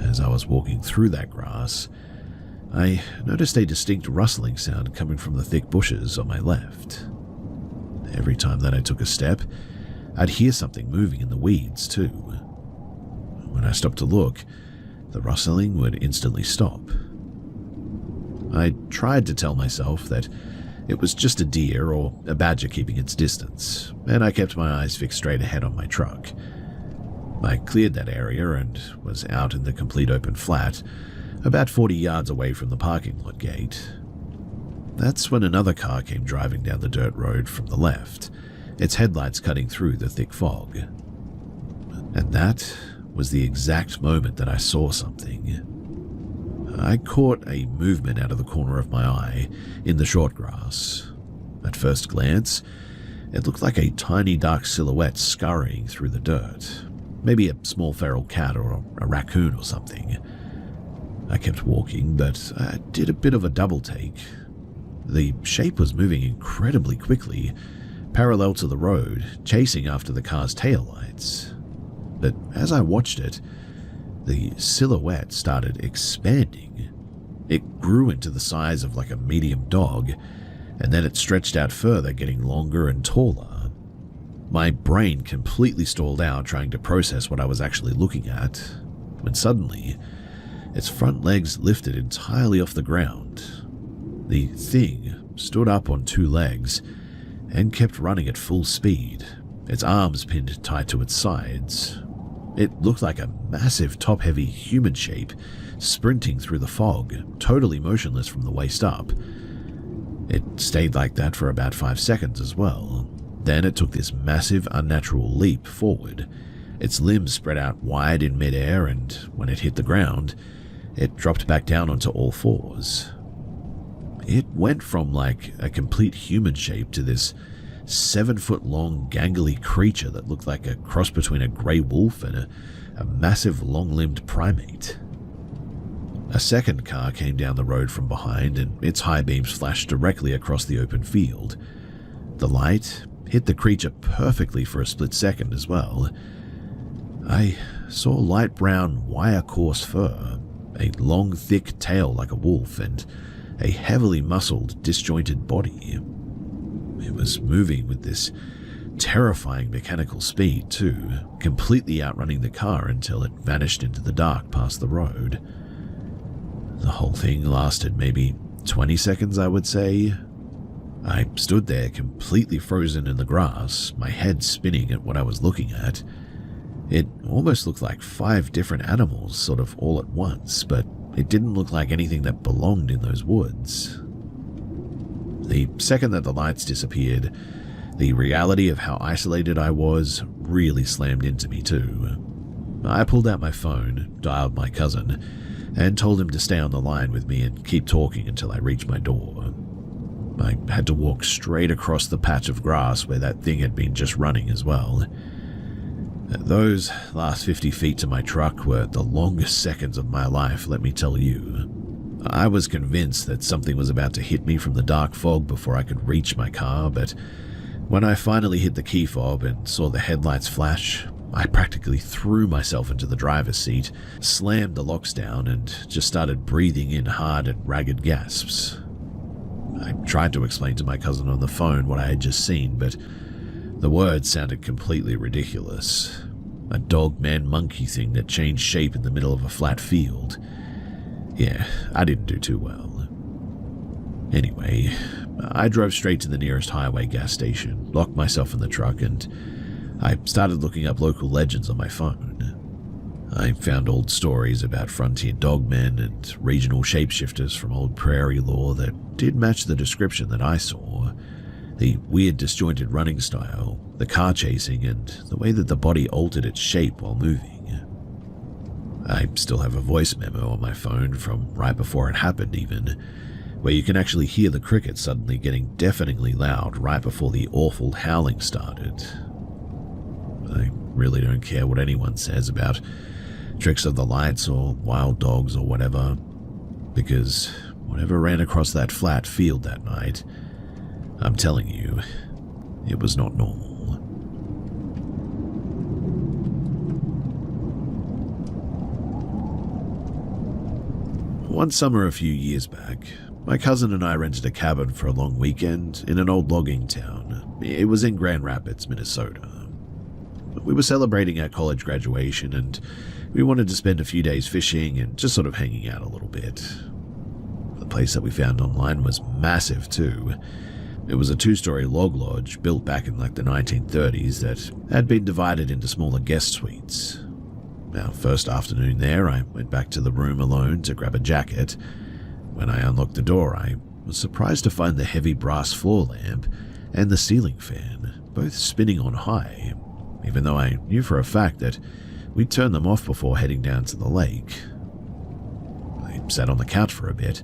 As I was walking through that grass, I noticed a distinct rustling sound coming from the thick bushes on my left. Every time that I took a step, I'd hear something moving in the weeds too. when I stopped to look, the rustling would instantly stop. I tried to tell myself that it was just a deer or a badger keeping its distance, and I kept my eyes fixed straight ahead on my truck. I cleared that area and was out in the complete open flat, about 40 yards away from the parking lot gate. That's when another car came driving down the dirt road from the left, its headlights cutting through the thick fog. And that was the exact moment that I saw something. I caught a movement out of the corner of my eye in the short grass. At first glance, it looked like a tiny dark silhouette scurrying through the dirt, maybe a small feral cat or a raccoon or something. I kept walking, but I did a bit of a double take. The shape was moving incredibly quickly, parallel to the road, chasing after the car's taillights. But as I watched it, the silhouette started expanding. It grew into the size of like a medium dog, and then it stretched out further, getting longer and taller. My brain completely stalled out trying to process what I was actually looking at, when suddenly, its front legs lifted entirely off the ground. The thing stood up on two legs and kept running at full speed, its arms pinned tight to its sides. It looked like a massive top-heavy human shape sprinting through the fog, totally motionless from the waist up. It stayed like that for about 5 seconds as well. Then it took this massive, unnatural leap forward. Its limbs spread out wide in midair, and when it hit the ground, it dropped back down onto all fours. It went from like a complete human shape to this 7-foot-long gangly creature that looked like a cross between a grey wolf and a massive long-limbed primate. A second car came down the road from behind, and its high beams flashed directly across the open field. The light hit the creature perfectly for a split second as well. I saw light brown wire coarse fur, a long thick tail like a wolf, and a heavily muscled, disjointed body. It was moving with this terrifying mechanical speed too, completely outrunning the car until it vanished into the dark past the road. The whole thing lasted maybe 20 seconds, I would say. I stood there completely frozen in the grass, my head spinning at what I was looking at. It almost looked like 5 different animals sort of all at once, but it didn't look like anything that belonged in those woods. The second that the lights disappeared, the reality of how isolated I was really slammed into me too. I pulled out my phone, dialed my cousin, and told him to stay on the line with me and keep talking until I reached my door. I had to walk straight across the patch of grass where that thing had been just running as well. Those last 50 feet to my truck were the longest seconds of my life, let me tell you. I was convinced that something was about to hit me from the dark fog before I could reach my car, but when I finally hit the key fob and saw the headlights flash, I practically threw myself into the driver's seat, slammed the locks down, and just started breathing in hard and ragged gasps. I tried to explain to my cousin on the phone what I had just seen, but the words sounded completely ridiculous. A dog-man-monkey thing that changed shape in the middle of a flat field. Yeah, I didn't do too well. Anyway, I drove straight to the nearest highway gas station, locked myself in the truck, and I started looking up local legends on my phone. I found old stories about frontier dogmen and regional shapeshifters from old prairie lore that did match the description that I saw. The weird disjointed running style, the car chasing, and the way that the body altered its shape while moving. I still have a voice memo on my phone from right before it happened even, where you can actually hear the crickets suddenly getting deafeningly loud right before the awful howling started. I really don't care what anyone says about tricks of the lights or wild dogs or whatever, because whatever ran across that flat field that night, I'm telling you, it was not normal. One summer a few years back, my cousin and I rented a cabin for a long weekend in an old logging town. It was in Grand Rapids, Minnesota. We were celebrating our college graduation and we wanted to spend a few days fishing and just sort of hanging out a little bit. The place that we found online was massive too. It was a 2-story log lodge built back in like the 1930s that had been divided into smaller guest suites. Our first afternoon there, I went back to the room alone to grab a jacket. When I unlocked the door, I was surprised to find the heavy brass floor lamp and the ceiling fan, both spinning on high, even though I knew for a fact that we'd turned them off before heading down to the lake. I sat on the couch for a bit,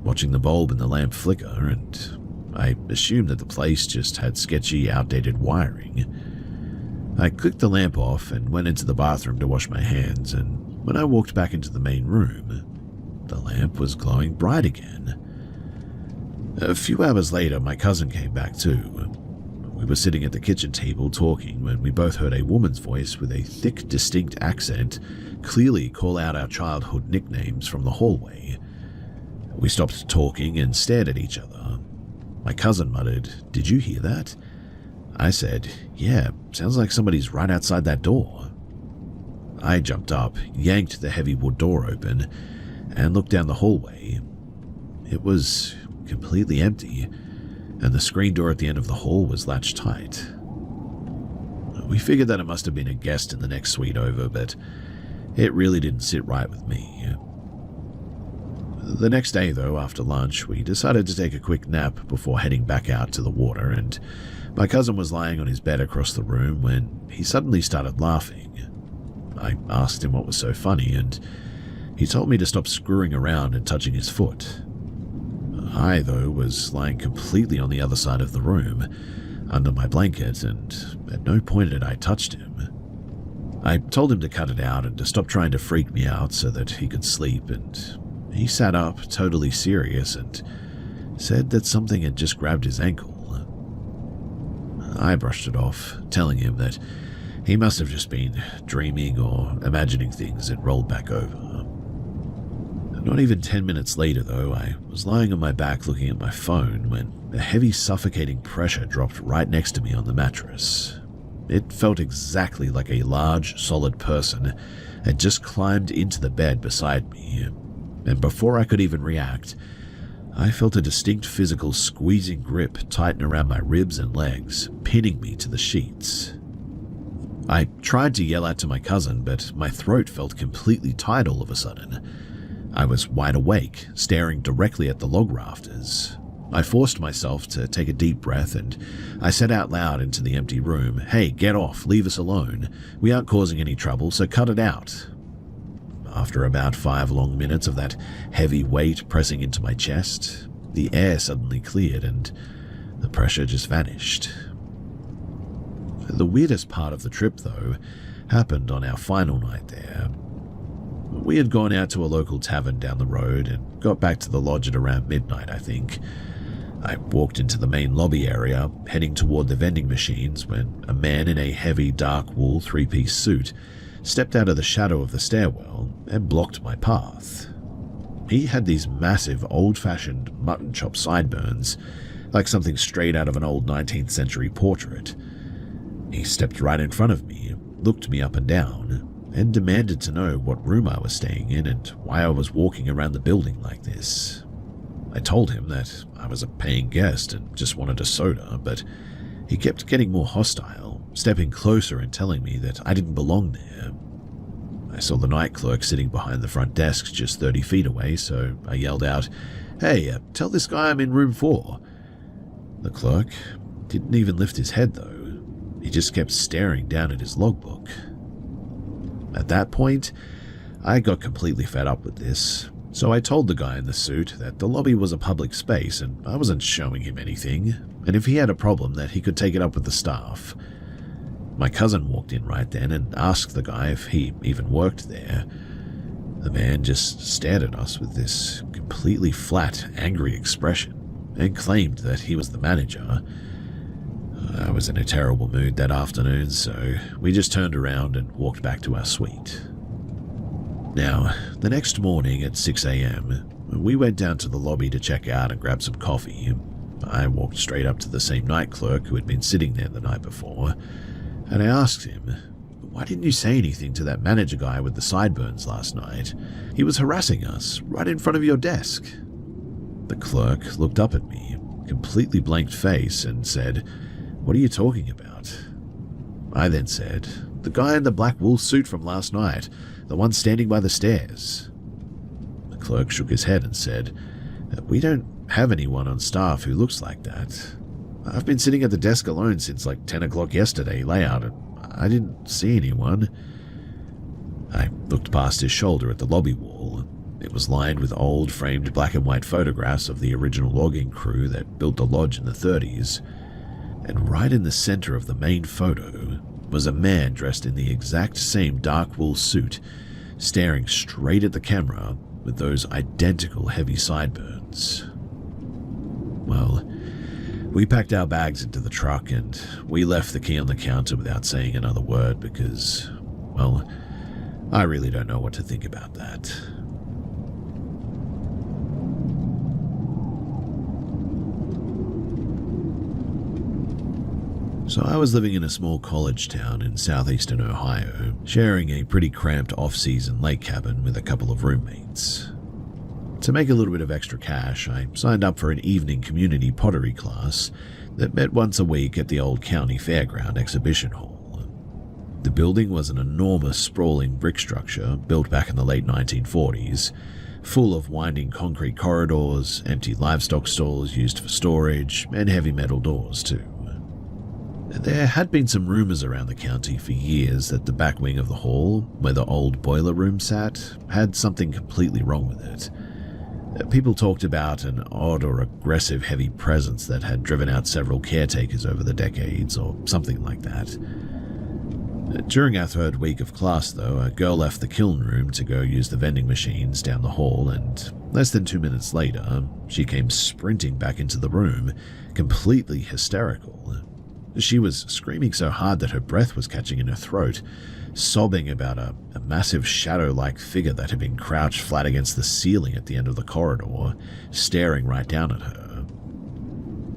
watching the bulb in the lamp flicker, and I assumed that the place just had sketchy, outdated wiring. I clicked the lamp off and went into the bathroom to wash my hands, and when I walked back into the main room, the lamp was glowing bright again. A few hours later, my cousin came back too. We were sitting at the kitchen table talking when we both heard a woman's voice with a thick, distinct accent clearly call out our childhood nicknames from the hallway. We stopped talking and stared at each other. My cousin muttered, "Did you hear that?" I said, "Yeah, sounds like somebody's right outside that door." I jumped up, yanked the heavy wood door open, and looked down the hallway. It was completely empty, and the screen door at the end of the hall was latched tight. We figured that it must have been a guest in the next suite over, but it really didn't sit right with me. The next day, though, after lunch, we decided to take a quick nap before heading back out to the water, and my cousin was lying on his bed across the room when he suddenly started laughing. I asked him what was so funny, and he told me to stop screwing around and touching his foot. I, though, was lying completely on the other side of the room, under my blanket, and at no point had I touched him. I told him to cut it out and to stop trying to freak me out so that he could sleep, and he sat up, totally serious, and said that something had just grabbed his ankle. I brushed it off, telling him that he must have just been dreaming or imagining things that rolled back over. Not even 10 minutes later, though, I was lying on my back looking at my phone when a heavy suffocating pressure dropped right next to me on the mattress. It felt exactly like a large, solid person had just climbed into the bed beside me, and before I could even react, I felt a distinct physical squeezing grip tighten around my ribs and legs, pinning me to the sheets. I tried to yell out to my cousin, but my throat felt completely tight all of a sudden. I was wide awake, staring directly at the log rafters. I forced myself to take a deep breath, and I said out loud into the empty room, "Hey, get off, leave us alone. We aren't causing any trouble, so cut it out." After about 5 long minutes of that heavy weight pressing into my chest, the air suddenly cleared and the pressure just vanished. The weirdest part of the trip, though, happened on our final night there. We had gone out to a local tavern down the road and got back to the lodge at around midnight, I think. I walked into the main lobby area, heading toward the vending machines, when a man in a heavy dark wool 3-piece suit stepped out of the shadow of the stairwell and blocked my path. He had these massive, old-fashioned mutton chop sideburns, like something straight out of an old 19th century portrait. He stepped right in front of me, looked me up and down, and demanded to know what room I was staying in and why I was walking around the building like this. I told him that I was a paying guest and just wanted a soda, but he kept getting more hostile, stepping closer and telling me that I didn't belong there. I saw the night clerk sitting behind the front desk just 30 feet away, so I yelled out, "Hey, tell this guy I'm in room 4. The clerk didn't even lift his head, though. He just kept staring down at his logbook. At that point, I got completely fed up with this, so I told the guy in the suit that the lobby was a public space and I wasn't showing him anything, and if he had a problem that he could take it up with the staff. My cousin walked in right then and asked the guy if he even worked there. The man just stared at us with this completely flat, angry expression and claimed that he was the manager. I was in a terrible mood that afternoon, so we just turned around and walked back to our suite. Now, the next morning at 6 a.m., we went down to the lobby to check out and grab some coffee. I walked straight up to the same night clerk who had been sitting there the night before. And I asked him, "Why didn't you say anything to that manager guy with the sideburns last night? He was harassing us right in front of your desk." The clerk looked up at me, completely blanked face, and said, "What are you talking about?" I then said, "The guy in the black wool suit from last night, the one standing by the stairs." The clerk shook his head and said, "We don't have anyone on staff who looks like that. I've been sitting at the desk alone since like 10 o'clock yesterday layout, and I didn't see anyone." I looked past his shoulder at the lobby wall. It was lined with old framed black and white photographs of the original logging crew that built the lodge in the 30s. And right in the center of the main photo was a man dressed in the exact same dark wool suit, staring straight at the camera with those identical heavy sideburns. Well, we packed our bags into the truck and we left the key on the counter without saying another word because, well, I really don't know what to think about that. So I was living in a small college town in southeastern Ohio, sharing a pretty cramped off-season lake cabin with a couple of roommates. To make a little bit of extra cash, I signed up for an evening community pottery class that met once a week at the old county fairground exhibition hall. The building was an enormous sprawling brick structure built back in the late 1940s, full of winding concrete corridors, empty livestock stalls used for storage, and heavy metal doors too. There had been some rumors around the county for years that the back wing of the hall, where the old boiler room sat, had something completely wrong with it. People talked about an odd or aggressive heavy presence that had driven out several caretakers over the decades, or something like that. During our third week of class, though, a girl left the kiln room to go use the vending machines down the hall, and less than 2 minutes later, she came sprinting back into the room, completely hysterical. She was screaming so hard that her breath was catching in her throat, sobbing about a massive shadow-like figure that had been crouched flat against the ceiling at the end of the corridor, staring right down at her.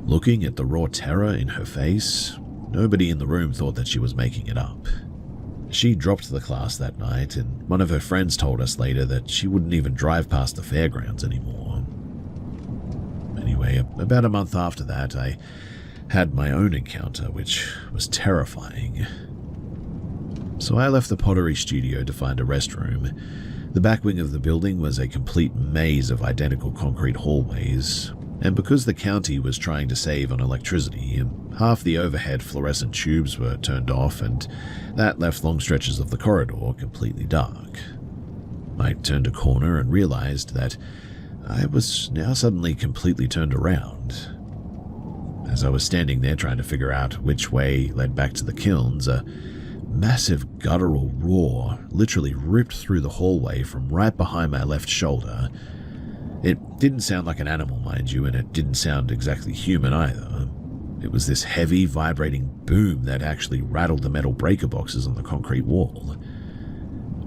Looking at the raw terror in her face, nobody in the room thought that she was making it up. She dropped the class that night, and one of her friends told us later that she wouldn't even drive past the fairgrounds anymore. Anyway, about a month after that, I had my own encounter, which was terrifying. So I left the pottery studio to find a restroom. The back wing of the building was a complete maze of identical concrete hallways, and because the county was trying to save on electricity, half the overhead fluorescent tubes were turned off, and that left long stretches of the corridor completely dark. I turned a corner and realized that I was now suddenly completely turned around. As I was standing there trying to figure out which way led back to the kilns, a massive guttural roar literally ripped through the hallway from right behind my left shoulder. It didn't sound like an animal, mind you, and it didn't sound exactly human either. It was this heavy, vibrating boom that actually rattled the metal breaker boxes on the concrete wall.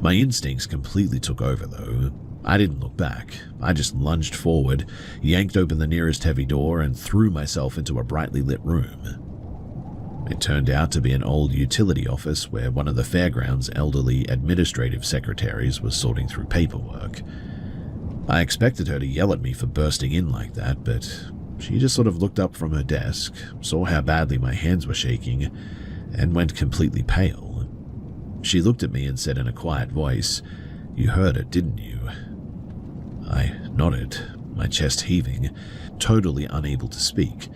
My instincts completely took over, though. I didn't look back. I just lunged forward, yanked open the nearest heavy door, and threw myself into a brightly lit room. It turned out to be an old utility office where one of the fairground's elderly administrative secretaries was sorting through paperwork. I expected her to yell at me for bursting in like that, but she just sort of looked up from her desk, saw how badly my hands were shaking, and went completely pale. She looked at me and said in a quiet voice, "You heard it, didn't you?" I nodded, my chest heaving, totally unable to speak.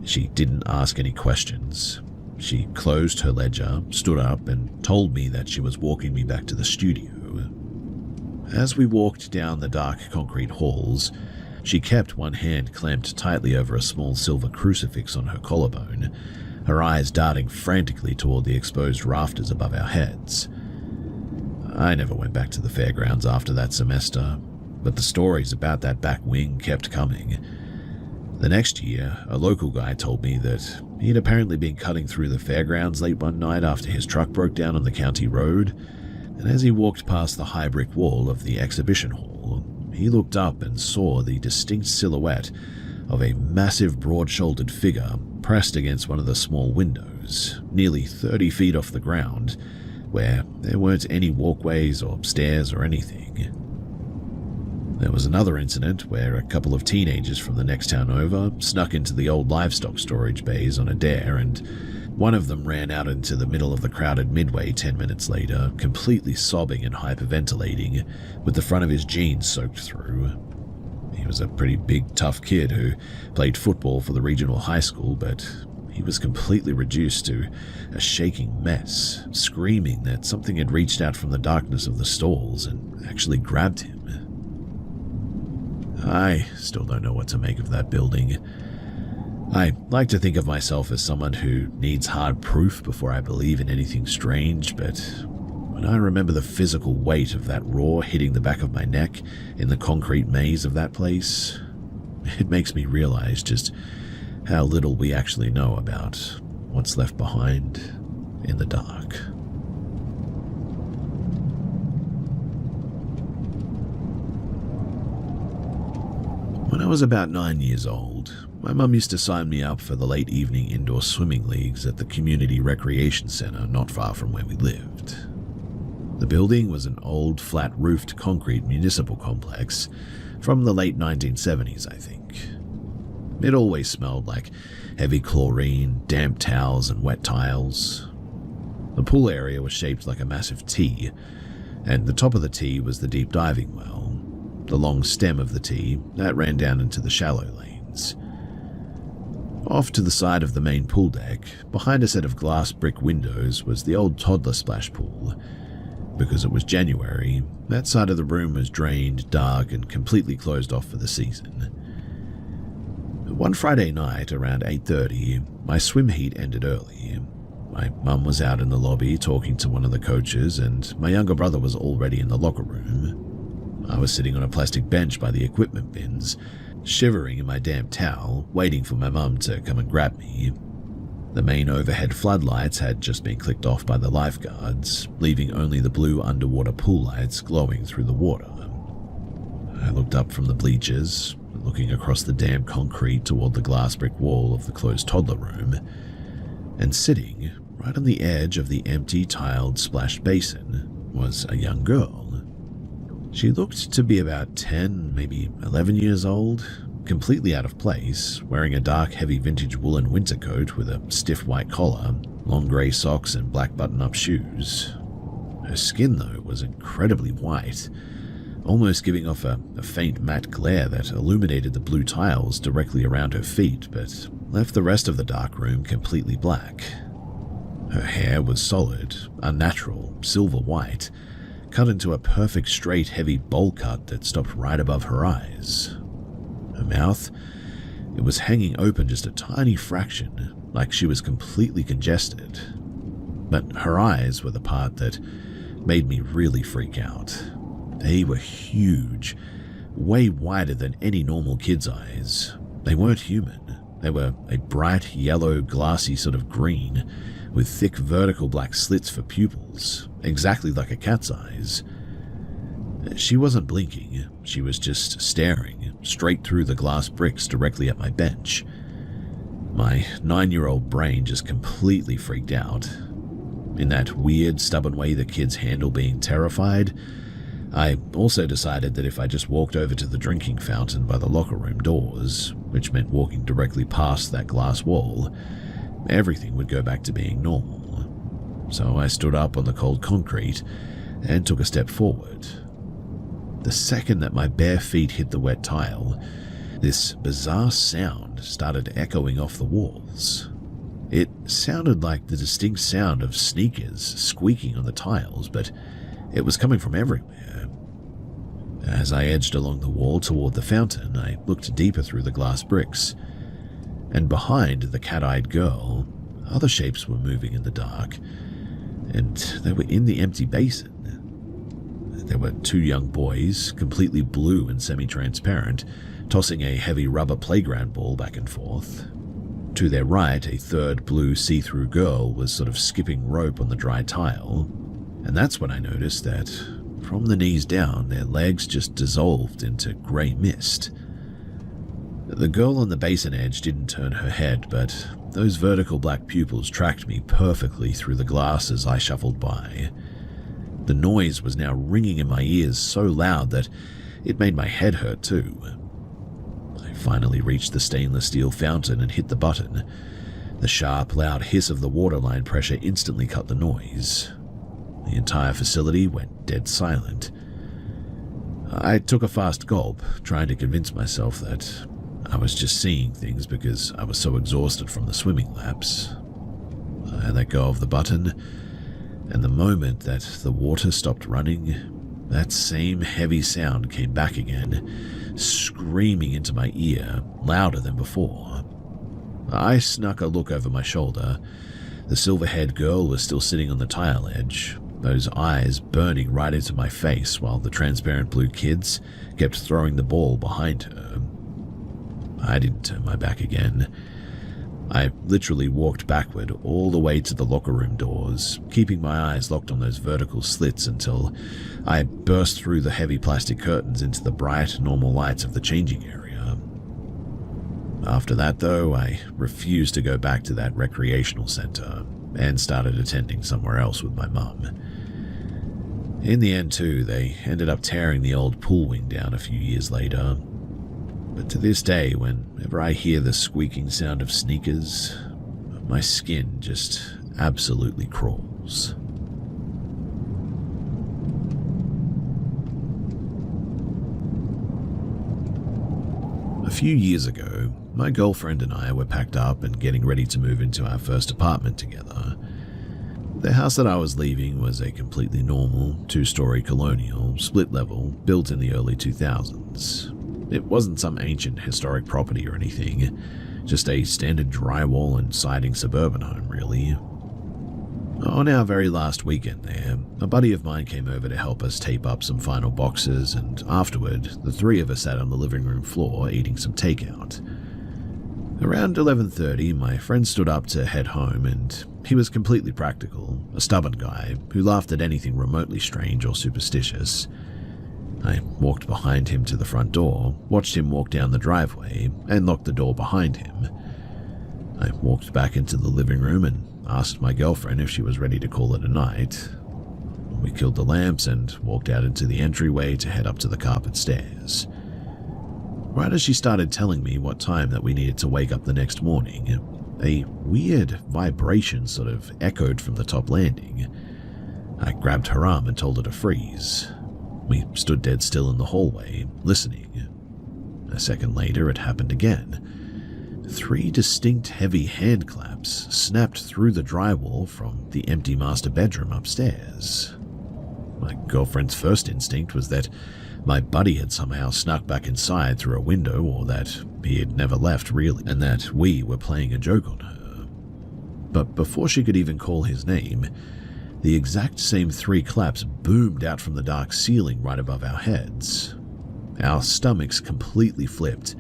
She didn't ask any questions. She closed her ledger, stood up, and told me that she was walking me back to the studio. As we walked down the dark concrete halls, she kept one hand clamped tightly over a small silver crucifix on her collarbone, her eyes darting frantically toward the exposed rafters above our heads. I never went back to the fairgrounds after that semester, but the stories about that back wing kept coming. The next year, a local guy told me that he'd apparently been cutting through the fairgrounds late one night after his truck broke down on the county road, and as he walked past the high brick wall of the exhibition hall, he looked up and saw the distinct silhouette of a massive broad-shouldered figure pressed against one of the small windows. windows, nearly 30 feet off the ground, where there weren't any walkways or stairs or anything. There was another incident where a couple of teenagers from the next town over snuck into the old livestock storage bays on a dare, and one of them ran out into the middle of the crowded midway 10 minutes later, completely sobbing and hyperventilating, with the front of his jeans soaked through. He was a pretty big, tough kid who played football for the regional high school, but he was completely reduced to a shaking mess, screaming that something had reached out from the darkness of the stalls and actually grabbed him. I still don't know what to make of that building. I like to think of myself as someone who needs hard proof before I believe in anything strange, but when I remember the physical weight of that roar hitting the back of my neck in the concrete maze of that place, it makes me realize just how little we actually know about what's left behind in the dark. When I was about 9 years old, my mum used to sign me up for the late evening indoor swimming leagues at the community recreation center not far from where we lived. The building was an old, flat-roofed concrete municipal complex from the late 1970s, I think. It always smelled like heavy chlorine, damp towels, and wet tiles. The pool area was shaped like a massive T, and the top of the T was the deep diving well, the long stem of the T that ran down into the shallow lanes. Off to the side of the main pool deck, behind a set of glass brick windows, was the old toddler splash pool. Because it was January, that side of the room was drained, dark, and completely closed off for the season. One Friday night, around 8:30, my swim heat ended early. My mum was out in the lobby talking to one of the coaches, and my younger brother was already in the locker room. I was sitting on a plastic bench by the equipment bins, shivering in my damp towel, waiting for my mum to come and grab me. The main overhead floodlights had just been clicked off by the lifeguards, leaving only the blue underwater pool lights glowing through the water. I looked up from the bleachers, looking across the damp concrete toward the glass brick wall of the closed toddler room, and sitting right on the edge of the empty tiled splash basin was a young girl. She looked to be about 10, maybe 11 years old, completely out of place, wearing a dark, heavy vintage woolen winter coat with a stiff white collar, long grey socks, and black button-up shoes. Her skin, though, was incredibly white, almost giving off a faint matte glare that illuminated the blue tiles directly around her feet, but left the rest of the dark room completely black. Her hair was solid, unnatural, silver white, cut into a perfect straight heavy bowl cut that stopped right above her eyes. Her mouth, it was hanging open just a tiny fraction, like she was completely congested. But her eyes were the part that made me really freak out. They were huge, way wider than any normal kid's eyes. They weren't human. They were a bright yellow, glassy sort of green, with thick vertical black slits for pupils, exactly like a cat's eyes. She wasn't blinking, she was just staring straight through the glass bricks directly at my bench. My 9-year-old brain just completely freaked out. In that weird, stubborn way that kids handle being terrified, I also decided that if I just walked over to the drinking fountain by the locker room doors, which meant walking directly past that glass wall, everything would go back to being normal. So I stood up on the cold concrete and took a step forward. The second that my bare feet hit the wet tile, this bizarre sound started echoing off the walls. It sounded like the distinct sound of sneakers squeaking on the tiles, but it was coming from everywhere. As I edged along the wall toward the fountain, I looked deeper through the glass bricks, and behind the cat-eyed girl, other shapes were moving in the dark, and they were in the empty basin. There were 2 young boys, completely blue and semi-transparent, tossing a heavy rubber playground ball back and forth. To their right, a third blue see-through girl was sort of skipping rope on the dry tile, and that's when I noticed that, from the knees down, their legs just dissolved into grey mist. The girl on the basin edge didn't turn her head, but those vertical black pupils tracked me perfectly through the glass as I shuffled by. The noise was now ringing in my ears so loud that it made my head hurt too. I finally reached the stainless steel fountain and hit the button. The sharp, loud hiss of the waterline pressure instantly cut the noise. The entire facility went dead silent. I took a fast gulp, trying to convince myself that I was just seeing things because I was so exhausted from the swimming laps. I let go of the button, and the moment that the water stopped running, that same heavy sound came back again, screaming into my ear, louder than before. I snuck a look over my shoulder. The silver-haired girl was still sitting on the tile edge, those eyes burning right into my face while the transparent blue kids kept throwing the ball behind her. I didn't turn my back again. I literally walked backward all the way to the locker room doors, keeping my eyes locked on those vertical slits until I burst through the heavy plastic curtains into the bright, normal lights of the changing area. After that, though, I refused to go back to that recreational center and started attending somewhere else with my mum. In the end, too, they ended up tearing the old pool wing down a few years later. But to this day, whenever I hear the squeaking sound of sneakers, my skin just absolutely crawls. A few years ago, my girlfriend and I were packed up and getting ready to move into our first apartment together. The house that I was leaving was a completely normal, two-story colonial, split-level, built in the early 2000s. It wasn't some ancient historic property or anything, just a standard drywall and siding suburban home, really. On our very last weekend there, a buddy of mine came over to help us tape up some final boxes, and afterward, the three of us sat on the living room floor eating some takeout. Around 11:30, my friend stood up to head home, and he was completely practical, a stubborn guy who laughed at anything remotely strange or superstitious. I walked behind him to the front door, watched him walk down the driveway, and locked the door behind him. I walked back into the living room and asked my girlfriend if she was ready to call it a night. We killed the lamps and walked out into the entryway to head up to the carpet stairs. Right as she started telling me what time that we needed to wake up the next morning, a weird vibration sort of echoed from the top landing. I grabbed her arm and told her to freeze. We stood dead still in the hallway, listening. A second later, it happened again. 3 distinct heavy hand claps snapped through the drywall from the empty master bedroom upstairs. My girlfriend's first instinct was that my buddy had somehow snuck back inside through a window, or that he had never left really, and that we were playing a joke on her. But before she could even call his name, the exact same 3 claps boomed out from the dark ceiling right above our heads. Our stomachs completely flipped.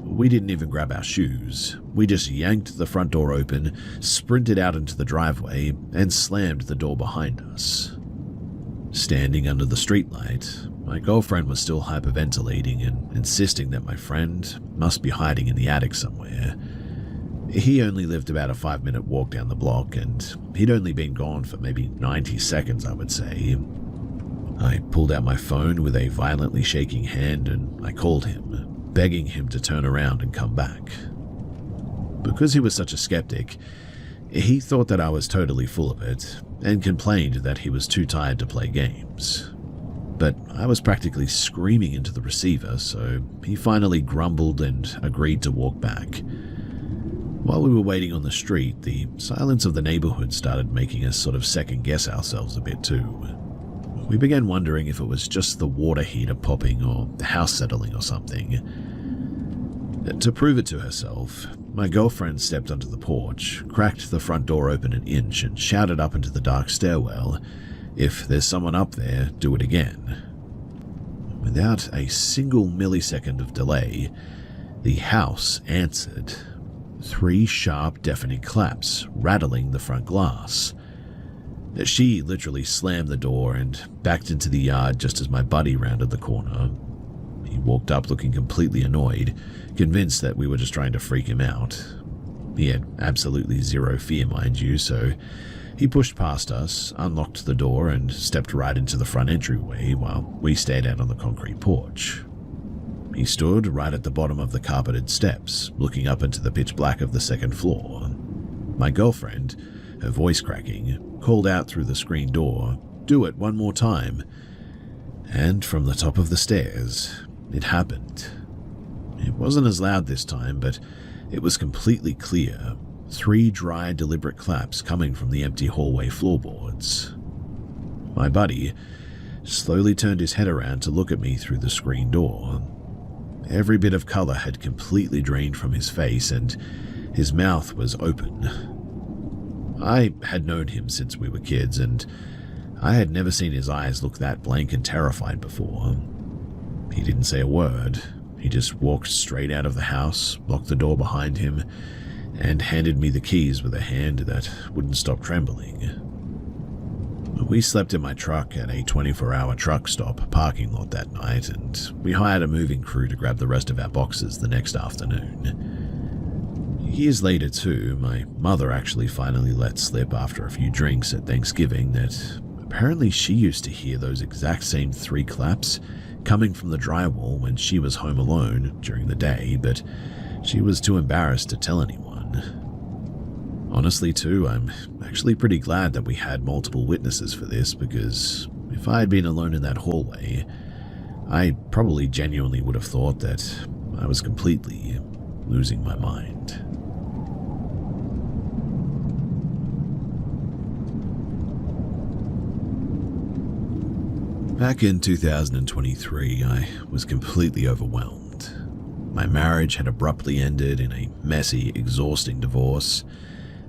We didn't even grab our shoes. We just yanked the front door open, sprinted out into the driveway, and slammed the door behind us. Standing under the streetlight, my girlfriend was still hyperventilating and insisting that my friend must be hiding in the attic somewhere. He only lived about a 5-minute walk down the block, and he'd only been gone for maybe 90 seconds, I would say. I pulled out my phone with a violently shaking hand and I called him, begging him to turn around and come back. Because he was such a skeptic, he thought that I was totally full of it and complained that he was too tired to play games. But I was practically screaming into the receiver, so he finally grumbled and agreed to walk back. While we were waiting on the street, the silence of the neighborhood started making us sort of second-guess ourselves a bit too. We began wondering if it was just the water heater popping or the house settling or something. To prove it to herself, my girlfriend stepped onto the porch, cracked the front door open an inch, and shouted up into the dark stairwell, "If there's someone up there, do it again." Without a single millisecond of delay, the house answered. 3 sharp, deafening claps, rattling the front glass. She literally slammed the door and backed into the yard just as my buddy rounded the corner. He walked up looking completely annoyed, convinced that we were just trying to freak him out. He had absolutely zero fear, mind you, so he pushed past us, unlocked the door, and stepped right into the front entryway while we stayed out on the concrete porch. He stood right at the bottom of the carpeted steps, looking up into the pitch black of the second floor. My girlfriend, her voice cracking, called out through the screen door, "Do it one more time." And from the top of the stairs, it happened. It wasn't as loud this time, but it was completely clear. 3 dry, deliberate claps coming from the empty hallway floorboards. My buddy slowly turned his head around to look at me through the screen door. Every bit of color had completely drained from his face, and his mouth was open. I had known him since we were kids, and I had never seen his eyes look that blank and terrified before. He didn't say a word. He just walked straight out of the house, locked the door behind him, and handed me the keys with a hand that wouldn't stop trembling. We slept in my truck at a 24-hour truck stop parking lot that night, and we hired a moving crew to grab the rest of our boxes the next afternoon. Years later, too, my mother actually finally let slip after a few drinks at Thanksgiving that apparently she used to hear those exact same 3 claps coming from the drywall when she was home alone during the day, but she was too embarrassed to tell anyone. Honestly, too, I'm actually pretty glad that we had multiple witnesses for this, because if I had been alone in that hallway, I probably genuinely would have thought that I was completely losing my mind. Back in 2023, I was completely overwhelmed. My marriage had abruptly ended in a messy, exhausting divorce,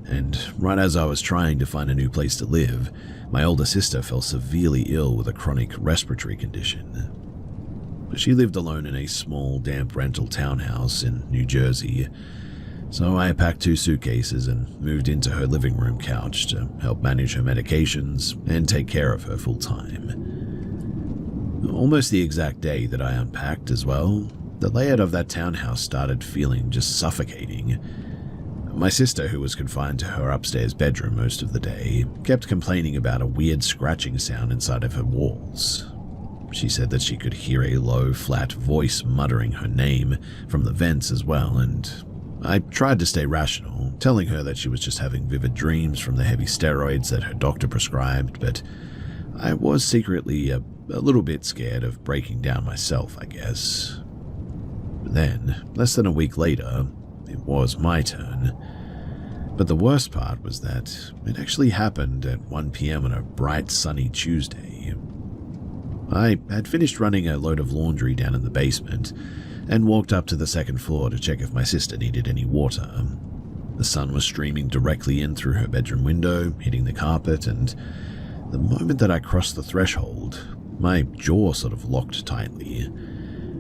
and right as I was trying to find a new place to live, my older sister fell severely ill with a chronic respiratory condition. She lived alone in a small, damp rental townhouse in New Jersey, so I packed 2 suitcases and moved into her living room couch to help manage her medications and take care of her full-time. Almost the exact day that I unpacked as well, the layout of that townhouse started feeling just suffocating. My sister, who was confined to her upstairs bedroom most of the day, kept complaining about a weird scratching sound inside of her walls. She said that she could hear a low, flat voice muttering her name from the vents as well, and I tried to stay rational, telling her that she was just having vivid dreams from the heavy steroids that her doctor prescribed, but I was secretly a little bit scared of breaking down myself, I guess. Then, less than a week later, it was my turn. But the worst part was that it actually happened at 1 p.m. on a bright, sunny Tuesday. I had finished running a load of laundry down in the basement and walked up to the second floor to check if my sister needed any water. The sun was streaming directly in through her bedroom window, hitting the carpet, and the moment that I crossed the threshold, my jaw sort of locked tightly,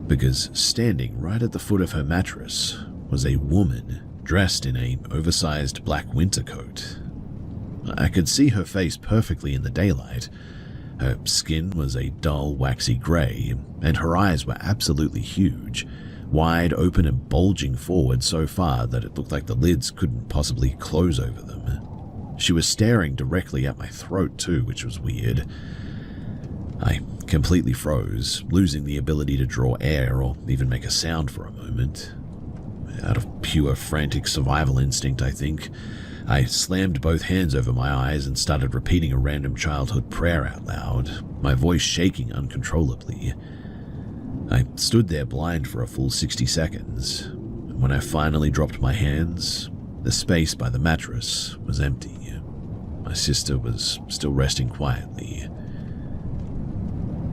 because standing right at the foot of her mattress was a woman dressed in an oversized black winter coat. I could see her face perfectly in the daylight. Her skin was a dull, waxy gray, and her eyes were absolutely huge, wide open and bulging forward so far that it looked like the lids couldn't possibly close over them. She was staring directly at my throat too, which was weird. I completely froze, losing the ability to draw air or even make a sound for a moment. Out of pure frantic survival instinct, I think, I slammed both hands over my eyes and started repeating a random childhood prayer out loud, my voice shaking uncontrollably. I stood there blind for a full 60 seconds, and when I finally dropped my hands, the space by the mattress was empty. My sister was still resting quietly.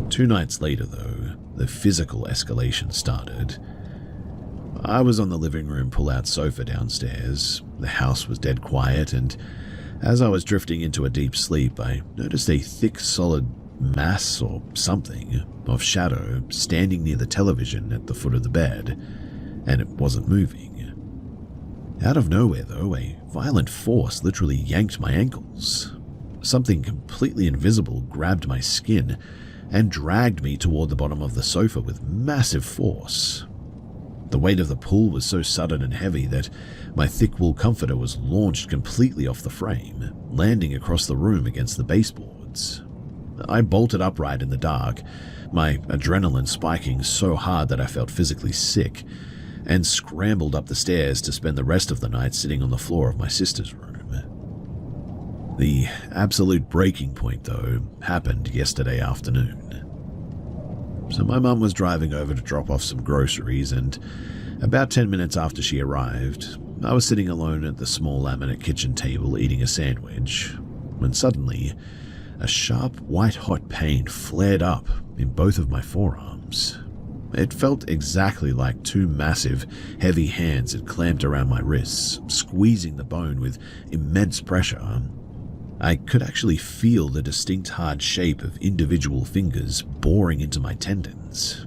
2 nights later, though, the physical escalation started. I was on the living room pull-out sofa downstairs. The house was dead quiet, and as I was drifting into a deep sleep, I noticed a thick, solid mass or something of shadow standing near the television at the foot of the bed, and it wasn't moving. Out of nowhere, though, a violent force literally yanked my ankles. Something completely invisible grabbed my skin and dragged me toward the bottom of the sofa with massive force. The weight of the pull was so sudden and heavy that my thick wool comforter was launched completely off the frame, landing across the room against the baseboards. I bolted upright in the dark, my adrenaline spiking so hard that I felt physically sick, and scrambled up the stairs to spend the rest of the night sitting on the floor of my sister's room. The absolute breaking point, though, happened yesterday afternoon. So my mum was driving over to drop off some groceries, and about 10 minutes after she arrived, I was sitting alone at the small laminate kitchen table eating a sandwich, when suddenly a sharp white-hot pain flared up in both of my forearms. It felt exactly like two massive, heavy hands had clamped around my wrists, squeezing the bone with immense pressure. I could actually feel the distinct hard shape of individual fingers boring into my tendons.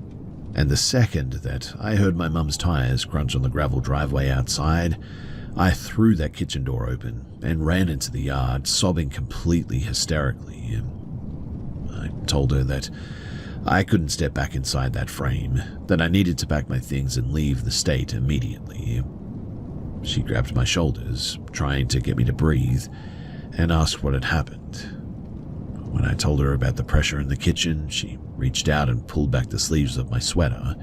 And the second that I heard my mum's tires crunch on the gravel driveway outside, I threw that kitchen door open and ran into the yard, sobbing completely hysterically. I told her that I couldn't step back inside that frame, that I needed to pack my things and leave the state immediately. She grabbed my shoulders, trying to get me to breathe, and asked what had happened. When I told her about the pressure in the kitchen, she reached out and pulled back the sleeves of my sweater.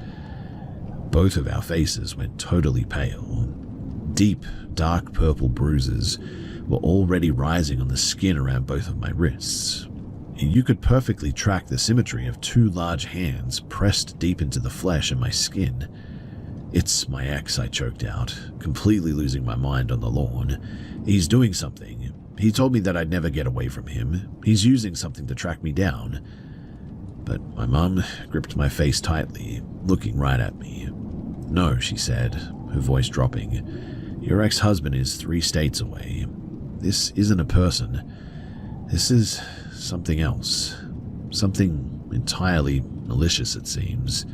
Both of our faces went totally pale. Deep, dark purple bruises were already rising on the skin around both of my wrists. You could perfectly track the symmetry of two large hands pressed deep into the flesh and my skin. "It's my ex," I choked out, completely losing my mind on the lawn. "He's doing something. He told me that I'd never get away from him. He's using something to track me down." But my mum gripped my face tightly, looking right at me. "No," she said, her voice dropping. "Your ex-husband is 3 states away. This isn't a person. This is something else. Something entirely malicious, it seems."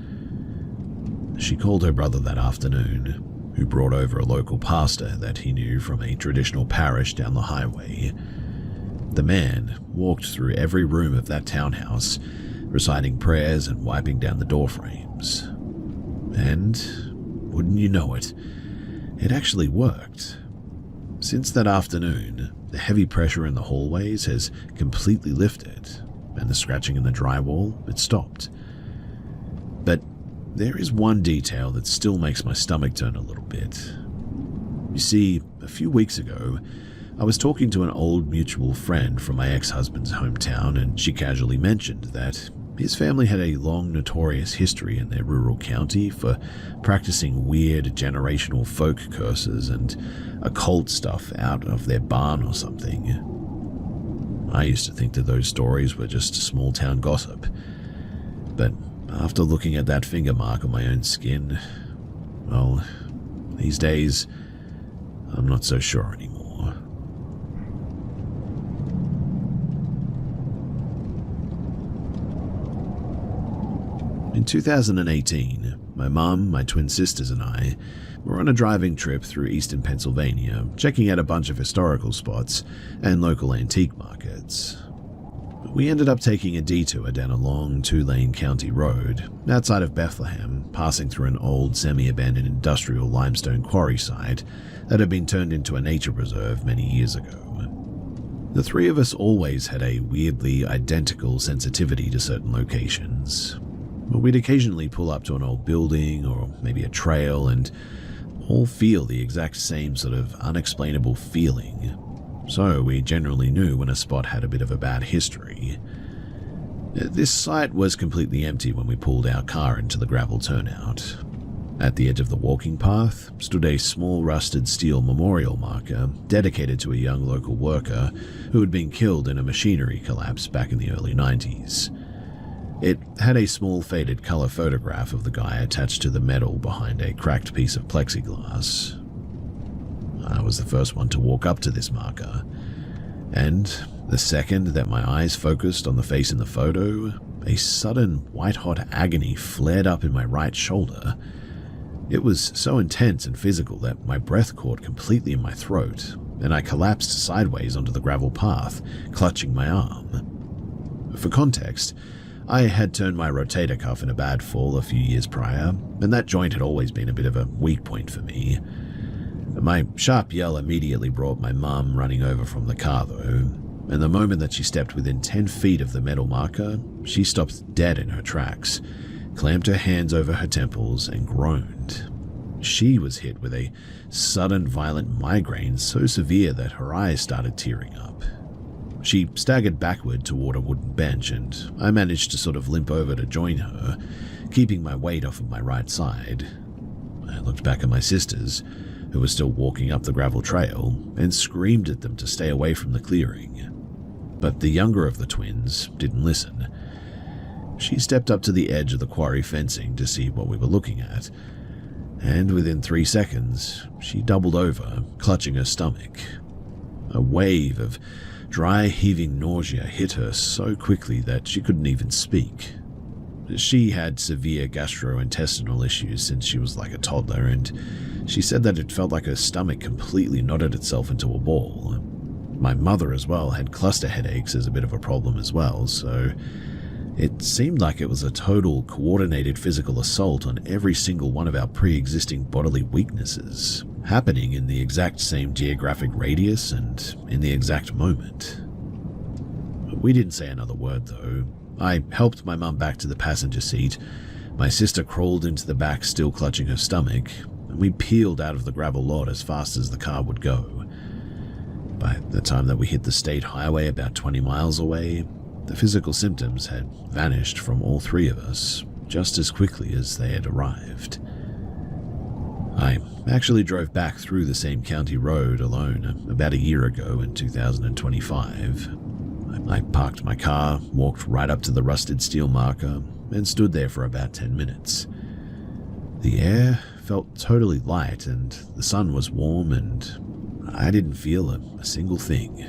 She called her brother that afternoon, who brought over a local pastor that he knew from a traditional parish down the highway. The man walked through every room of that townhouse, reciting prayers and wiping down the door frames. And, wouldn't you know it, it actually worked. Since that afternoon, the heavy pressure in the hallways has completely lifted, and the scratching in the drywall, it stopped. But there is one detail that still makes my stomach turn a little bit. You see, a few weeks ago, I was talking to an old mutual friend from my ex-husband's hometown, and she casually mentioned that his family had a long notorious history in their rural county for practicing weird generational folk curses and occult stuff out of their barn or something. I used to think that those stories were just small-town gossip, but after looking at that finger mark on my own skin, well, these days, I'm not so sure anymore. In 2018, my mum, my twin sisters, and I were on a driving trip through eastern Pennsylvania, checking out a bunch of historical spots and local antique markets. We ended up taking a detour down a long 2-lane county road outside of Bethlehem, passing through an old semi-abandoned industrial limestone quarry site that had been turned into a nature reserve many years ago. The three of us always had a weirdly identical sensitivity to certain locations. We'd occasionally pull up to an old building or maybe a trail and all feel the exact same sort of unexplainable feeling. So we generally knew when a spot had a bit of a bad history. This site was completely empty when we pulled our car into the gravel turnout. At the edge of the walking path stood a small rusted steel memorial marker dedicated to a young local worker who had been killed in a machinery collapse back in the early 90s. It had a small faded color photograph of the guy attached to the metal behind a cracked piece of plexiglass. I was the first one to walk up to this marker, and the second that my eyes focused on the face in the photo, a sudden white-hot agony flared up in my right shoulder. It was so intense and physical that my breath caught completely in my throat, and I collapsed sideways onto the gravel path, clutching my arm. For context, I had turned my rotator cuff in a bad fall a few years prior, and that joint had always been a bit of a weak point for me. My sharp yell immediately brought my mum running over from the car though, and the moment that she stepped within 10 feet of the metal marker, she stopped dead in her tracks, clamped her hands over her temples, and groaned. She was hit with a sudden violent migraine so severe that her eyes started tearing up. She staggered backward toward a wooden bench, and I managed to sort of limp over to join her, keeping my weight off of my right side. I looked back at my sisters, who were still walking up the gravel trail, and screamed at them to stay away from the clearing. But the younger of the twins didn't listen. She stepped up to the edge of the quarry fencing to see what we were looking at, and within 3 seconds, she doubled over, clutching her stomach. A wave of dry, heaving nausea hit her so quickly that she couldn't even speak. She had severe gastrointestinal issues since she was like a toddler, and she said that it felt like her stomach completely knotted itself into a ball. My mother as well had cluster headaches as a bit of a problem as well, so it seemed like it was a total coordinated physical assault on every single one of our pre-existing bodily weaknesses, happening in the exact same geographic radius and in the exact moment. We didn't say another word though. I helped my mum back to the passenger seat, my sister crawled into the back still clutching her stomach, and we peeled out of the gravel lot as fast as the car would go. By the time that we hit the state highway about 20 miles away, the physical symptoms had vanished from all three of us just as quickly as they had arrived. I actually drove back through the same county road alone about a year ago in 2025. I parked my car, walked right up to the rusted steel marker, and stood there for about 10 minutes. The air felt totally light and the sun was warm, and I didn't feel a single thing.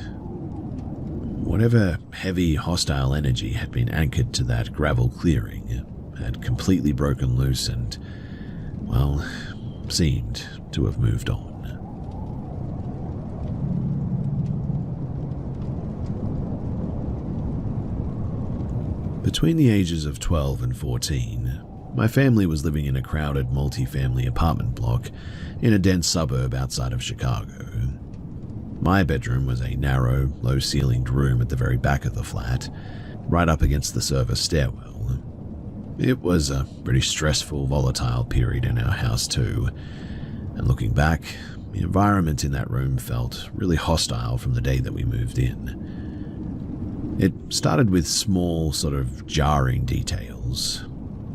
Whatever heavy, hostile energy had been anchored to that gravel clearing had completely broken loose and, well, seemed to have moved on. Between the ages of 12 and 14, my family was living in a crowded multi-family apartment block in a dense suburb outside of Chicago. My bedroom was a narrow, low-ceilinged room at the very back of the flat, right up against the service stairwell. It was a pretty stressful, volatile period in our house too, and looking back, the environment in that room felt really hostile from the day that we moved in. It started with small, sort of jarring details.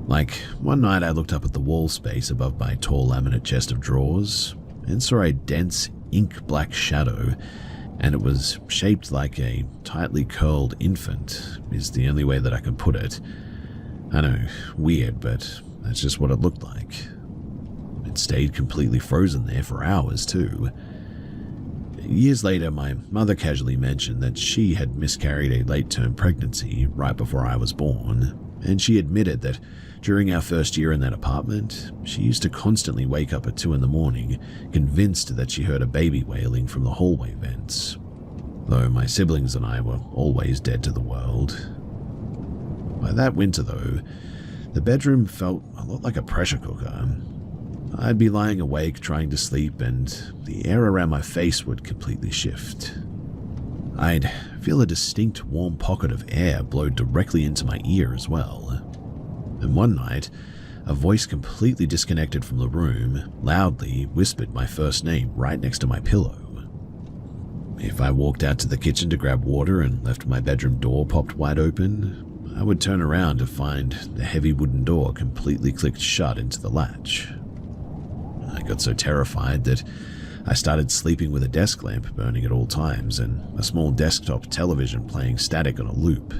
Like, one night I looked up at the wall space above my tall laminate chest of drawers and saw a dense, ink-black shadow, and it was shaped like a tightly curled infant, is the only way that I can put it. I know, weird, but that's just what it looked like. It stayed completely frozen there for hours, too. Years later, my mother casually mentioned that she had miscarried a late-term pregnancy right before I was born, and she admitted that during our first year in that apartment, she used to constantly wake up at 2 a.m, convinced that she heard a baby wailing from the hallway vents, though my siblings and I were always dead to the world. By that winter, though, the bedroom felt a lot like a pressure cooker. I'd be lying awake trying to sleep, and the air around my face would completely shift. I'd feel a distinct warm pocket of air blow directly into my ear as well. And one night, a voice completely disconnected from the room loudly whispered my first name right next to my pillow. If I walked out to the kitchen to grab water and left my bedroom door popped wide open, I would turn around to find the heavy wooden door completely clicked shut into the latch. I got so terrified that I started sleeping with a desk lamp burning at all times and a small desktop television playing static on a loop.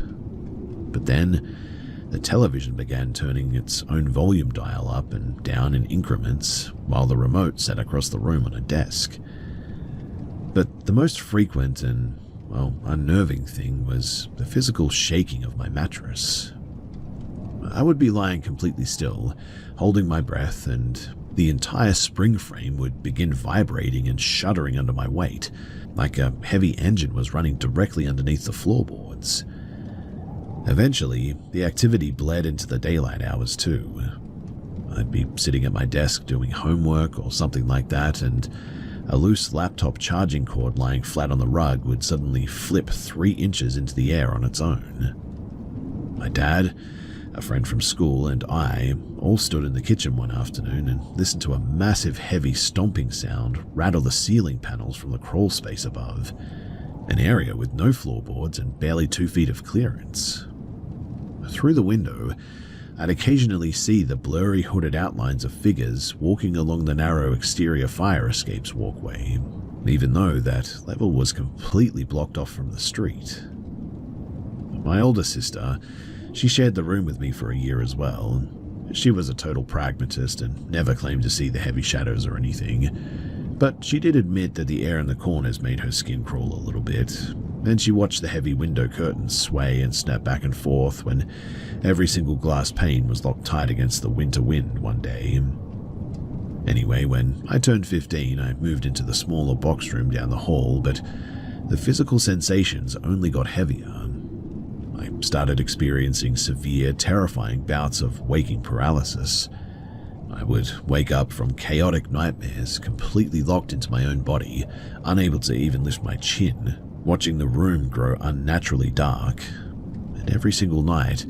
But then, the television began turning its own volume dial up and down in increments, while the remote sat across the room on a desk. But the most frequent and, well, unnerving thing was the physical shaking of my mattress. I would be lying completely still, holding my breath, and the entire spring frame would begin vibrating and shuddering under my weight, like a heavy engine was running directly underneath the floorboards. Eventually, the activity bled into the daylight hours too. I'd be sitting at my desk doing homework or something like that, and a loose laptop charging cord lying flat on the rug would suddenly flip 3 inches into the air on its own. My dad, a friend from school, and I all stood in the kitchen one afternoon and listened to a massive heavy stomping sound rattle the ceiling panels from the crawl space above, an area with no floorboards and barely 2 feet of clearance. Through the window, I'd occasionally see the blurry hooded outlines of figures walking along the narrow exterior fire escape's walkway, even though that level was completely blocked off from the street. My older sister, she shared the room with me for a year as well. She was a total pragmatist and never claimed to see the heavy shadows or anything, but she did admit that the air in the corners made her skin crawl a little bit, and she watched the heavy window curtains sway and snap back and forth when every single glass pane was locked tight against the winter wind one day. Anyway, when I turned 15, I moved into the smaller box room down the hall, but the physical sensations only got heavier. I started experiencing severe, terrifying bouts of waking paralysis. I would wake up from chaotic nightmares, completely locked into my own body, unable to even lift my chin, watching the room grow unnaturally dark. And every single night,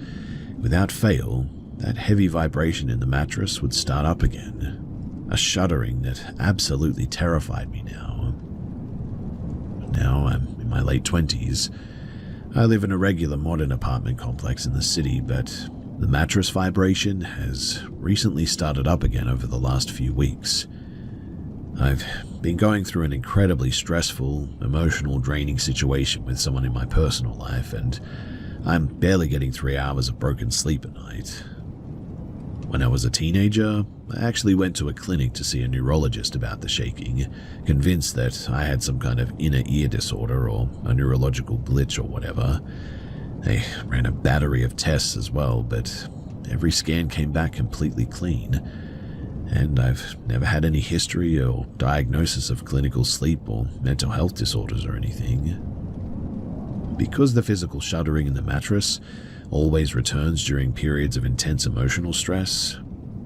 without fail, that heavy vibration in the mattress would start up again, a shuddering that absolutely terrified me now. Now I'm in my late 20s. I live in a regular modern apartment complex in the city, but the mattress vibration has recently started up again over the last few weeks. I've been going through an incredibly stressful, emotional, draining situation with someone in my personal life, and I'm barely getting 3 hours of broken sleep at night. When I was a teenager, I actually went to a clinic to see a neurologist about the shaking, convinced that I had some kind of inner ear disorder or a neurological glitch or whatever. They ran a battery of tests as well, but every scan came back completely clean, and I've never had any history or diagnosis of clinical sleep or mental health disorders or anything. Because the physical shuddering in the mattress always returns during periods of intense emotional stress,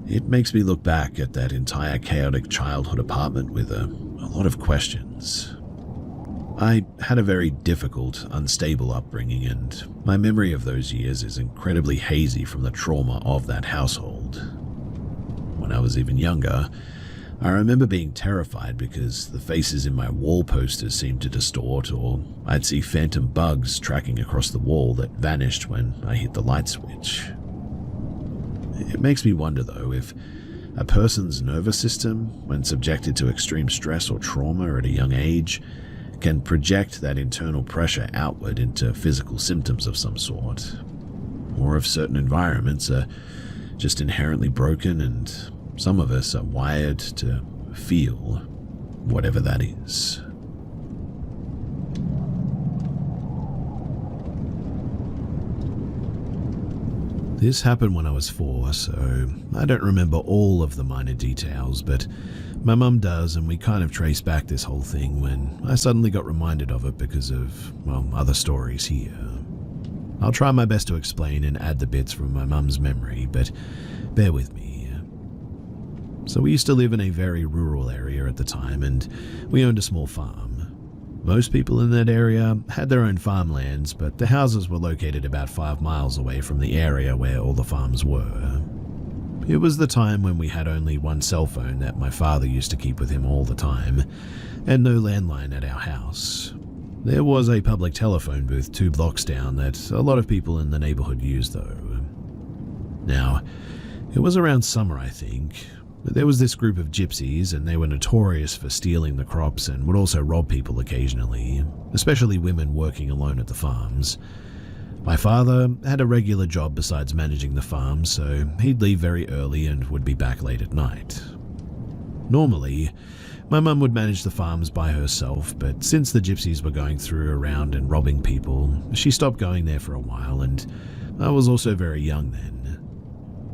it makes me look back at that entire chaotic childhood apartment with a lot of questions. I had a very difficult, unstable upbringing, and my memory of those years is incredibly hazy from the trauma of that household. When I was even younger, I remember being terrified because the faces in my wall posters seemed to distort, or I'd see phantom bugs tracking across the wall that vanished when I hit the light switch. It makes me wonder, though, if a person's nervous system, when subjected to extreme stress or trauma at a young age, can project that internal pressure outward into physical symptoms of some sort, or if certain environments are just inherently broken and some of us are wired to feel whatever that is. This happened when I was 4, so I don't remember all of the minor details, but my mum does, and we kind of trace back this whole thing when I suddenly got reminded of it because of, well, other stories here. I'll try my best to explain and add the bits from my mum's memory, but bear with me. So we used to live in a very rural area at the time, and we owned a small farm. Most people in that area had their own farmlands, but the houses were located about 5 miles away from the area where all the farms were. It was the time when we had only one cell phone that my father used to keep with him all the time, and no landline at our house. There was a public telephone booth 2 blocks down that a lot of people in the neighborhood used, though. Now, it was around summer, I think. There was this group of gypsies, and they were notorious for stealing the crops and would also rob people occasionally, especially women working alone at the farms. My father had a regular job besides managing the farm, so he'd leave very early and would be back late at night. Normally, my mum would manage the farms by herself, but since the gypsies were going through around and robbing people, she stopped going there for a while, and I was also very young then.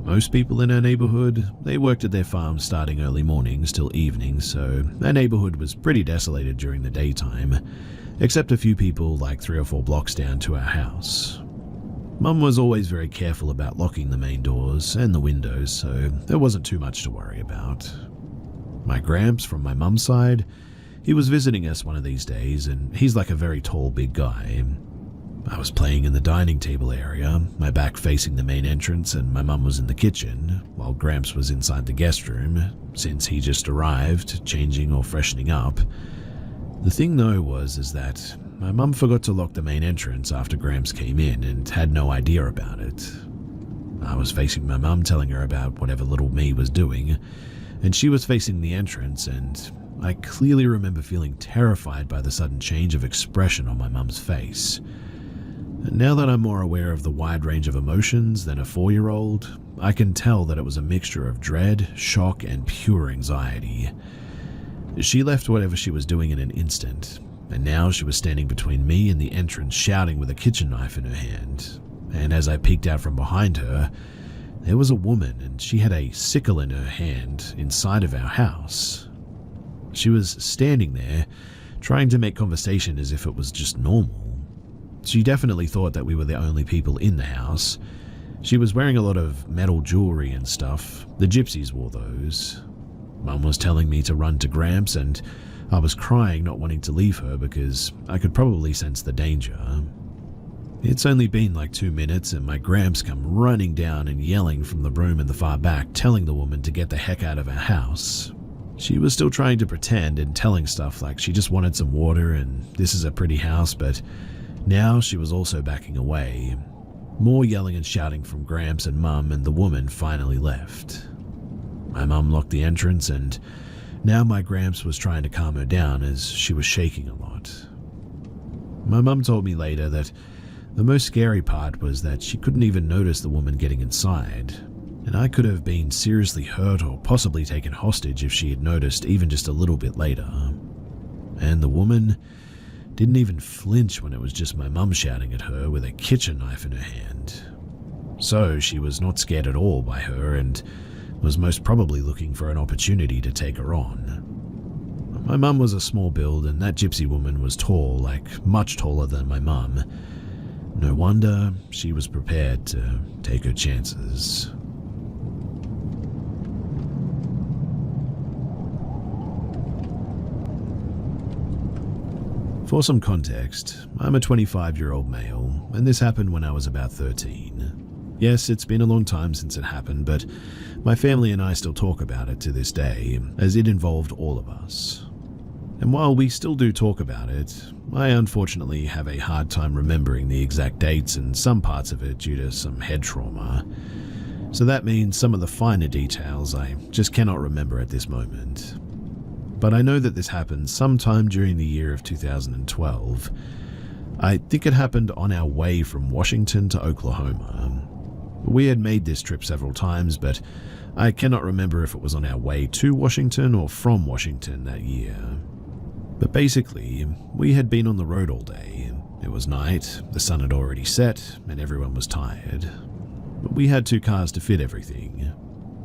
Most people in our neighborhood, they worked at their farms starting early mornings till evenings, so our neighborhood was pretty desolated during the daytime, except a few people like 3 or 4 blocks down to our house. Mum was always very careful about locking the main doors and the windows, so there wasn't too much to worry about. My Gramps, from my mum's side, he was visiting us one of these days, and he's like a very tall, big guy. I was playing in the dining table area, my back facing the main entrance, and my mum was in the kitchen, while Gramps was inside the guest room, since he just arrived, changing or freshening up. The thing though is that my mum forgot to lock the main entrance after Gramps came in and had no idea about it. I was facing my mum, telling her about whatever little me was doing, and she was facing the entrance, and I clearly remember feeling terrified by the sudden change of expression on my mum's face. And now that I'm more aware of the wide range of emotions than a 4-year-old, I can tell that it was a mixture of dread, shock, and pure anxiety. She left whatever she was doing in an instant, and now she was standing between me and the entrance, shouting with a kitchen knife in her hand. And as I peeked out from behind her, there was a woman, and she had a sickle in her hand inside of our house. She was standing there, trying to make conversation as if it was just normal. She definitely thought that we were the only people in the house. She was wearing a lot of metal jewelry and stuff. The gypsies wore those. Mum was telling me to run to Gramps, and I was crying, not wanting to leave her because I could probably sense the danger. It's only been like 2 minutes, and my Gramps come running down and yelling from the room in the far back, telling the woman to get the heck out of our house. She was still trying to pretend and telling stuff like she just wanted some water and this is a pretty house, but now she was also backing away. More yelling and shouting from Gramps and Mum, and the woman finally left. My mum locked the entrance, and now my Gramps was trying to calm her down as she was shaking a lot. My mum told me later that the most scary part was that she couldn't even notice the woman getting inside, and I could have been seriously hurt or possibly taken hostage if she had noticed even just a little bit later. And the woman didn't even flinch when it was just my mum shouting at her with a kitchen knife in her hand. So she was not scared at all by her and was most probably looking for an opportunity to take her on. My mum was a small build, and that gypsy woman was tall, like much taller than my mum. No wonder she was prepared to take her chances. For some context, I'm a 25-year-old male, and this happened when I was about 13. Yes, it's been a long time since it happened, but my family and I still talk about it to this day, as it involved all of us. And while we still do talk about it, I unfortunately have a hard time remembering the exact dates and some parts of it due to some head trauma. So that means some of the finer details I just cannot remember at this moment. But I know that this happened sometime during the year of 2012. I think it happened on our way from Washington to Oklahoma. We had made this trip several times, but I cannot remember if it was on our way to Washington or from Washington that year. But basically, we had been on the road all day. It was night, the sun had already set, and everyone was tired. But we had 2 cars to fit everything.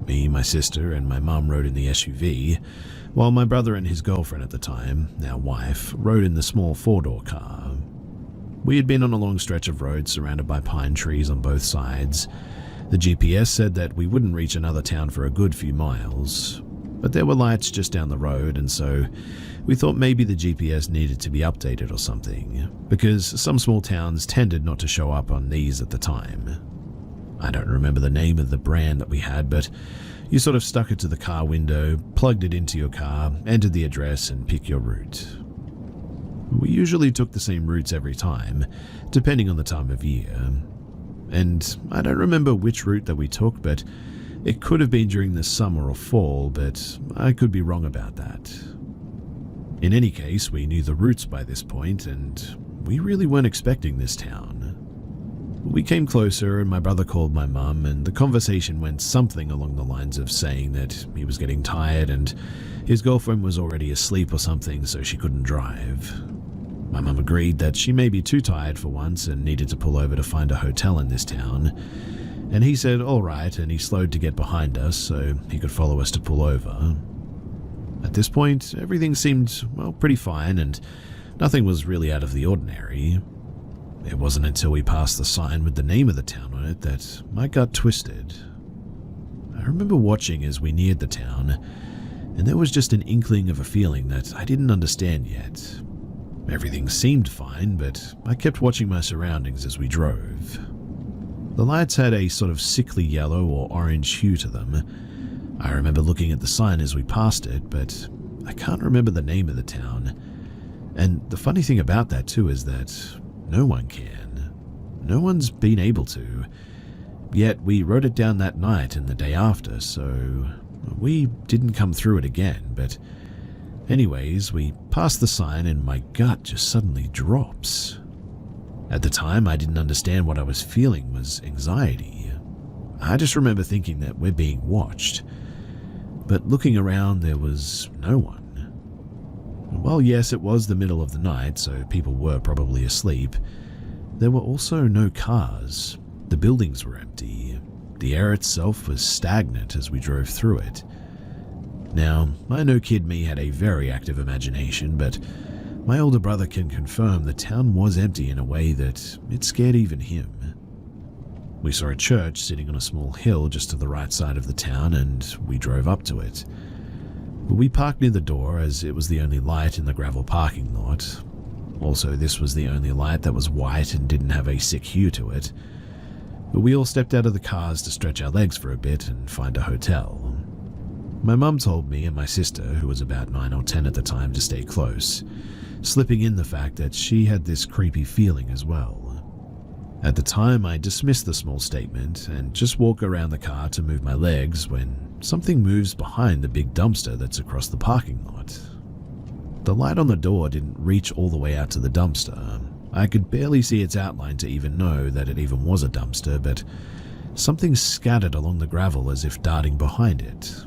Me, my sister, and my mum rode in the SUV, while my brother and his girlfriend at the time, now wife, rode in the small 4-door car. We had been on a long stretch of road surrounded by pine trees on both sides. The GPS said that we wouldn't reach another town for a good few miles, but there were lights just down the road, and so we thought maybe the GPS needed to be updated or something, because some small towns tended not to show up on these at the time. I don't remember the name of the brand that we had, but you sort of stuck it to the car window, plugged it into your car, entered the address, and picked your route. We usually took the same routes every time, depending on the time of year. And I don't remember which route that we took, but it could have been during the summer or fall, but I could be wrong about that. In any case, we knew the routes by this point, and we really weren't expecting this town. We came closer, and my brother called my mum, and the conversation went something along the lines of saying that he was getting tired and his girlfriend was already asleep or something, so she couldn't drive. My mum agreed that she may be too tired for once and needed to pull over to find a hotel in this town, and he said all right, and he slowed to get behind us so he could follow us to pull over. At this point, everything seemed, well, pretty fine, and nothing was really out of the ordinary. It wasn't until we passed the sign with the name of the town on it that my gut twisted. I remember watching as we neared the town, and there was just an inkling of a feeling that I didn't understand yet. Everything seemed fine, but I kept watching my surroundings as we drove. The lights had a sort of sickly yellow or orange hue to them. I remember looking at the sign as we passed it, but I can't remember the name of the town. And the funny thing about that too is that no one can. No one's been able to. Yet we wrote it down that night and the day after, so we didn't come through it again. But anyways, we passed the sign and my gut just suddenly drops. At the time, I didn't understand what I was feeling was anxiety. I just remember thinking that we're being watched. But looking around, there was no one. Well, yes, it was the middle of the night, so people were probably asleep. There were also no cars. The buildings were empty. The air itself was stagnant as we drove through it. Now, I know kid me had a very active imagination, but my older brother can confirm the town was empty in a way that it scared even him. We saw a church sitting on a small hill just to the right side of the town, and we drove up to it. We parked near the door as it was the only light in the gravel parking lot. Also, this was the only light that was white and didn't have a sick hue to it. But we all stepped out of the cars to stretch our legs for a bit and find a hotel. My mum told me and my sister, who was about 9 or 10 at the time, to stay close, slipping in the fact that she had this creepy feeling as well. At the time, I dismissed the small statement and just walk around the car to move my legs when something moves behind the big dumpster that's across the parking lot. The light on the door didn't reach all the way out to the dumpster. I could barely see its outline to even know that it even was a dumpster, but something scattered along the gravel as if darting behind it.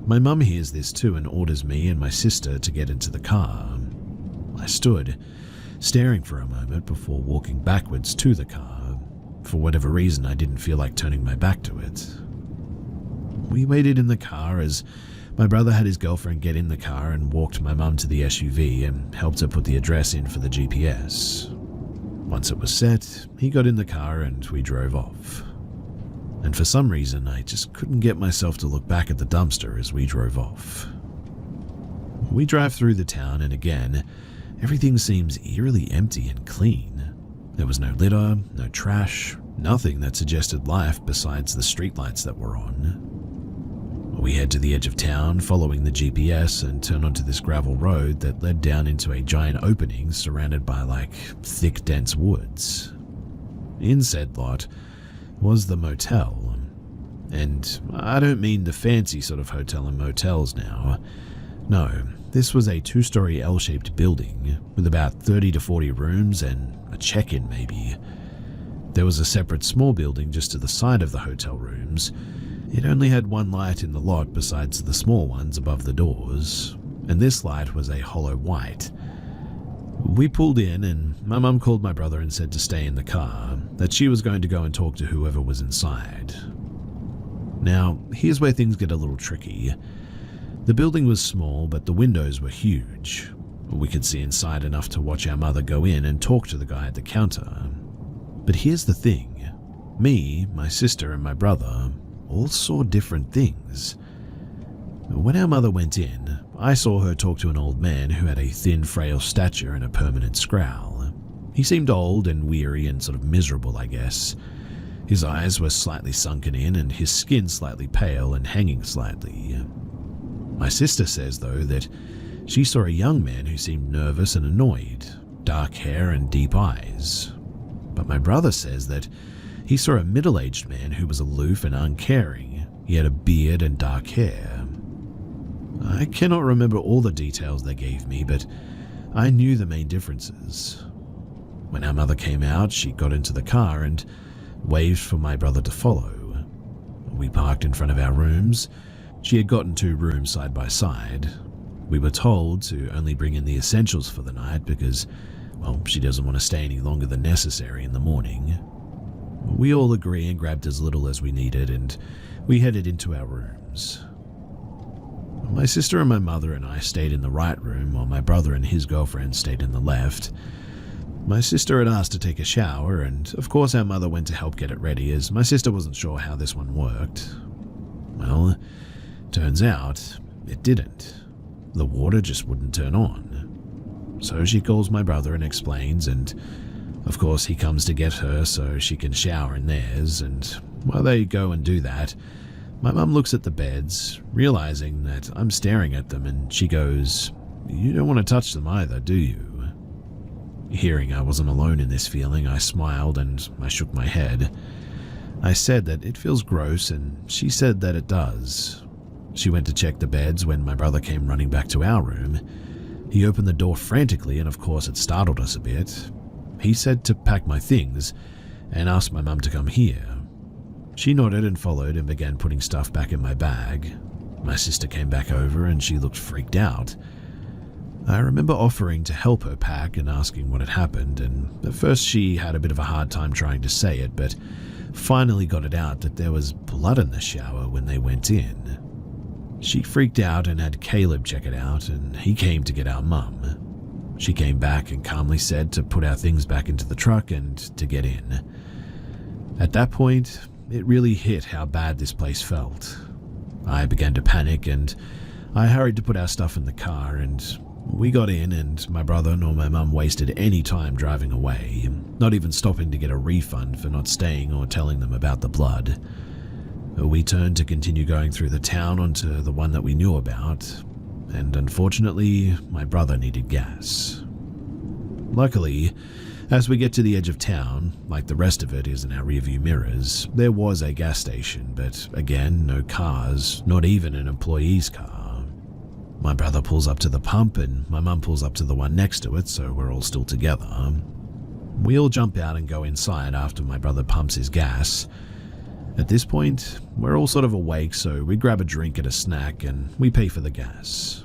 My mum hears this too and orders me and my sister to get into the car. I stood, staring for a moment before walking backwards to the car. For whatever reason, I didn't feel like turning my back to it. We waited in the car as my brother had his girlfriend get in the car and walked my mum to the SUV and helped her put the address in for the GPS. Once it was set, he got in the car and we drove off. And for some reason, I just couldn't get myself to look back at the dumpster as we drove off. We drive through the town and again, everything seems eerily empty and clean. There was no litter, no trash, nothing that suggested life besides the streetlights that were on. We head to the edge of town, following the GPS, and turn onto this gravel road that led down into a giant opening surrounded by thick, dense woods. In said lot was the motel. And I don't mean the fancy sort of hotel and motels now. No, this was a 2-story L-shaped building with about 30 to 40 rooms and a check-in maybe. There was a separate small building just to the side of the hotel rooms. It only had one light in the lot besides the small ones above the doors, and this light was a hollow white. We pulled in and my mum called my brother and said to stay in the car, that she was going to go and talk to whoever was inside. Now, here's where things get a little tricky. The building was small, but the windows were huge. We could see inside enough to watch our mother go in and talk to the guy at the counter. But here's the thing. Me, my sister, and my brother all saw different things. When our mother went in, I saw her talk to an old man who had a thin, frail stature and a permanent scowl. He seemed old and weary and sort of miserable, I guess. His eyes were slightly sunken in and his skin slightly pale and hanging slightly. My sister says, though, that she saw a young man who seemed nervous and annoyed, dark hair and deep eyes. But my brother says that he saw a middle-aged man who was aloof and uncaring. He had a beard and dark hair. I cannot remember all the details they gave me, but I knew the main differences. When our mother came out, she got into the car and waved for my brother to follow. We parked in front of our rooms. She had gotten 2 rooms side by side. We were told to only bring in the essentials for the night because, well, she doesn't want to stay any longer than necessary in the morning. We all agree and grabbed as little as we needed, and we headed into our rooms. My sister and my mother and I stayed in the right room, while my brother and his girlfriend stayed in the left. My sister had asked to take a shower, and of course our mother went to help get it ready as my sister wasn't sure how this one worked. Well, turns out it didn't. The water just wouldn't turn on. So she calls my brother and explains, and of course he comes to get her so she can shower in theirs, and while they go and do that, my mum looks at the beds, realizing that I'm staring at them, and she goes, "You don't want to touch them either, do you?" Hearing I wasn't alone in this feeling, I smiled and I shook my head. I said that it feels gross, and she said that it does. She went to check the beds when my brother came running back to our room. He opened the door frantically, and of course it startled us a bit. He said to pack my things and asked my mum to come here. She nodded and followed and began putting stuff back in my bag. My sister came back over and she looked freaked out. I remember offering to help her pack and asking what had happened, and at first she had a bit of a hard time trying to say it, but finally got it out that there was blood in the shower when they went in. She freaked out and had Caleb check it out, and he came to get our mum. She came back and calmly said to put our things back into the truck and to get in. At that point, it really hit how bad this place felt. I began to panic, and I hurried to put our stuff in the car, and we got in, and my brother nor my mum wasted any time driving away, not even stopping to get a refund for not staying or telling them about the blood. We turned to continue going through the town onto the one that we knew about, and unfortunately, my brother needed gas. Luckily, as we get to the edge of town, like the rest of it is in our rearview mirrors, there was a gas station, but again, no cars, not even an employee's car. My brother pulls up to the pump and my mum pulls up to the one next to it, so we're all still together. We all jump out and go inside after my brother pumps his gas. At this point, we're all sort of awake, so we grab a drink and a snack and we pay for the gas.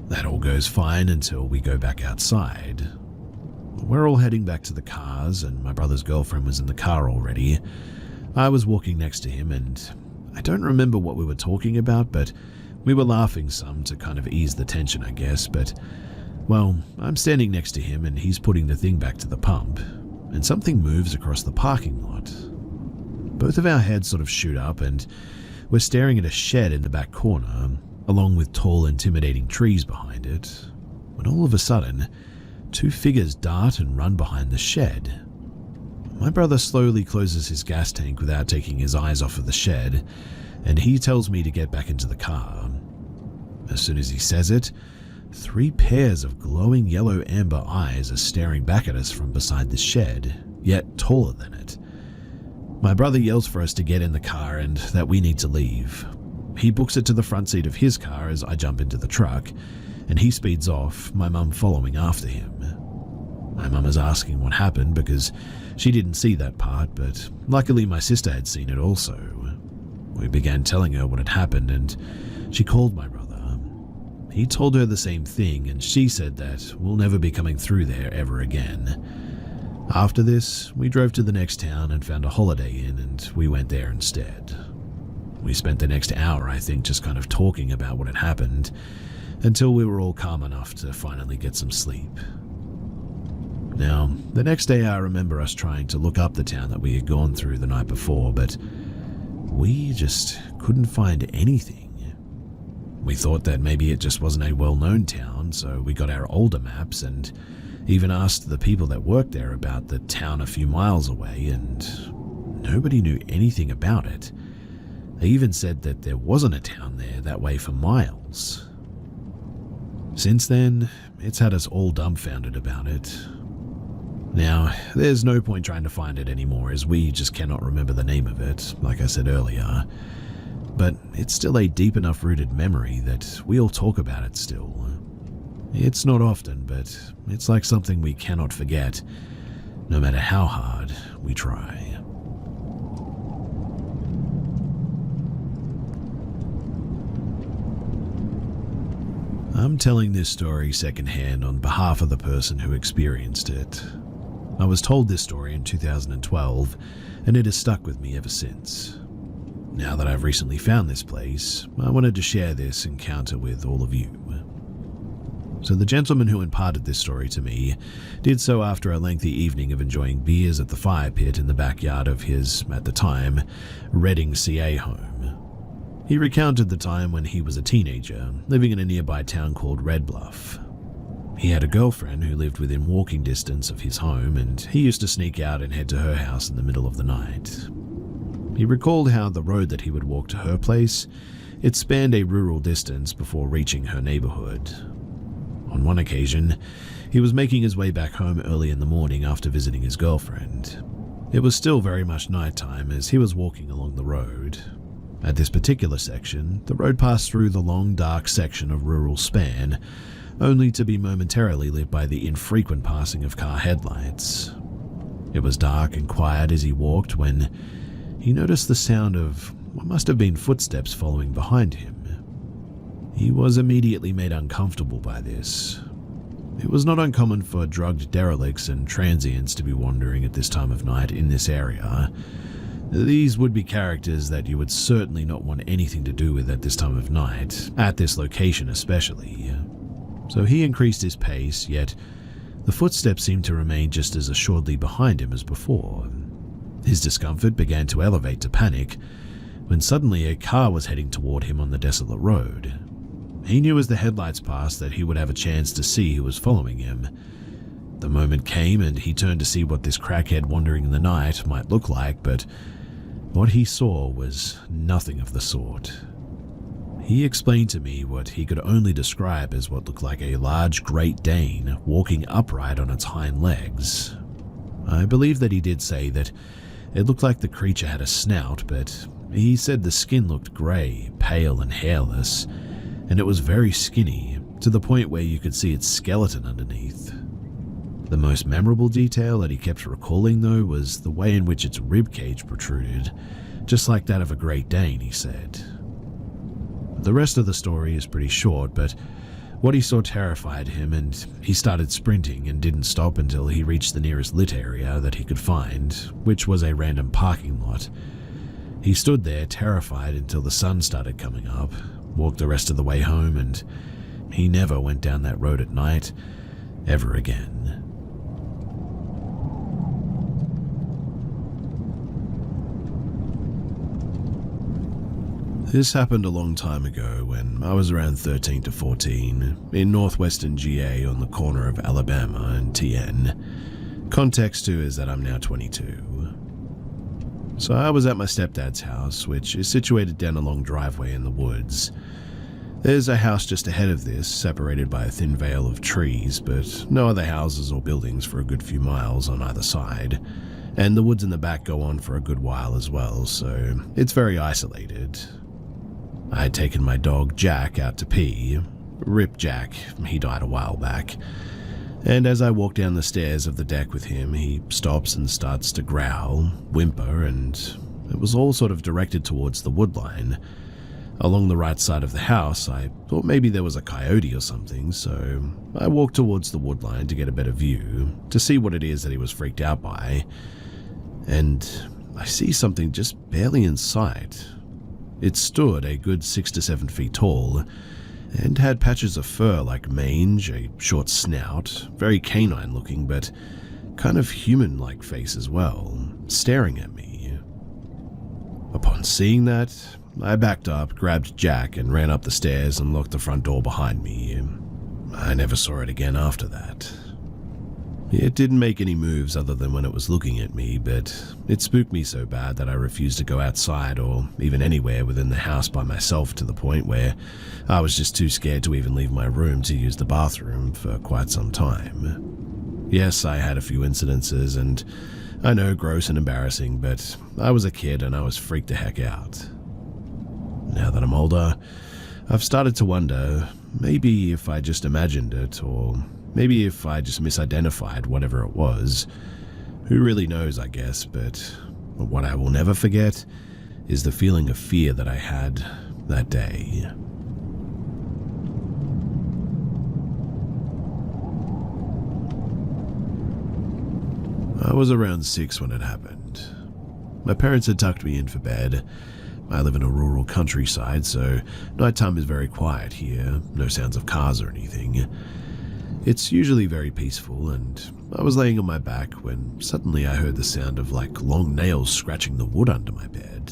That all goes fine until we go back outside. We're all heading back to the cars, and my brother's girlfriend was in the car already. I was walking next to him, and I don't remember what we were talking about, but we were laughing some to kind of ease the tension, I guess, but, well, I'm standing next to him and he's putting the thing back to the pump, and something moves across the parking lot. Both of our heads sort of shoot up, and we're staring at a shed in the back corner, along with tall, intimidating trees behind it, when all of a sudden, two figures dart and run behind the shed. My brother slowly closes his gas tank without taking his eyes off of the shed, and he tells me to get back into the car. As soon as he says it, 3 pairs of glowing yellow amber eyes are staring back at us from beside the shed, yet taller than it. My brother yells for us to get in the car and that we need to leave. He books it to the front seat of his car as I jump into the truck, and he speeds off, my mum following after him. My mum is asking what happened because she didn't see that part, but luckily my sister had seen it also. We began telling her what had happened, and she called my brother. He told her the same thing, and she said that we'll never be coming through there ever again. After this, we drove to the next town and found a Holiday Inn, and we went there instead. We spent the next hour, I think, just kind of talking about what had happened, until we were all calm enough to finally get some sleep. Now, the next day I remember us trying to look up the town that we had gone through the night before, but we just couldn't find anything. We thought that maybe it just wasn't a well-known town, so we got our older maps and even asked the people that worked there about the town a few miles away, and nobody knew anything about it. They even said that there wasn't a town there that way for miles. Since then, it's had us all dumbfounded about it. Now, there's no point trying to find it anymore as we just cannot remember the name of it, like I said earlier. But it's still a deep enough rooted memory that we all talk about it still. It's not often, but it's like something we cannot forget, no matter how hard we try. I'm telling this story secondhand on behalf of the person who experienced it. I was told this story in 2012, and it has stuck with me ever since. Now that I've recently found this place, I wanted to share this encounter with all of you. So the gentleman who imparted this story to me did so after a lengthy evening of enjoying beers at the fire pit in the backyard of his, at the time, Reading, CA home. He recounted the time when he was a teenager, living in a nearby town called Red Bluff. He had a girlfriend who lived within walking distance of his home, and he used to sneak out and head to her house in the middle of the night. He recalled how the road that he would walk to her place, it spanned a rural distance before reaching her neighborhood. On one occasion, he was making his way back home early in the morning after visiting his girlfriend. It was still very much nighttime as he was walking along the road. At this particular section, the road passed through the long, dark section of rural span, only to be momentarily lit by the infrequent passing of car headlights. It was dark and quiet as he walked when he noticed the sound of what must have been footsteps following behind him. He was immediately made uncomfortable by this. It was not uncommon for drugged derelicts and transients to be wandering at this time of night in this area. These would be characters that you would certainly not want anything to do with at this time of night, at this location especially. So he increased his pace, yet the footsteps seemed to remain just as assuredly behind him as before. His discomfort began to elevate to panic when suddenly a car was heading toward him on the desolate road. He knew as the headlights passed that he would have a chance to see who was following him. The moment came and he turned to see what this crackhead wandering in the night might look like, but what he saw was nothing of the sort. He explained to me what he could only describe as what looked like a large Great Dane walking upright on its hind legs. I believe that he did say that it looked like the creature had a snout, but he said the skin looked grey, pale and hairless, and it was very skinny, to the point where you could see its skeleton underneath. The most memorable detail that he kept recalling, though, was the way in which its ribcage protruded, just like that of a Great Dane, he said. The rest of the story is pretty short, but what he saw terrified him, and he started sprinting and didn't stop until he reached the nearest lit area that he could find, which was a random parking lot. He stood there terrified until the sun started coming up, walked the rest of the way home, and he never went down that road at night ever again. This happened a long time ago when I was around 13 to 14 in northwestern GA on the corner of Alabama and TN. Context too is that I'm now 22. So I was at my stepdad's house, which is situated down a long driveway in the woods. There's a house just ahead of this, separated by a thin veil of trees, but no other houses or buildings for a good few miles on either side. And the woods in the back go on for a good while as well, so it's very isolated. I had taken my dog Jack out to pee. Rip Jack, he died a while back. And as I walk down the stairs of the deck with him, he stops and starts to growl, whimper, and it was all sort of directed towards the woodline. Along the right side of the house, I thought maybe there was a coyote or something, so I walked towards the woodline to get a better view, to see what it is that he was freaked out by. And I see something just barely in sight. It stood a good 6 to 7 feet tall, and had patches of fur like mange, a short snout, very canine looking, but kind of human-like face as well, staring at me. Upon seeing that, I backed up, grabbed Jack, and ran up the stairs and locked the front door behind me. I never saw it again after that. It didn't make any moves other than when it was looking at me, but it spooked me so bad that I refused to go outside or even anywhere within the house by myself, to the point where I was just too scared to even leave my room to use the bathroom for quite some time. Yes, I had a few incidences, and I know, gross and embarrassing, but I was a kid and I was freaked the heck out. Now that I'm older, I've started to wonder, maybe if I just imagined it, or maybe if I just misidentified whatever it was. Who really knows, I guess, but what I will never forget is the feeling of fear that I had that day. I was around 6 when it happened. My parents had tucked me in for bed. I live in a rural countryside, so nighttime is very quiet here, no sounds of cars or anything. It's usually very peaceful, and I was laying on my back when suddenly I heard the sound of long nails scratching the wood under my bed.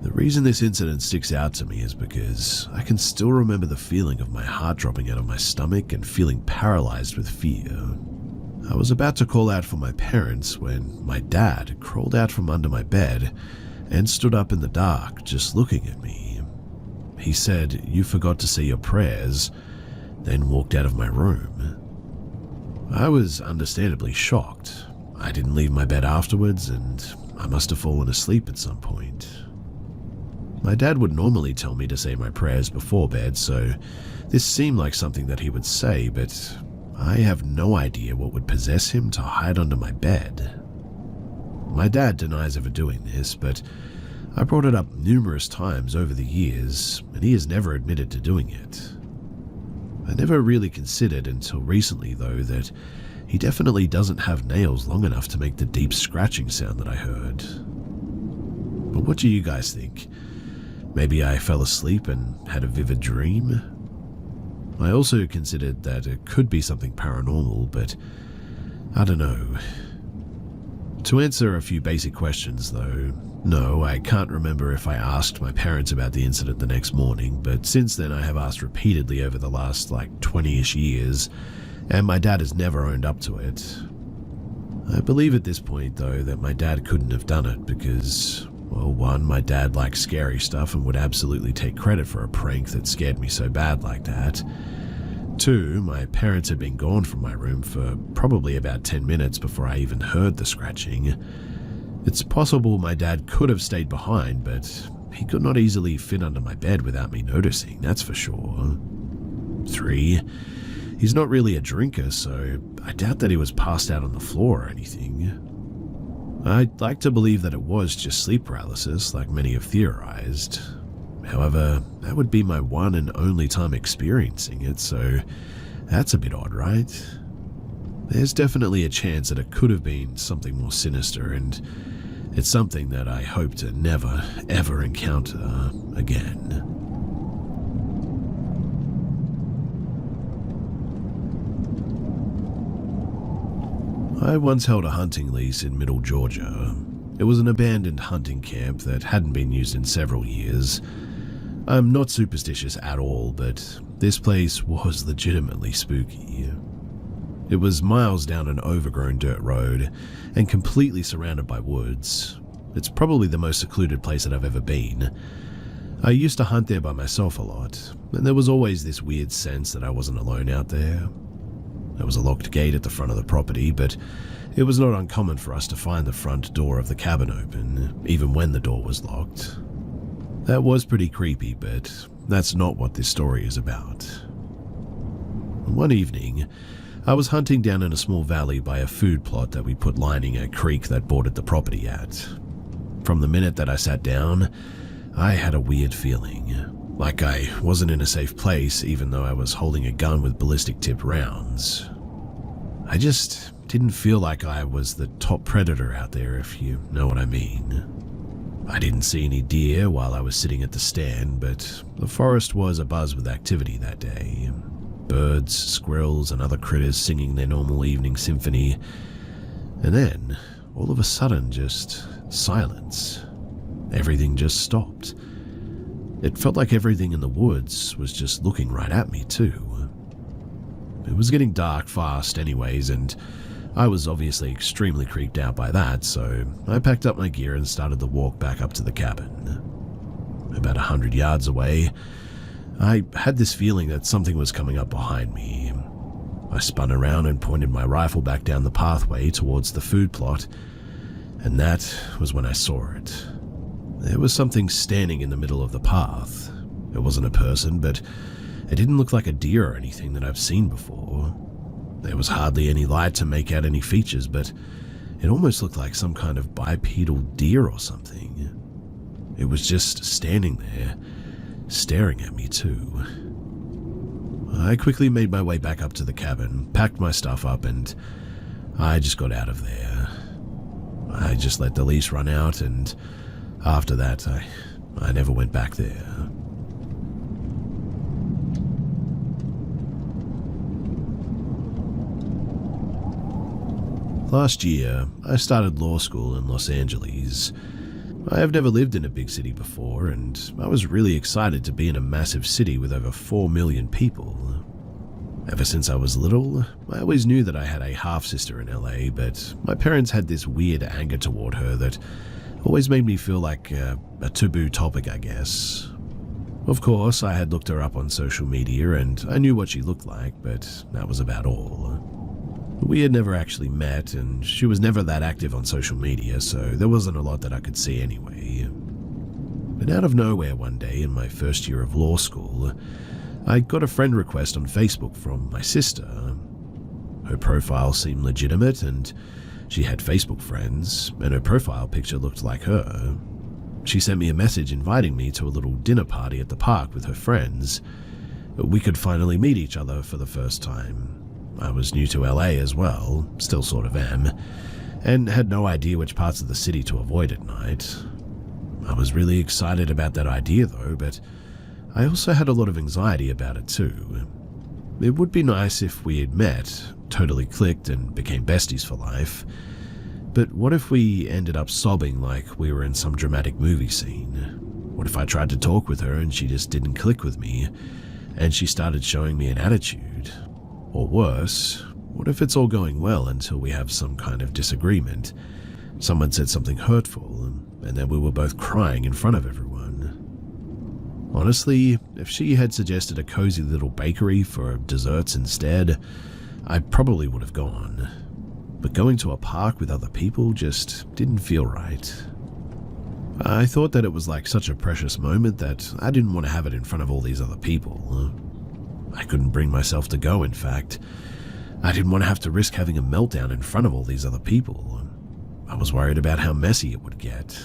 The reason this incident sticks out to me is because I can still remember the feeling of my heart dropping out of my stomach and feeling paralyzed with fear. I was about to call out for my parents when my dad crawled out from under my bed and stood up in the dark just looking at me. He said, "You forgot to say your prayers," then walked out of my room. I was understandably shocked. I didn't leave my bed afterwards, and I must have fallen asleep at some point. My dad would normally tell me to say my prayers before bed, so this seemed like something that he would say, but I have no idea what would possess him to hide under my bed. My dad denies ever doing this, but I brought it up numerous times over the years, and he has never admitted to doing it. I never really considered until recently, though, that he definitely doesn't have nails long enough to make the deep scratching sound that I heard. But what do you guys think? Maybe I fell asleep and had a vivid dream? I also considered that it could be something paranormal, but I don't know. To answer a few basic questions, though, no, I can't remember if I asked my parents about the incident the next morning, but since then I have asked repeatedly over the last 20-ish years, and my dad has never owned up to it. I believe at this point, though, that my dad couldn't have done it because, well, one, my dad likes scary stuff and would absolutely take credit for a prank that scared me so bad like that. Two, my parents had been gone from my room for probably about 10 minutes before I even heard the scratching. It's possible my dad could have stayed behind, but he could not easily fit under my bed without me noticing, that's for sure. Three, he's not really a drinker, so I doubt that he was passed out on the floor or anything. I'd like to believe that it was just sleep paralysis, like many have theorized. However, that would be my one and only time experiencing it, so that's a bit odd, right? There's definitely a chance that it could have been something more sinister, and it's something that I hope to never, ever encounter again. I once held a hunting lease in Middle Georgia. It was an abandoned hunting camp that hadn't been used in several years. I'm not superstitious at all, but this place was legitimately spooky. It was miles down an overgrown dirt road and completely surrounded by woods. It's probably the most secluded place that I've ever been. I used to hunt there by myself a lot, and there was always this weird sense that I wasn't alone out there. There was a locked gate at the front of the property, but it was not uncommon for us to find the front door of the cabin open, even when the door was locked. That was pretty creepy, but that's not what this story is about. One evening, I was hunting down in a small valley by a food plot that we put lining a creek that bordered the property at. From the minute that I sat down, I had a weird feeling, like I wasn't in a safe place even though I was holding a gun with ballistic-tipped rounds. I just didn't feel like I was the top predator out there, if you know what I mean. I didn't see any deer while I was sitting at the stand, but the forest was abuzz with activity that day. Birds, squirrels, and other critters singing their normal evening symphony. And then, all of a sudden, just silence. Everything just stopped. It felt like everything in the woods was just looking right at me, too. It was getting dark fast anyways, and I was obviously extremely creeped out by that, so I packed up my gear and started the walk back up to the cabin. About 100 yards away, I had this feeling that something was coming up behind me. I spun around and pointed my rifle back down the pathway towards the food plot, and that was when I saw it. There was something standing in the middle of the path. It wasn't a person, but it didn't look like a deer or anything that I've seen before. There was hardly any light to make out any features, but it almost looked like some kind of bipedal deer or something. It was just standing there, staring at me too. I quickly made my way back up to the cabin, packed my stuff up, and I just got out of there. I just let the lease run out, and after that, I never went back there. Last year, I started law school in Los Angeles. I have never lived in a big city before, and I was really excited to be in a massive city with over 4 million people. Ever since I was little, I always knew that I had a half-sister in LA, but my parents had this weird anger toward her that always made me feel like a taboo topic, I guess. Of course, I had looked her up on social media and I knew what she looked like, but that was about all. We had never actually met, and she was never that active on social media, so there wasn't a lot that I could see anyway. But out of nowhere one day in my first year of law school, I got a friend request on Facebook from my sister. Her profile seemed legitimate, and she had Facebook friends, and her profile picture looked like her. She sent me a message inviting me to a little dinner party at the park with her friends. We could finally meet each other for the first time. I was new to LA as well, still sort of am, and had no idea which parts of the city to avoid at night. I was really excited about that idea though, but I also had a lot of anxiety about it too. It would be nice if we had met, totally clicked and became besties for life. But what if we ended up sobbing like we were in some dramatic movie scene? What if I tried to talk with her and she just didn't click with me, and she started showing me an attitude? Or worse, what if it's all going well until we have some kind of disagreement? Someone said something hurtful, and then we were both crying in front of everyone. Honestly, if she had suggested a cozy little bakery for desserts instead, I probably would have gone. But going to a park with other people just didn't feel right. I thought that it was like such a precious moment that I didn't want to have it in front of all these other people. I couldn't bring myself to go, in fact. I didn't want to have to risk having a meltdown in front of all these other people. I was worried about how messy it would get.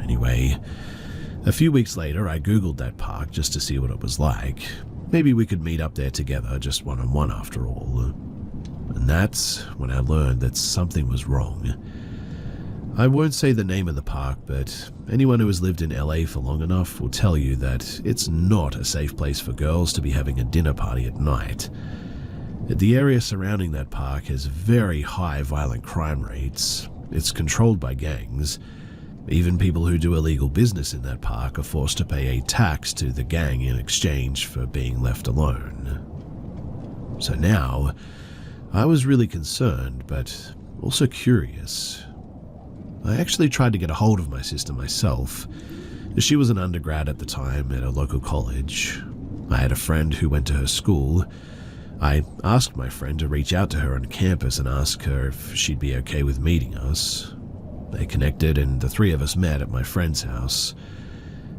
Anyway, a few weeks later I googled that park just to see what it was like. Maybe we could meet up there together, just one-on-one after all. And that's when I learned that something was wrong. I won't say the name of the park, but anyone who has lived in LA for long enough will tell you that it's not a safe place for girls to be having a dinner party at night. The area surrounding that park has very high violent crime rates. It's controlled by gangs. Even people who do illegal business in that park are forced to pay a tax to the gang in exchange for being left alone. So now, I was really concerned, but also curious. I actually tried to get a hold of my sister myself. She was an undergrad at the time at a local college. I had a friend who went to her school. I asked my friend to reach out to her on campus and ask her if she'd be okay with meeting us. They connected and the three of us met at my friend's house.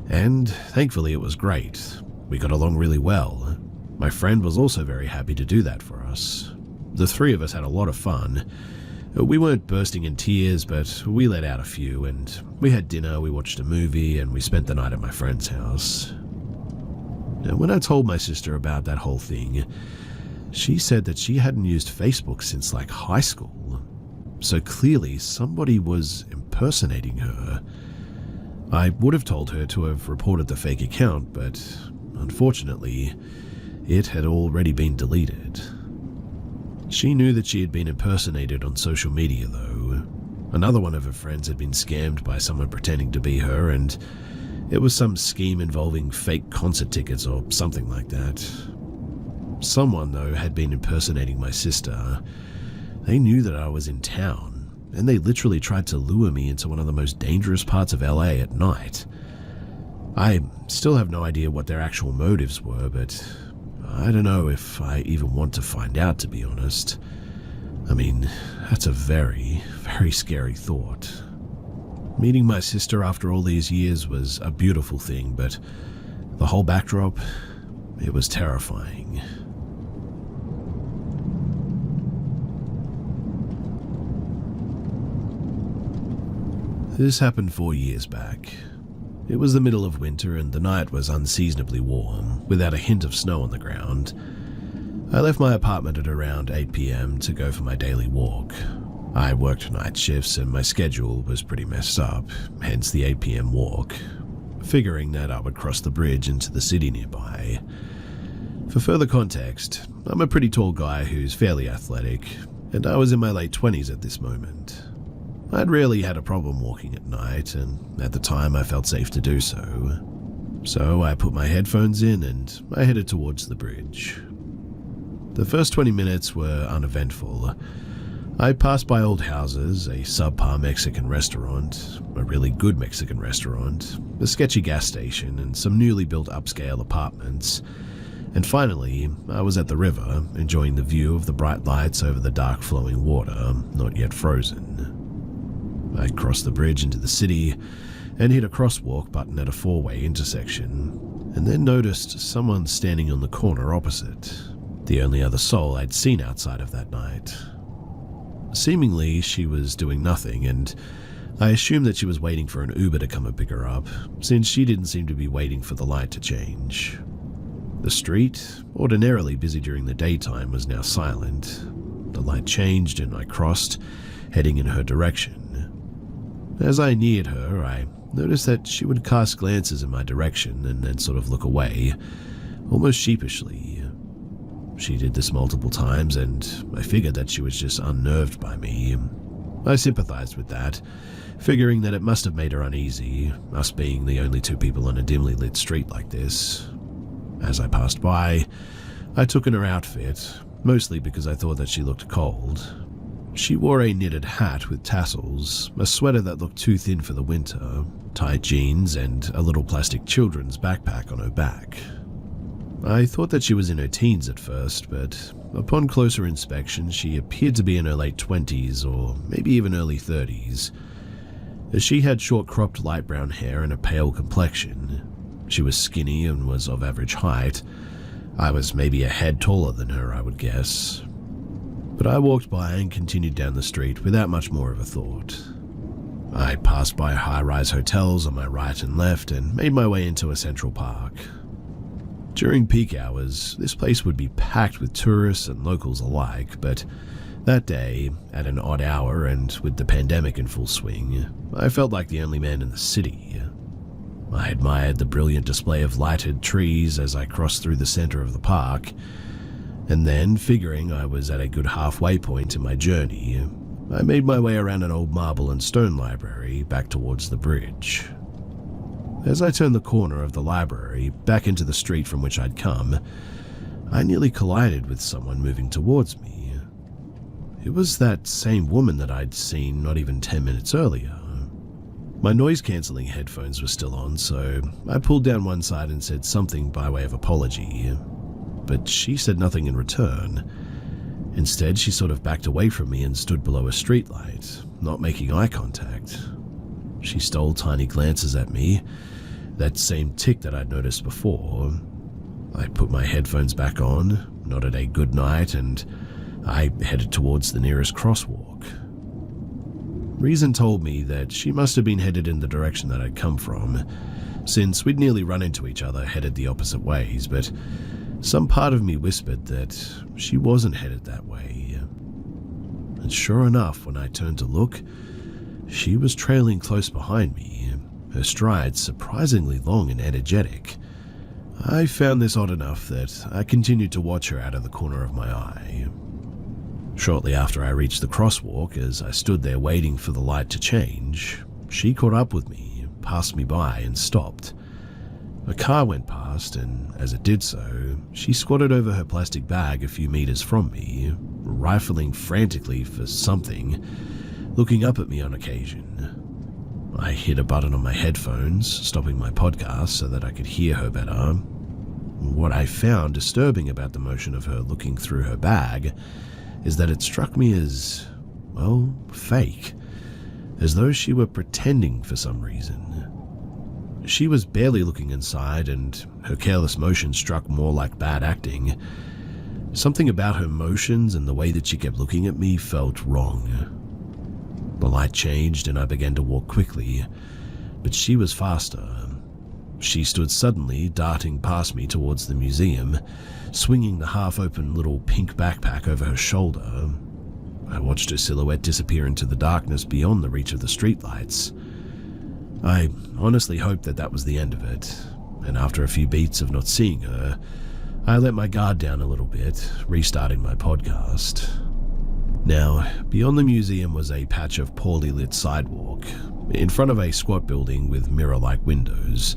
And thankfully it was great. We got along really well. My friend was also very happy to do that for us. The three of us had a lot of fun. We weren't bursting in tears, but we let out a few, and we had dinner, we watched a movie, and we spent the night at my friend's house. Now, when I told my sister about that whole thing, she said that she hadn't used Facebook since like high school. So clearly somebody was impersonating her. I would have told her to have reported the fake account, but unfortunately, it had already been deleted. She knew that she had been impersonated on social media though. Another one of her friends had been scammed by someone pretending to be her, and it was some scheme involving fake concert tickets or something like that. Someone though had been impersonating my sister. They knew that I was in town, and they literally tried to lure me into one of the most dangerous parts of LA at night. I still have no idea what their actual motives were, but I don't know if I even want to find out, to be honest. I mean, that's a very, very scary thought. Meeting my sister after all these years was a beautiful thing, but the whole backdrop, it was terrifying. This happened 4 years back. It was the middle of winter and the night was unseasonably warm, without a hint of snow on the ground. I left my apartment at around 8 p.m. to go for my daily walk. I worked night shifts and my schedule was pretty messed up, hence the 8 p.m. walk, figuring that I would cross the bridge into the city nearby. For further context, I'm a pretty tall guy who's fairly athletic. and I was in my late 20s at this moment. I'd rarely had a problem walking at night, and at the time I felt safe to do so. So I put my headphones in and I headed towards the bridge. The first 20 minutes were uneventful. I passed by old houses, a subpar Mexican restaurant, a really good Mexican restaurant, a sketchy gas station, and some newly built upscale apartments. And finally, I was at the river, enjoying the view of the bright lights over the dark flowing water, not yet frozen. I crossed the bridge into the city and hit a crosswalk button at a four-way intersection, and then noticed someone standing on the corner opposite, the only other soul I'd seen outside of that night. Seemingly, she was doing nothing, and I assumed that she was waiting for an Uber to come and pick her up, since she didn't seem to be waiting for the light to change. The street, ordinarily busy during the daytime, was now silent. The light changed and I crossed, heading in her direction. As I neared her, I noticed that she would cast glances in my direction and then sort of look away, almost sheepishly. She did this multiple times, and I figured that she was just unnerved by me. I sympathized with that, figuring that it must have made her uneasy, us being the only two people on a dimly lit street like this. As I passed by, I took in her outfit, mostly because I thought that she looked cold. She wore a knitted hat with tassels, a sweater that looked too thin for the winter, tight jeans, and a little plastic children's backpack on her back. I thought that she was in her teens at first, but upon closer inspection, she appeared to be in her late 20s or maybe even early 30s. She had short cropped light brown hair and a pale complexion. She was skinny and was of average height. I was maybe a head taller than her, I would guess. But I walked by and continued down the street without much more of a thought. I passed by high-rise hotels on my right and left and made my way into a central park. During peak hours, this place would be packed with tourists and locals alike, but that day, at an odd hour and with the pandemic in full swing, I felt like the only man in the city. I admired the brilliant display of lighted trees as I crossed through the center of the park, and then, figuring I was at a good halfway point in my journey, I made my way around an old marble and stone library back towards the bridge. As I turned the corner of the library back into the street from which I'd come, I nearly collided with someone moving towards me. It was that same woman that I'd seen not even 10 minutes earlier. My noise-cancelling headphones were still on, so I pulled down one side and said something by way of apology. But she said nothing in return. Instead, she sort of backed away from me and stood below a streetlight, not making eye contact. She stole tiny glances at me, that same tick that I'd noticed before. I put my headphones back on, nodded a good night, and I headed towards the nearest crosswalk. Reason told me that she must have been headed in the direction that I'd come from, since we'd nearly run into each other headed the opposite ways, but some part of me whispered that she wasn't headed that way. And sure enough, when I turned to look, she was trailing close behind me, her strides surprisingly long and energetic. I found this odd enough that I continued to watch her out of the corner of my eye. Shortly after I reached the crosswalk, as I stood there waiting for the light to change, she caught up with me, passed me by, and stopped. A car went past, and as it did so, she squatted over her plastic bag a few meters from me, rifling frantically for something, looking up at me on occasion. I hit a button on my headphones, stopping my podcast so that I could hear her better. What I found disturbing about the motion of her looking through her bag is that it struck me as, well, fake, as though she were pretending for some reason. She was barely looking inside, and her careless motion struck more like bad acting. Something about her motions and the way that she kept looking at me felt wrong. The light changed and I began to walk quickly, but she was faster. She stood suddenly, darting past me towards the museum, swinging the half-open little pink backpack over her shoulder. I watched her silhouette disappear into the darkness beyond the reach of the streetlights. I honestly hoped that that was the end of it, and after a few beats of not seeing her, I let my guard down a little bit, restarting my podcast. Now, beyond the museum was a patch of poorly lit sidewalk, in front of a squat building with mirror-like windows.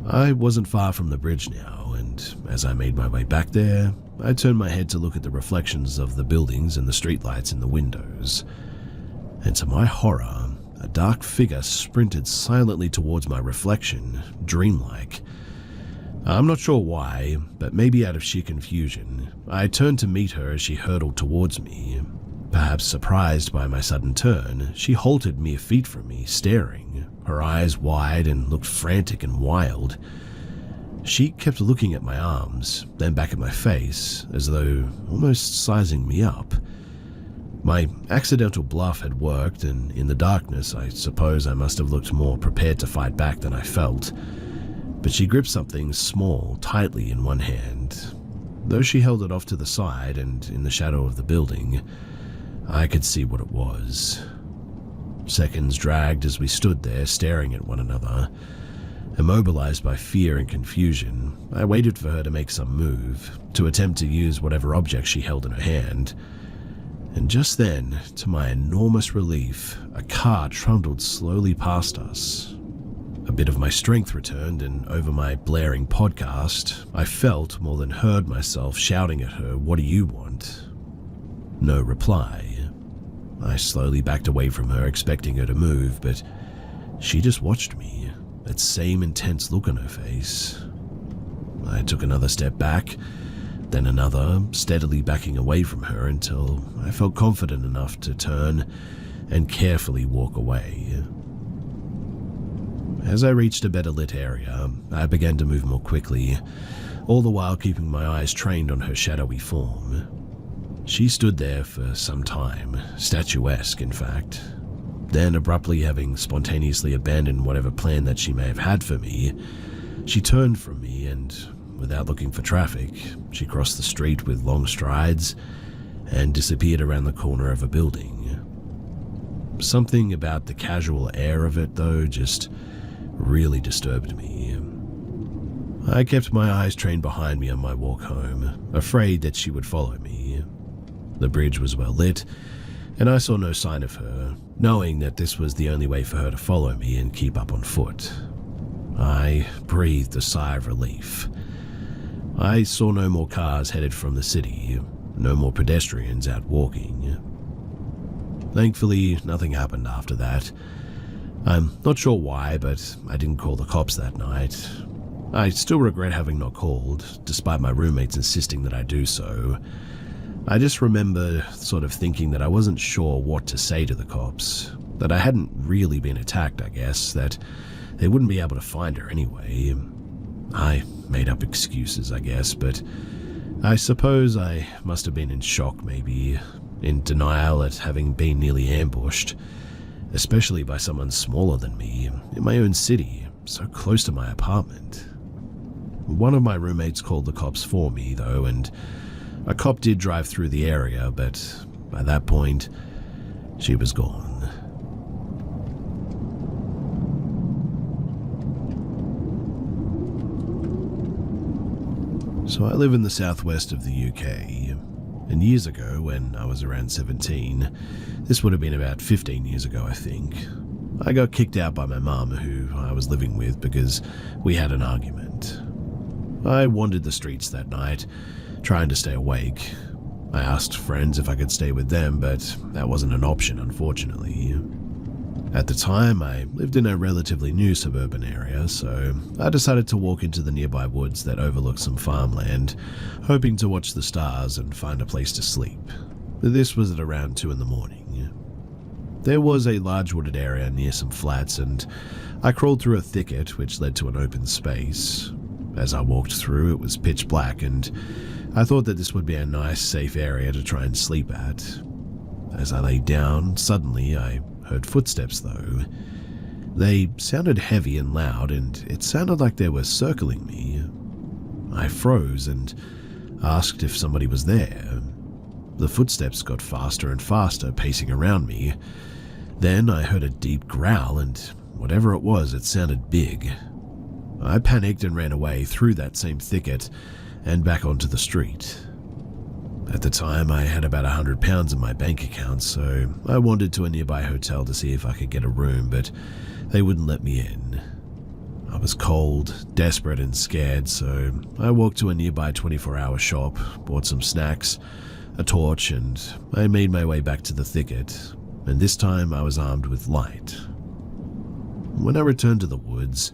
I wasn't far from the bridge now, and as I made my way back there, I turned my head to look at the reflections of the buildings and the streetlights in the windows. And to my horror, a dark figure sprinted silently towards my reflection, dreamlike. I'm not sure why, but maybe out of sheer confusion, I turned to meet her as she hurtled towards me. Perhaps surprised by my sudden turn, she halted mere feet from me, staring, her eyes wide and looked frantic and wild. She kept looking at my arms, then back at my face, as though almost sizing me up. My accidental bluff had worked, and in the darkness, I suppose I must have looked more prepared to fight back than I felt. But she gripped something small tightly in one hand. Though she held it off to the side and in the shadow of the building, I could see what it was. Seconds dragged as we stood there staring at one another. Immobilized by fear and confusion, I waited for her to make some move, to attempt to use whatever object she held in her hand. And just then, to my enormous relief, a car trundled slowly past us. A bit of my strength returned, and over my blaring podcast, I felt more than heard myself shouting at her, "What do you want?" No reply. I slowly backed away from her, expecting her to move, but she just watched me, that same intense look on her face. I took another step back, then another, steadily backing away from her until I felt confident enough to turn and carefully walk away. As I reached a better lit area, I began to move more quickly, all the while keeping my eyes trained on her shadowy form. She stood there for some time, statuesque in fact. Then, abruptly having spontaneously abandoned whatever plan that she may have had for me, she turned from me and, without looking for traffic, she crossed the street with long strides and disappeared around the corner of a building. Something about the casual air of it, though, just really disturbed me. I kept my eyes trained behind me on my walk home, afraid that she would follow me. The bridge was well lit, and I saw no sign of her, knowing that this was the only way for her to follow me and keep up on foot. I breathed a sigh of relief. I saw no more cars headed from the city, no more pedestrians out walking. Thankfully, nothing happened after that. I'm not sure why, but I didn't call the cops that night. I still regret having not called, despite my roommates insisting that I do so. I just remember sort of thinking that I wasn't sure what to say to the cops, that I hadn't really been attacked, I guess, that they wouldn't be able to find her anyway. I made up excuses, I guess, but I suppose I must have been in shock, maybe, in denial at having been nearly ambushed, especially by someone smaller than me, in my own city, so close to my apartment. One of my roommates called the cops for me, though, and a cop did drive through the area, but by that point, she was gone. So I live in the southwest of the UK, and years ago, when I was around 17, this would have been about 15 years ago, I think, I got kicked out by my mum, who I was living with, because we had an argument. I wandered the streets that night, trying to stay awake. I asked friends if I could stay with them, but that wasn't an option, unfortunately. At the time, I lived in a relatively new suburban area, so I decided to walk into the nearby woods that overlooked some farmland, hoping to watch the stars and find a place to sleep. This was at around 2 a.m. There was a large wooded area near some flats, and I crawled through a thicket which led to an open space. As I walked through, it was pitch black, and I thought that this would be a nice, safe area to try and sleep at. As I lay down, suddenly I heard footsteps, though. They sounded heavy and loud, and it sounded like they were circling me. I froze and asked if somebody was there. The footsteps got faster and faster, pacing around me. Then I heard a deep growl, and whatever it was, it sounded big. I panicked and ran away through that same thicket and back onto the street. At the time, I had about £100 in my bank account, so I wandered to a nearby hotel to see if I could get a room, but they wouldn't let me in. I was cold, desperate and scared, so I walked to a nearby 24-hour shop, bought some snacks, a torch, and I made my way back to the thicket, and this time I was armed with light. When I returned to the woods,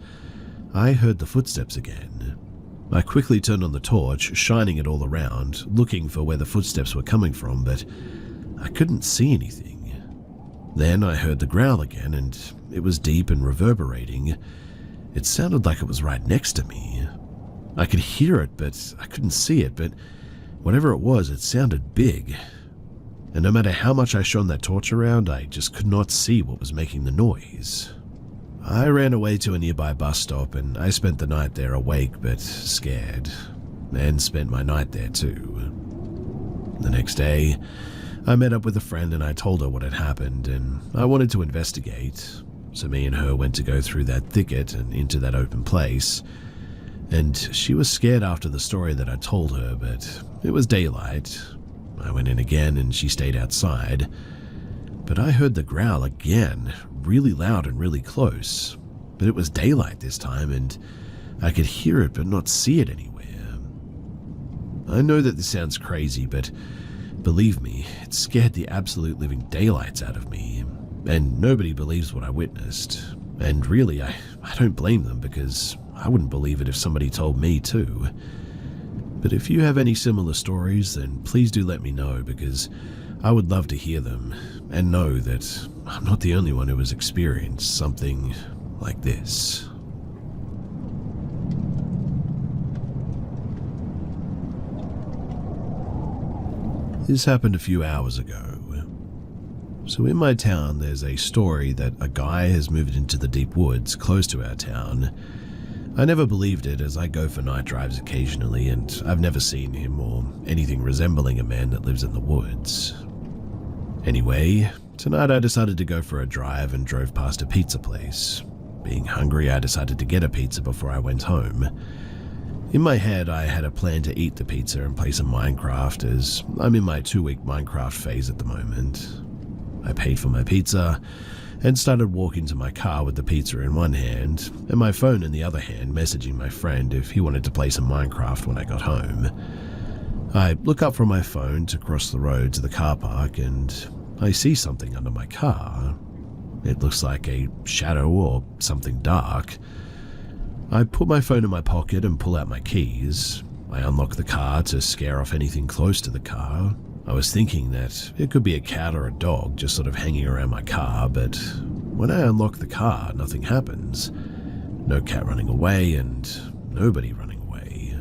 I heard the footsteps again. I quickly turned on the torch, shining it all around, looking for where the footsteps were coming from, but I couldn't see anything. Then I heard the growl again, and it was deep and reverberating. It sounded like it was right next to me. I could hear it, but I couldn't see it, but whatever it was, it sounded big. And no matter how much I shone that torch around, I just could not see what was making the noise. I ran away to a nearby bus stop, and I spent the night there awake but scared, and spent my night there too. The next day, I met up with a friend and I told her what had happened, and I wanted to investigate, so me and her went to go through that thicket and into that open place, and she was scared after the story that I told her, but it was daylight. I went in again and she stayed outside, but I heard the growl again, really loud and really close, but it was daylight this time and I could hear it but not see it anywhere. I know that this sounds crazy, but believe me, it scared the absolute living daylights out of me, and nobody believes what I witnessed, and really I don't blame them because I wouldn't believe it if somebody told me too. But if you have any similar stories, then please do let me know, because I would love to hear them and know that I'm not the only one who has experienced something like this. This happened a few hours ago. So in my town, there's a story that a guy has moved into the deep woods close to our town. I never believed it, as I go for night drives occasionally, and I've never seen him or anything resembling a man that lives in the woods. Anyway, tonight I decided to go for a drive and drove past a pizza place. Being hungry, I decided to get a pizza before I went home. In my head, I had a plan to eat the pizza and play some Minecraft, as I'm in my 2-week Minecraft phase at the moment. I paid for my pizza and started walking to my car with the pizza in one hand and my phone in the other hand, messaging my friend if he wanted to play some Minecraft when I got home. I look up from my phone to cross the road to the car park, and I see something under my car. It looks like a shadow or something dark. I put my phone in my pocket and pull out my keys. I unlock the car to scare off anything close to the car. I was thinking that it could be a cat or a dog just sort of hanging around my car, but when I unlock the car, nothing happens. No cat running away and nobody running away.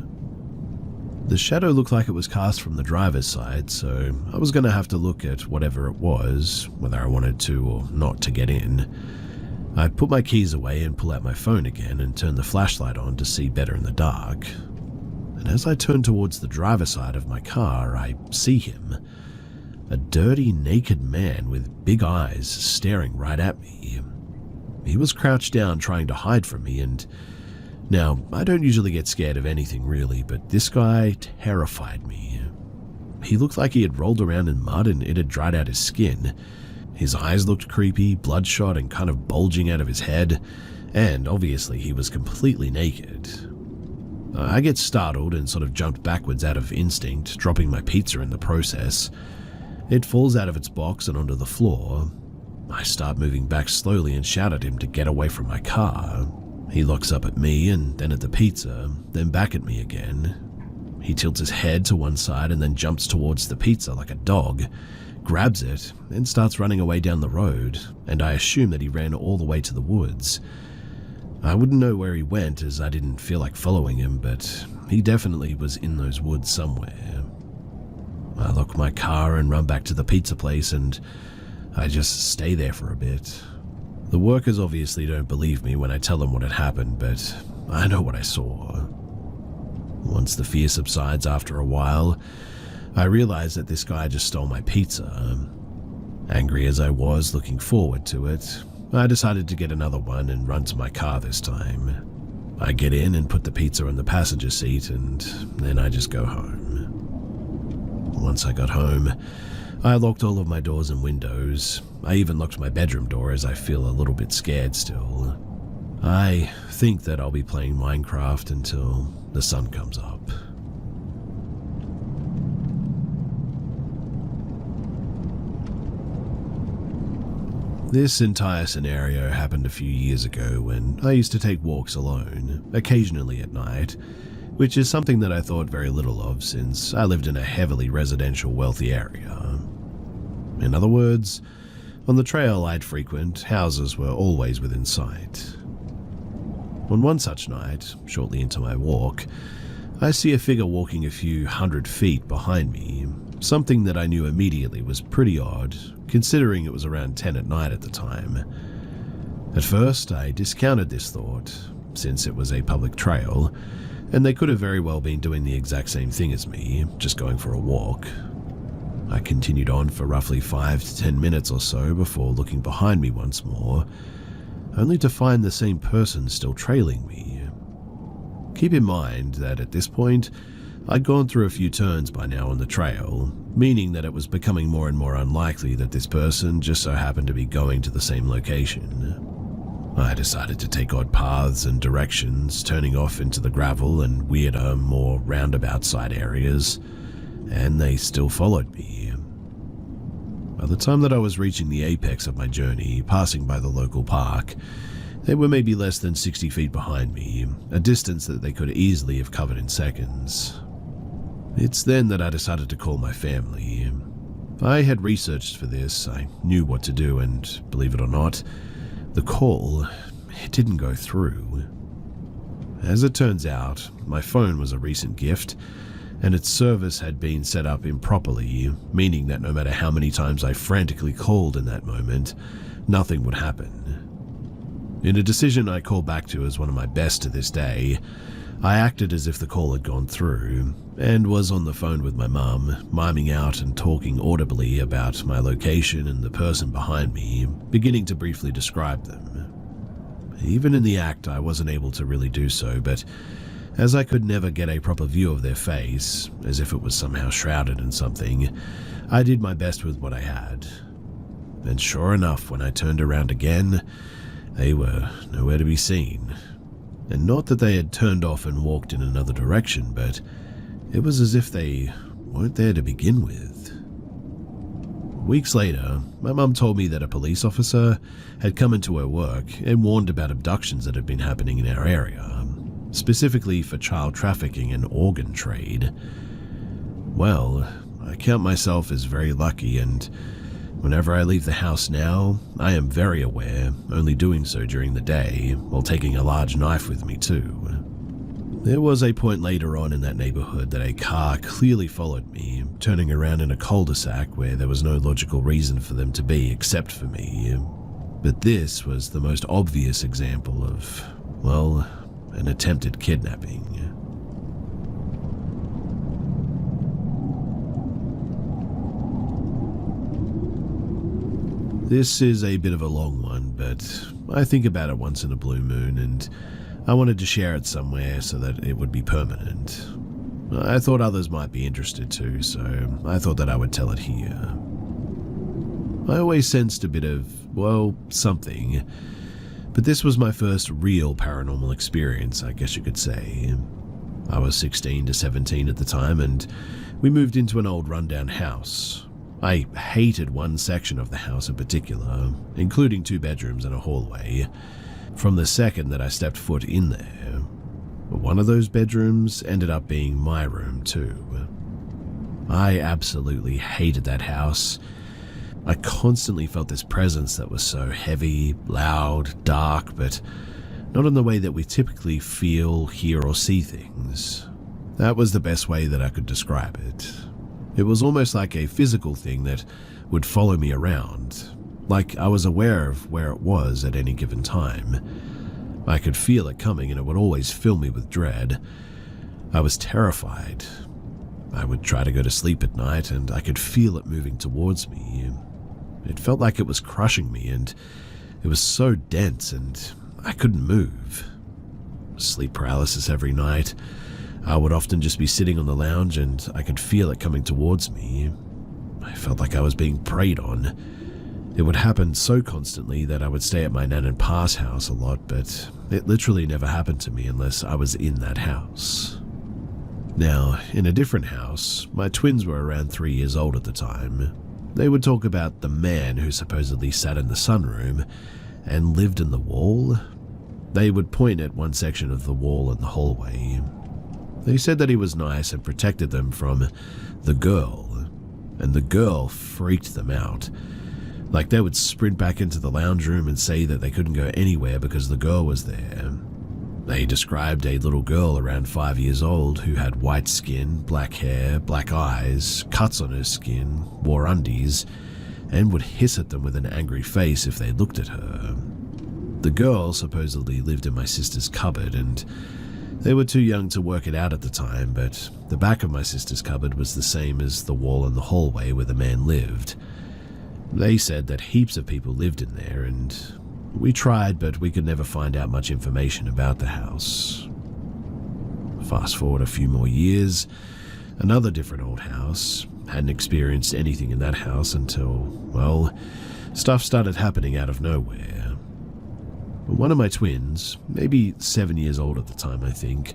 The shadow looked like it was cast from the driver's side, so I was going to have to look at whatever it was, whether I wanted to or not to get in. I put my keys away and pull out my phone again and turn the flashlight on to see better in the dark. And as I turn towards the driver's side of my car, I see him. A dirty, naked man with big eyes staring right at me. He was crouched down trying to hide from me, and now, I don't usually get scared of anything really, but this guy terrified me. He looked like he had rolled around in mud and it had dried out his skin. His eyes looked creepy, bloodshot and kind of bulging out of his head, and obviously he was completely naked. I get startled and sort of jumped backwards out of instinct, dropping my pizza in the process. It falls out of its box and onto the floor. I start moving back slowly and shout at him to get away from my car. He looks up at me and then at the pizza, then back at me again. He tilts his head to one side and then jumps towards the pizza like a dog, grabs it, and starts running away down the road, and I assume that he ran all the way to the woods. I wouldn't know where he went as I didn't feel like following him, but he definitely was in those woods somewhere. I lock my car and run back to the pizza place, and I just stay there for a bit. The workers obviously don't believe me when I tell them what had happened, but I know what I saw. Once the fear subsides after a while, I realize that this guy just stole my pizza. Angry as I was looking forward to it, I decided to get another one and run to my car this time. I get in and put the pizza in the passenger seat, and then I just go home. Once I got home, I locked all of my doors and windows. I even locked my bedroom door as I feel a little bit scared still. I think that I'll be playing Minecraft until the sun comes up. This entire scenario happened a few years ago when I used to take walks alone, occasionally at night, which is something that I thought very little of since I lived in a heavily residential wealthy area. In other words, on the trail I'd frequent, houses were always within sight. On one such night, shortly into my walk, I see a figure walking a few 100 feet behind me, something that I knew immediately was pretty odd, considering it was around 10 at night at the time. At first, I discounted this thought, since it was a public trail, and they could have very well been doing the exact same thing as me, just going for a walk. I continued on for roughly 5 to 10 minutes or so before looking behind me once more, only to find the same person still trailing me. Keep in mind that at this point, I'd gone through a few turns by now on the trail, meaning that it was becoming more and more unlikely that this person just so happened to be going to the same location. I decided to take odd paths and directions, turning off into the gravel and weirder, more roundabout side areas, and they still followed me. By the time that I was reaching the apex of my journey, passing by the local park, they were maybe less than 60 feet behind me, a distance that they could easily have covered in seconds. It's then that I decided to call my family. I had researched for this, I knew what to do, and believe it or not, the call, it didn't go through. As it turns out, my phone was a recent gift, and its service had been set up improperly, meaning that no matter how many times I frantically called in that moment, nothing would happen. In a decision I call back to as one of my best to this day, I acted as if the call had gone through, and was on the phone with my mum, miming out and talking audibly about my location and the person behind me, beginning to briefly describe them. Even in the act, I wasn't able to really do so, but as I could never get a proper view of their face, as if it was somehow shrouded in something, I did my best with what I had. And sure enough, when I turned around again, they were nowhere to be seen. And not that they had turned off and walked in another direction, but it was as if they weren't there to begin with. Weeks later, my mum told me that a police officer had come into her work and warned about abductions that had been happening in our area, specifically for child trafficking and organ trade. Well, I count myself as very lucky, and whenever I leave the house now, I am very aware, only doing so during the day, while taking a large knife with me too. There was a point later on in that neighborhood that a car clearly followed me, turning around in a cul-de-sac where there was no logical reason for them to be except for me. But this was the most obvious example of, well, an attempted kidnapping. This is a bit of a long one, but I think about it once in a blue moon, and I wanted to share it somewhere so that it would be permanent. I thought others might be interested too, so I thought that I would tell it here. I always sensed a bit of, well, something, but this was my first real paranormal experience, I guess you could say. I was 16 to 17 at the time, and we moved into an old rundown house. I hated one section of the house in particular, including 2 bedrooms and a hallway, from the second that I stepped foot in there. But one of those bedrooms ended up being my room too. I absolutely hated that house. I constantly felt this presence that was so heavy, loud, dark, but not in the way that we typically feel, hear, or see things. That was the best way that I could describe it. It was almost like a physical thing that would follow me around, like I was aware of where it was at any given time. I could feel it coming and it would always fill me with dread. I was terrified. I would try to go to sleep at night and I could feel it moving towards me. It felt like it was crushing me, and it was so dense and I couldn't move. Sleep paralysis every night. I would often just be sitting on the lounge and I could feel it coming towards me. I felt like I was being preyed on. It would happen so constantly that I would stay at my nan and pa's house a lot, but it literally never happened to me unless I was in that house. Now, in a different house, my twins were around 3 years old at the time. They would talk about the man who supposedly sat in the sunroom and lived in the wall. They would point at one section of the wall in the hallway. They said that he was nice and protected them from the girl, and the girl freaked them out. Like, they would sprint back into the lounge room and say that they couldn't go anywhere because the girl was there. They described a little girl around 5 years old who had white skin, black hair, black eyes, cuts on her skin, wore undies, and would hiss at them with an angry face if they looked at her. The girl supposedly lived in my sister's cupboard, and they were too young to work it out at the time, but the back of my sister's cupboard was the same as the wall in the hallway where the man lived. They said that heaps of people lived in there, and we tried, but we could never find out much information about the house. Fast forward a few more years, another different old house. Hadn't experienced anything in that house until, well, stuff started happening out of nowhere. One of my twins, maybe 7 years old at the time I think,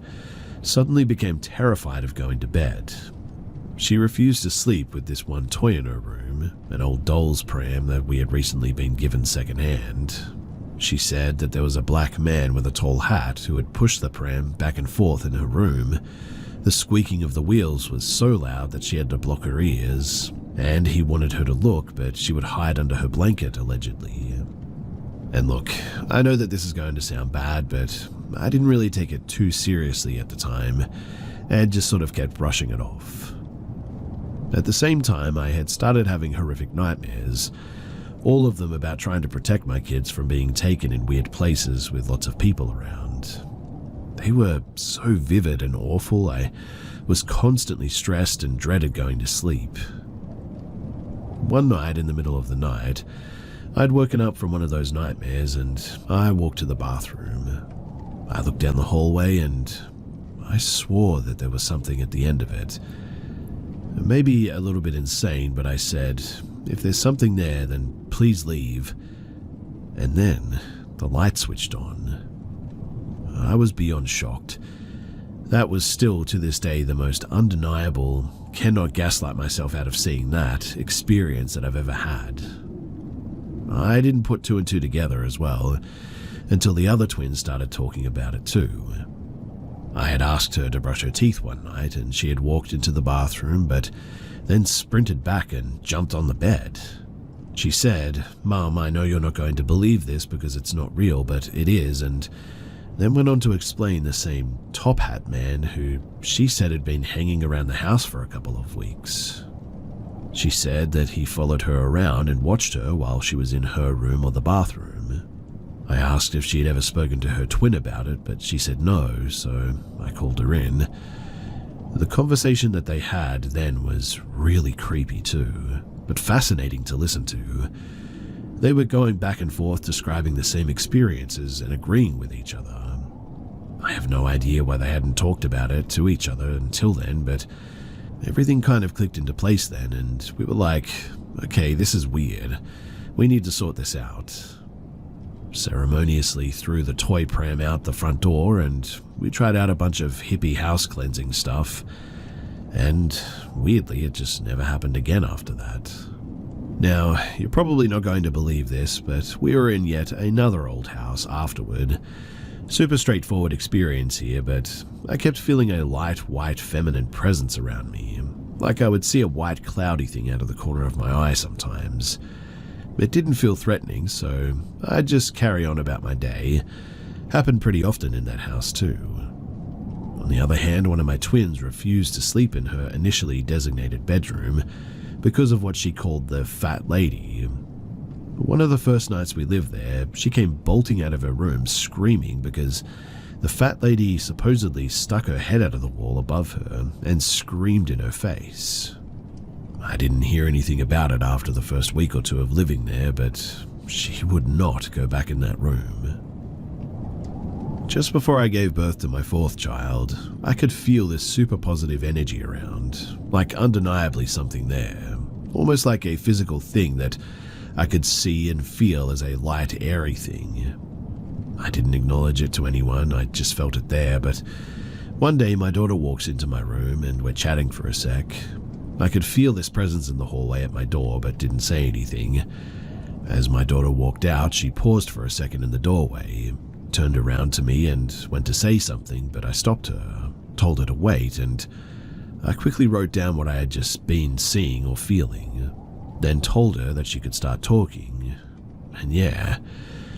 suddenly became terrified of going to bed. She refused to sleep with this one toy in her room, an old doll's pram that we had recently been given secondhand. She said that there was a black man with a tall hat who had pushed the pram back and forth in her room. The squeaking of the wheels was so loud that she had to block her ears, and he wanted her to look, but she would hide under her blanket, allegedly. And look, I know that this is going to sound bad, but I didn't really take it too seriously at the time, and just sort of kept brushing it off. At the same time, I had started having horrific nightmares, all of them about trying to protect my kids from being taken in weird places with lots of people around. They were so vivid and awful, I was constantly stressed and dreaded going to sleep. One night in the middle of the night, I'd woken up from one of those nightmares and I walked to the bathroom. I looked down the hallway and I swore that there was something at the end of it. Maybe a little bit insane, but I said, if there's something there, then please leave. And then the light switched on. I was beyond shocked. That was still to this day the most undeniable, cannot gaslight myself out of seeing that experience that I've ever had. I didn't put two and two together as well, until the other twins started talking about it too. I had asked her to brush her teeth one night, and she had walked into the bathroom, but then sprinted back and jumped on the bed. She said, "Mom, I know you're not going to believe this because it's not real, but it is," and then went on to explain the same top hat man who she said had been hanging around the house for a couple of weeks. She said that he followed her around and watched her while she was in her room or the bathroom. I asked if she had ever spoken to her twin about it, but she said no, so I called her in. The conversation that they had then was really creepy too, but fascinating to listen to. They were going back and forth describing the same experiences and agreeing with each other. I have no idea why they hadn't talked about it to each other until then, but everything kind of clicked into place then, and we were like, okay, this is weird. We need to sort this out. Ceremoniously threw the toy pram out the front door, and we tried out a bunch of hippie house cleansing stuff, and weirdly it just never happened again after that. Now, you're probably not going to believe this, but we were in yet another old house afterward. Super straightforward experience here, but I kept feeling a light, white, feminine presence around me, like I would see a white, cloudy thing out of the corner of my eye sometimes. It didn't feel threatening, so I'd just carry on about my day. Happened pretty often in that house too. On the other hand, one of my twins refused to sleep in her initially designated bedroom because of what she called the fat lady. One of the first nights we lived there, she came bolting out of her room screaming because the fat lady supposedly stuck her head out of the wall above her and screamed in her face. I didn't hear anything about it after the first week or two of living there, but she would not go back in that room. Just before I gave birth to my fourth child, I could feel this super positive energy around, like undeniably something there, almost like a physical thing that I could see and feel as a light, airy thing. I didn't acknowledge it to anyone, I just felt it there, but one day my daughter walks into my room and we're chatting for a sec. I could feel this presence in the hallway at my door but didn't say anything. As my daughter walked out, she paused for a second in the doorway, turned around to me and went to say something, but I stopped her, told her to wait, and I quickly wrote down what I had just been seeing or feeling, then told her that she could start talking. And yeah,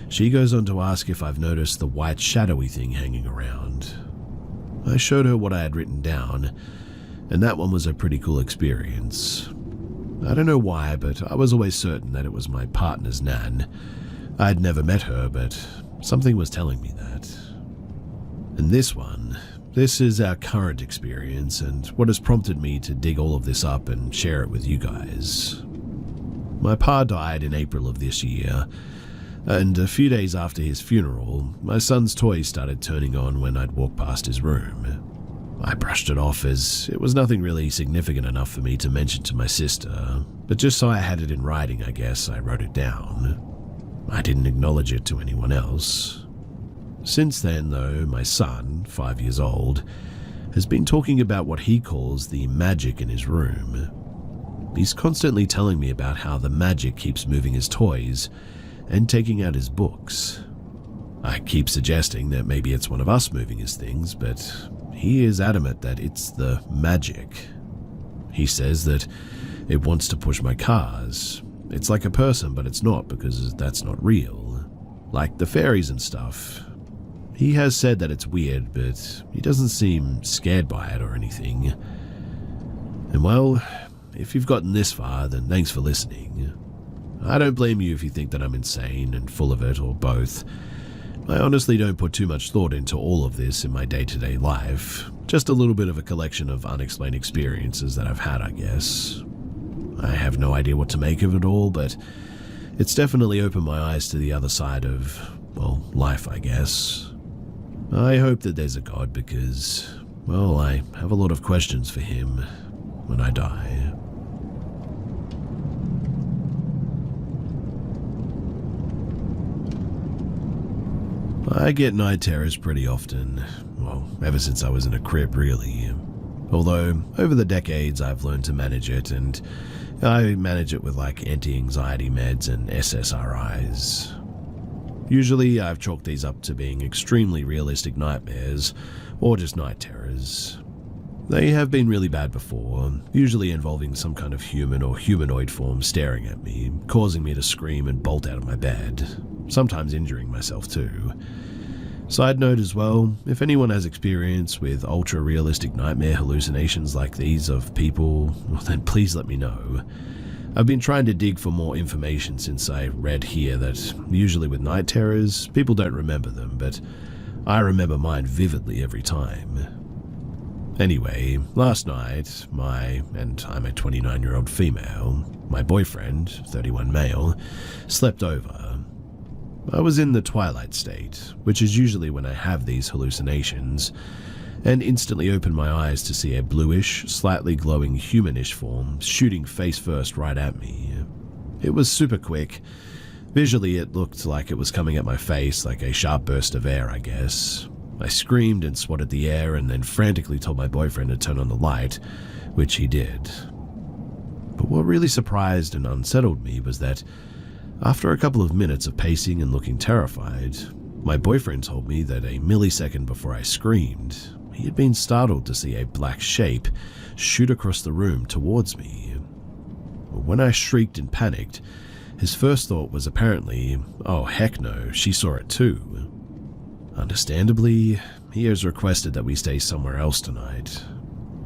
she goes on to ask if I've noticed the white shadowy thing hanging around. I showed her what I had written down, and that one was a pretty cool experience. I don't know why, but I was always certain that it was my partner's nan. I'd never met her, but something was telling me that. And this is our current experience and what has prompted me to dig all of this up and share it with you guys. My pa died in April of this year, and a few days after his funeral, my son's toys started turning on when I'd walk past his room. I brushed it off as it was nothing really significant enough for me to mention to my sister, but just so I had it in writing, I guess I wrote it down. I didn't acknowledge it to anyone else. Since then, though, my son, 5 years old, has been talking about what he calls the magic in his room. He's constantly telling me about how the magic keeps moving his toys and taking out his books. I keep suggesting that maybe it's one of us moving his things, but he is adamant that it's the magic. He says that it wants to push my cars. It's like a person, but it's not because that's not real. Like the fairies and stuff. He has said that it's weird, but he doesn't seem scared by it or anything. And well, if you've gotten this far, then thanks for listening. I don't blame you if you think that I'm insane and full of it, or both. I honestly don't put too much thought into all of this in my day-to-day life. Just a little bit of a collection of unexplained experiences that I've had, I guess. I have no idea what to make of it all, but it's definitely opened my eyes to the other side of, well, life, I guess. I hope that there's a God because, well, I have a lot of questions for him when I die. I get night terrors pretty often, well, ever since I was in a crib, really. Although, over the decades, I've learned to manage it, and I manage it with like anti-anxiety meds and SSRIs. Usually, I've chalked these up to being extremely realistic nightmares, or just night terrors. They have been really bad before, usually involving some kind of human or humanoid form staring at me, causing me to scream and bolt out of my bed, sometimes injuring myself too. Side note as well, if anyone has experience with ultra-realistic nightmare hallucinations like these of people, well, then please let me know. I've been trying to dig for more information since I read here that usually with night terrors, people don't remember them, but I remember mine vividly every time. Anyway, last night, and I'm a 29-year-old female, my boyfriend, 31 male, slept over. I was in the twilight state, which is usually when I have these hallucinations, and instantly opened my eyes to see a bluish, slightly glowing humanish form shooting face first right at me. It was super quick. Visually, it looked like it was coming at my face like a sharp burst of air, I guess. I screamed and swatted the air and then frantically told my boyfriend to turn on the light, which he did. But what really surprised and unsettled me was that after a couple of minutes of pacing and looking terrified, my boyfriend told me that a millisecond before I screamed, he had been startled to see a black shape shoot across the room towards me. When I shrieked and panicked, his first thought was apparently, oh heck no, she saw it too. Understandably, he has requested that we stay somewhere else tonight.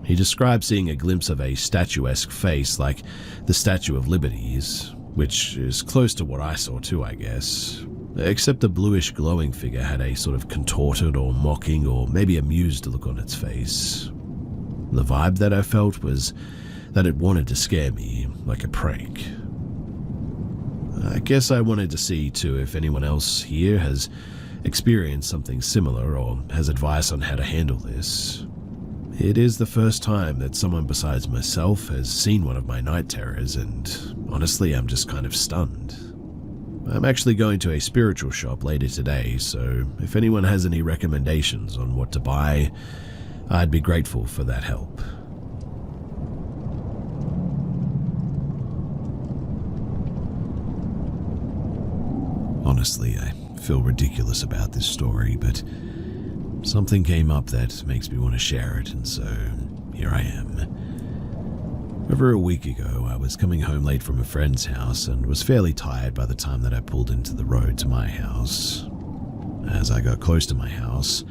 He described seeing a glimpse of a statuesque face like the Statue of Liberty's, which is close to what I saw too, I guess. Except the bluish glowing figure had a sort of contorted or mocking or maybe amused look on its face. The vibe that I felt was that it wanted to scare me, like a prank. I guess I wanted to see too if anyone else here has experienced something similar or has advice on how to handle this. It is the first time that someone besides myself has seen one of my night terrors, and honestly, I'm just kind of stunned. I'm actually going to a spiritual shop later today, so if anyone has any recommendations on what to buy, I'd be grateful for that help. Honestly, I feel ridiculous about this story, but something came up that makes me want to share it, and so here I am. Over a week ago, I was coming home late from a friend's house and was fairly tired by the time that I pulled into the road to my house. As I got close to my house,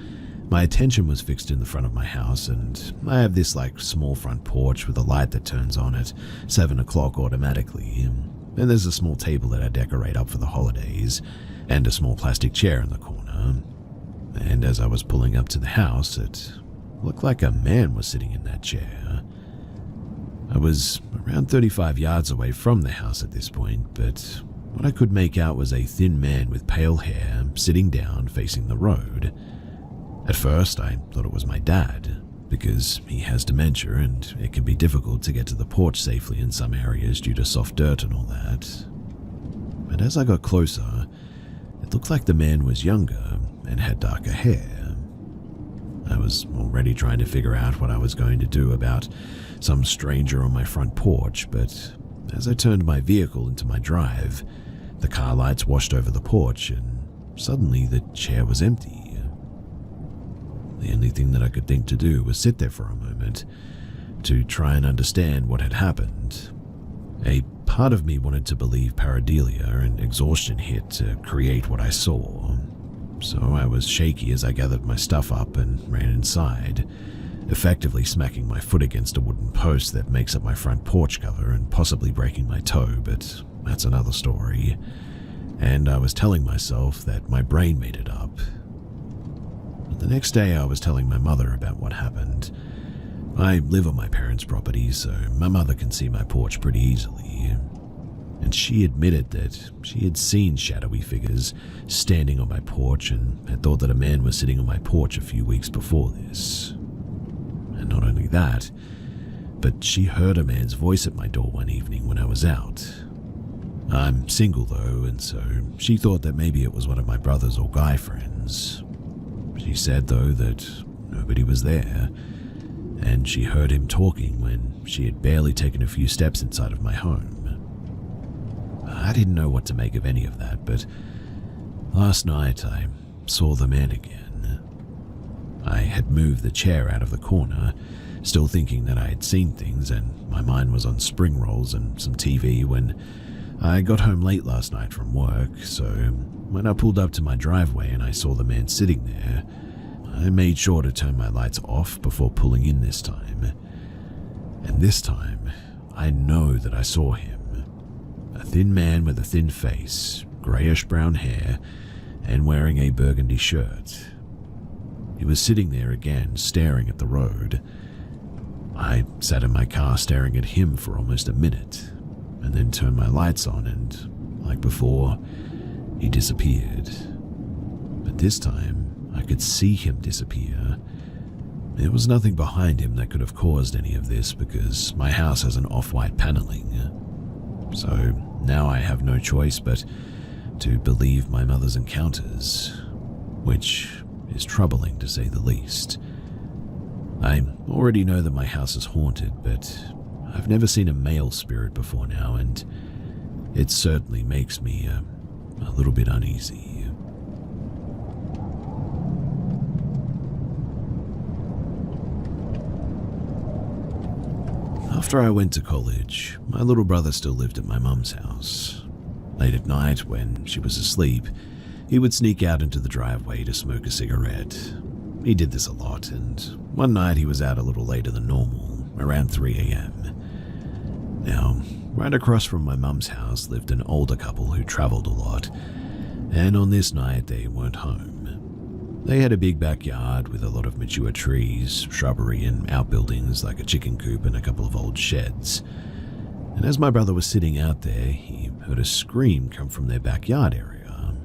my attention was fixed in the front of my house, and I have this small front porch with a light that turns on at 7 o'clock automatically, and there's a small table that I decorate up for the holidays, and a small plastic chair in the corner. And as I was pulling up to the house, it looked like a man was sitting in that chair. I was around 35 yards away from the house at this point, but what I could make out was a thin man with pale hair sitting down facing the road. At first, I thought it was my dad, because he has dementia and it can be difficult to get to the porch safely in some areas due to soft dirt and all that. But as I got closer, it looked like the man was younger and had darker hair. I was already trying to figure out what I was going to do about some stranger on my front porch, but as I turned my vehicle into my drive, the car lights washed over the porch and suddenly the chair was empty. The only thing that I could think to do was sit there for a moment to try and understand what had happened. A part of me wanted to believe pareidolia and exhaustion hit to create what I saw. So I was shaky as I gathered my stuff up and ran inside, effectively smacking my foot against a wooden post that makes up my front porch cover and possibly breaking my toe, but that's another story. And I was telling myself that my brain made it up. The next day I was telling my mother about what happened. I live on my parents' property, so my mother can see my porch pretty easily. And she admitted that she had seen shadowy figures standing on my porch and had thought that a man was sitting on my porch a few weeks before this. And not only that, but she heard a man's voice at my door one evening when I was out. I'm single though, and so she thought that maybe it was one of my brothers or guy friends. She said though that nobody was there, and she heard him talking when she had barely taken a few steps inside of my home. I didn't know what to make of any of that, but last night I saw the man again. I had moved the chair out of the corner, still thinking that I had seen things, and my mind was on spring rolls and some TV when I got home late last night from work, so when I pulled up to my driveway and I saw the man sitting there, I made sure to turn my lights off before pulling in this time. And this time, I know that I saw him. A thin man with a thin face, greyish-brown hair, and wearing a burgundy shirt. He was sitting there again, staring at the road. I sat in my car staring at him for almost a minute, and then turned my lights on and, like before, he disappeared. But this time, I could see him disappear. There was nothing behind him that could have caused any of this because my house has an off-white paneling. So now I have no choice but to believe my mother's encounters, which is troubling to say the least. I already know that my house is haunted, but I've never seen a male spirit before now, and it certainly makes me a little bit uneasy. After I went to college, my little brother still lived at my mum's house. Late at night, when she was asleep, he would sneak out into the driveway to smoke a cigarette. He did this a lot, and one night he was out a little later than normal, around 3 a.m. Now, right across from my mum's house lived an older couple who traveled a lot, and on this night they weren't home. They had a big backyard with a lot of mature trees, shrubbery, and outbuildings like a chicken coop and a couple of old sheds. And as my brother was sitting out there, he heard a scream come from their backyard area.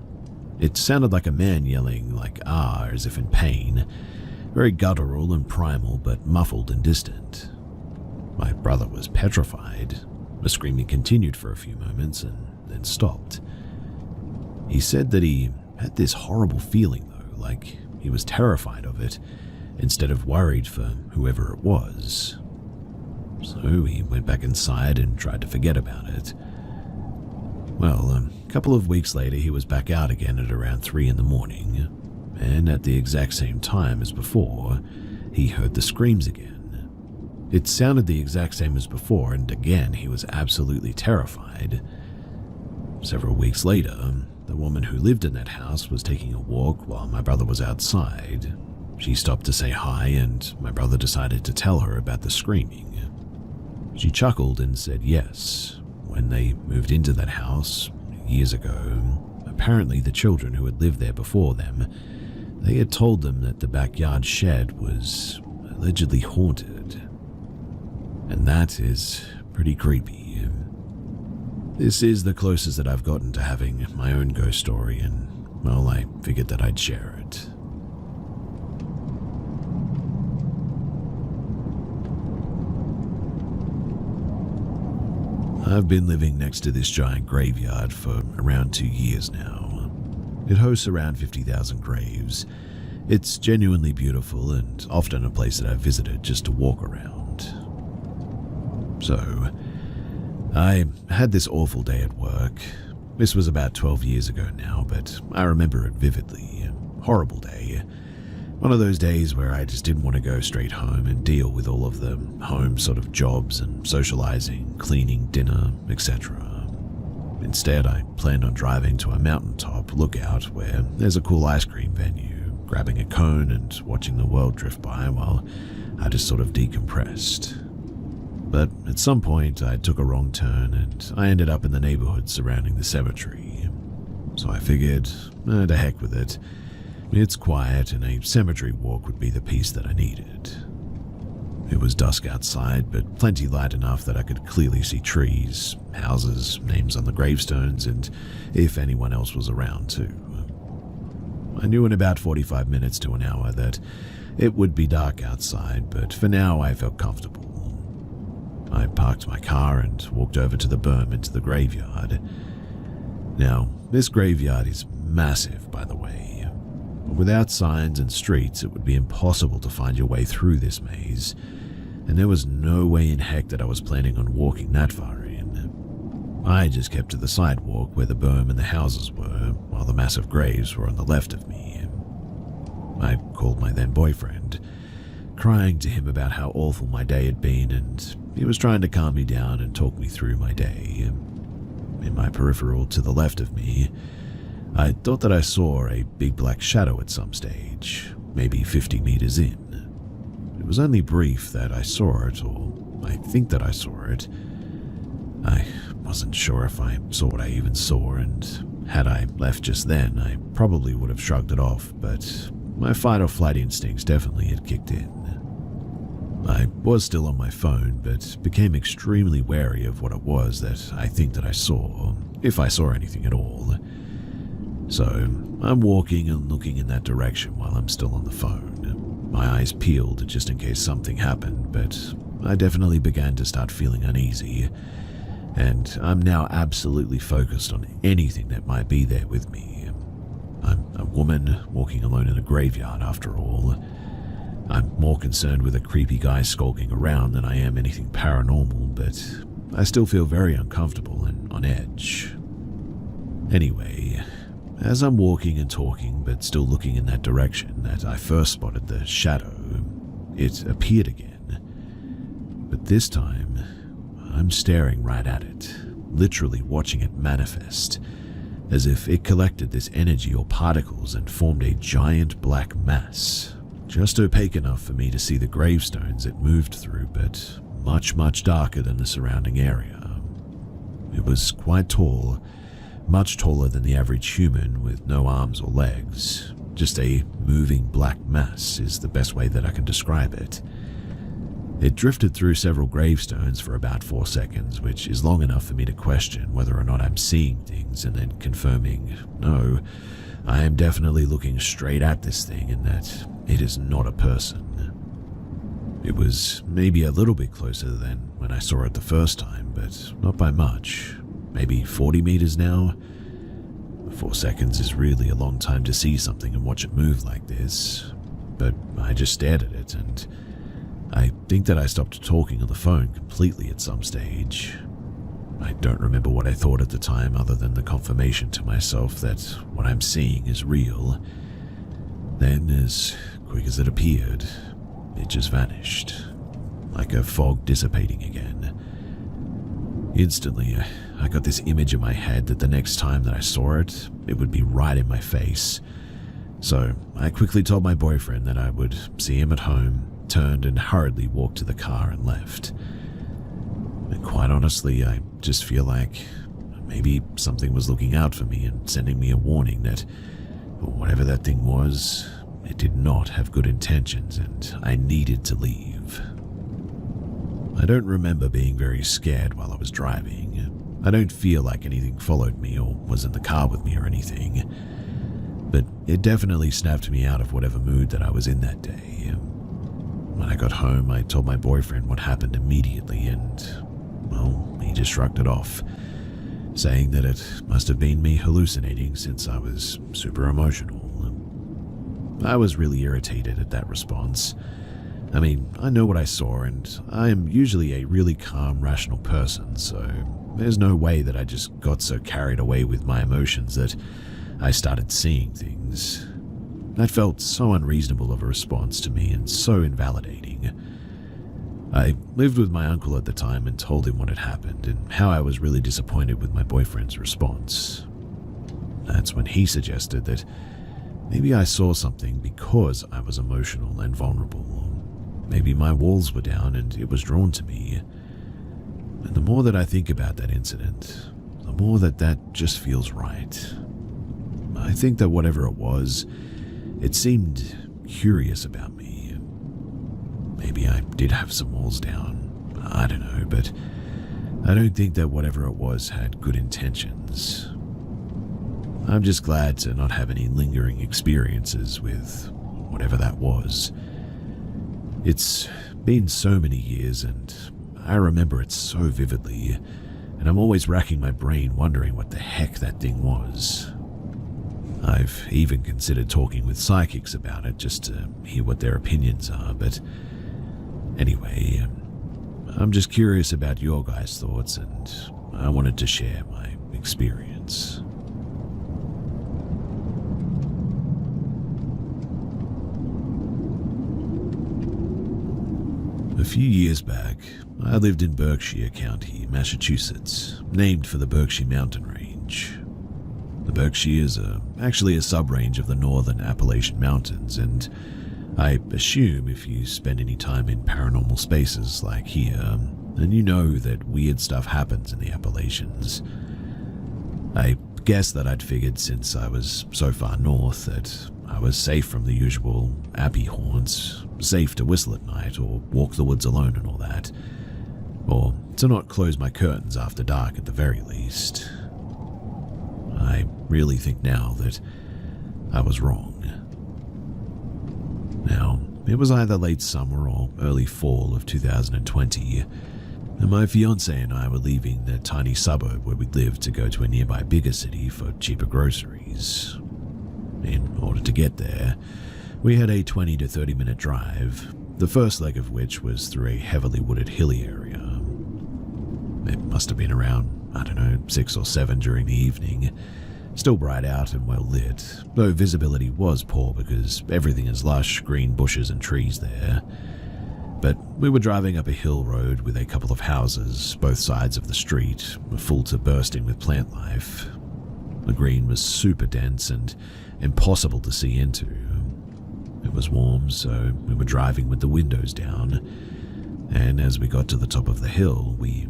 It sounded like a man yelling like "ah" as if in pain, very guttural and primal but muffled and distant. My brother was petrified. The screaming continued for a few moments and then stopped. He said that he had this horrible feeling though, like he was terrified of it, instead of worried for whoever it was. So he went back inside and tried to forget about it. Well, a couple of weeks later he was back out again at around 3 in the morning, and at the exact same time as before, he heard the screams again. It sounded the exact same as before, and again he was absolutely terrified. Several weeks later, the woman who lived in that house was taking a walk while my brother was outside. She stopped to say hi, and my brother decided to tell her about the screaming. She chuckled and said yes. When they moved into that house years ago, apparently the children who had lived there before them, they had told them that the backyard shed was allegedly haunted. And that is pretty creepy. This is the closest that I've gotten to having my own ghost story, and, well, I figured that I'd share it. I've been living next to this giant graveyard for around 2 years now. It hosts around 50,000 graves. It's genuinely beautiful and often a place that I've visited just to walk around. So, I had this awful day at work. This was about 12 years ago now, but I remember it vividly. Horrible day. One of those days where I just didn't want to go straight home and deal with all of the home sort of jobs and socializing, cleaning, dinner, etc. Instead, I planned on driving to a mountaintop lookout where there's a cool ice cream venue, grabbing a cone and watching the world drift by while I just sort of decompressed. But at some point, I took a wrong turn and I ended up in the neighborhood surrounding the cemetery. So I figured, to heck with it. It's quiet, and a cemetery walk would be the peace that I needed. It was dusk outside, but plenty light enough that I could clearly see trees, houses, names on the gravestones, and if anyone else was around too. I knew in about 45 minutes to an hour that it would be dark outside, but for now I felt comfortable. I parked my car and walked over to the berm into the graveyard. Now, this graveyard is massive, by the way. Without signs and streets, it would be impossible to find your way through this maze, and there was no way in heck that I was planning on walking that far in. I just kept to the sidewalk where the berm and the houses were, while the massive graves were on the left of me. I called my then boyfriend, crying to him about how awful my day had been, and he was trying to calm me down and talk me through my day. In my peripheral to the left of me, I thought that I saw a big black shadow at some stage, maybe 50 meters in. It was only brief that I saw it, or I think that I saw it. I wasn't sure if I saw what I even saw, and had I left just then, I probably would have shrugged it off, but my fight or flight instincts definitely had kicked in. I was still on my phone, but became extremely wary of what it was that I think that I saw, if I saw anything at all. So, I'm walking and looking in that direction while I'm still on the phone. My eyes peeled just in case something happened, but I definitely began to start feeling uneasy, and I'm now absolutely focused on anything that might be there with me. I'm a woman walking alone in a graveyard after all. I'm more concerned with a creepy guy skulking around than I am anything paranormal, but I still feel very uncomfortable and on edge. Anyway, as I'm walking and talking, but still looking in that direction that I first spotted the shadow, it appeared again. But this time, I'm staring right at it, literally watching it manifest, as if it collected this energy or particles and formed a giant black mass, just opaque enough for me to see the gravestones it moved through, but much, much darker than the surrounding area. It was quite tall, much taller than the average human with no arms or legs. Just a moving black mass is the best way that I can describe it. It drifted through several gravestones for about 4 seconds, which is long enough for me to question whether or not I'm seeing things and then confirming, no, I am definitely looking straight at this thing and that it is not a person. It was maybe a little bit closer than when I saw it the first time, but not by much. Maybe 40 meters now. 4 seconds is really a long time to see something and watch it move like this. But I just stared at it, and I think that I stopped talking on the phone completely at some stage. I don't remember what I thought at the time other than the confirmation to myself that what I'm seeing is real. Then, as quick as it appeared, it just vanished, like a fog dissipating again. Instantly, I got this image in my head that the next time that I saw it, it would be right in my face. So I quickly told my boyfriend that I would see him at home, turned and hurriedly walked to the car and left. And quite honestly, I just feel like maybe something was looking out for me and sending me a warning that whatever that thing was, it did not have good intentions and I needed to leave. I don't remember being very scared while I was driving. I don't feel like anything followed me or was in the car with me or anything. But it definitely snapped me out of whatever mood that I was in that day. When I got home, I told my boyfriend what happened immediately and, well, he just shrugged it off, saying that it must have been me hallucinating since I was super emotional. I was really irritated at that response. I mean, I know what I saw and I am usually a really calm, rational person, so there's no way that I just got so carried away with my emotions that I started seeing things. That felt so unreasonable of a response to me and so invalidating. I lived with my uncle at the time and told him what had happened and how I was really disappointed with my boyfriend's response. That's when he suggested that maybe I saw something because I was emotional and vulnerable. Maybe my walls were down and it was drawn to me. And the more that I think about that incident, the more that just feels right. I think that whatever it was, it seemed curious about me. Maybe I did have some walls down. I don't know, but I don't think that whatever it was had good intentions. I'm just glad to not have any lingering experiences with whatever that was. It's been so many years and I remember it so vividly, and I'm always racking my brain wondering what the heck that thing was. I've even considered talking with psychics about it just to hear what their opinions are, but anyway, I'm just curious about your guys' thoughts and I wanted to share my experience. A few years back, I lived in Berkshire County, Massachusetts, named for the Berkshire Mountain Range. The Berkshires are actually a sub-range of the northern Appalachian Mountains, and I assume if you spend any time in paranormal spaces like here, then you know that weird stuff happens in the Appalachians. I guess that I'd figured since I was so far north that I was safe from the usual abbey haunts, safe to whistle at night or walk the woods alone and all that, or to not close my curtains after dark at the very least. I really think now that I was wrong. Now, it was either late summer or early fall of 2020, and my fiancé and I were leaving the tiny suburb where we lived to go to a nearby bigger city for cheaper groceries. In order to get there, we had a 20 to 30 minute drive, the first leg of which was through a heavily wooded hilly area. It must have been around, 6 or 7 during the evening, still bright out and well lit, though visibility was poor because everything is lush green bushes and trees there. But we were driving up a hill road with a couple of houses, both sides of the street, full to bursting with plant life. The green was super dense and impossible to see into. It was warm, so we were driving with the windows down, and as we got to the top of the hill, we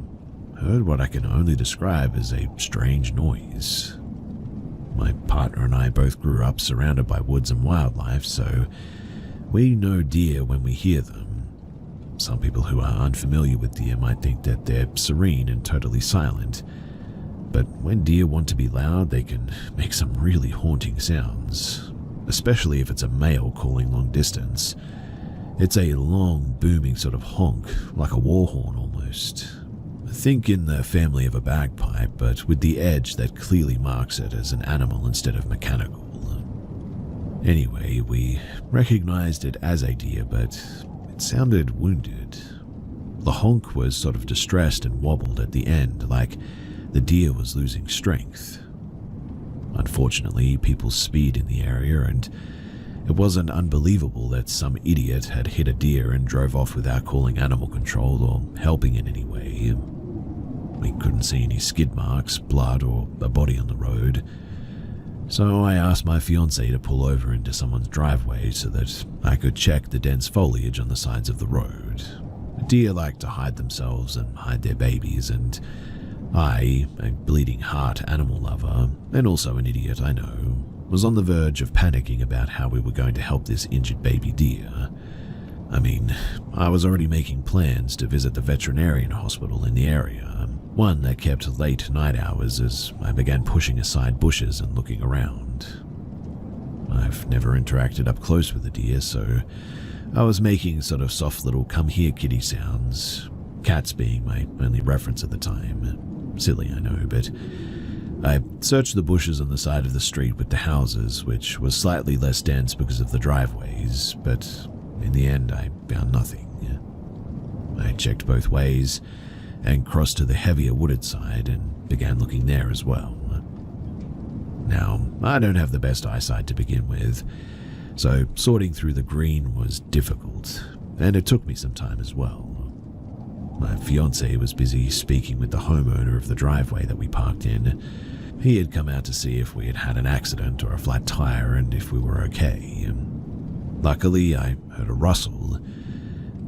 heard what I can only describe as a strange noise. My partner and I both grew up surrounded by woods and wildlife, so we know deer when we hear them. Some people who are unfamiliar with deer might think that they're serene and totally silent, but when deer want to be loud, they can make some really haunting sounds, especially if it's a male calling long distance. It's a long, booming sort of honk, like a war horn almost. Think in the family of a bagpipe, but with the edge that clearly marks it as an animal instead of mechanical. Anyway, we recognized it as a deer, but it sounded wounded. The honk was sort of distressed and wobbled at the end, like the deer was losing strength. Unfortunately, people speed in the area, and it wasn't unbelievable that some idiot had hit a deer and drove off without calling animal control or helping in any way. We couldn't see any skid marks, blood, or a body on the road. So I asked my fiancée to pull over into someone's driveway so that I could check the dense foliage on the sides of the road. Deer like to hide themselves and hide their babies, and I, a bleeding heart animal lover, and also an idiot I know, was on the verge of panicking about how we were going to help this injured baby deer. I mean, I was already making plans to visit the veterinarian hospital in the area, one that kept late night hours as I began pushing aside bushes and looking around. I've never interacted up close with a deer, so I was making sort of soft little come here kitty sounds, cats being my only reference at the time. Silly, I know, but I searched the bushes on the side of the street with the houses, which was slightly less dense because of the driveways, but in the end I found nothing. I checked both ways and crossed to the heavier wooded side and began looking there as well. Now, I don't have the best eyesight to begin with, so sorting through the green was difficult, and it took me some time as well. My fiancé was busy speaking with the homeowner of the driveway that we parked in. He had come out to see if we had had an accident or a flat tire and if we were okay. Luckily, I heard a rustle.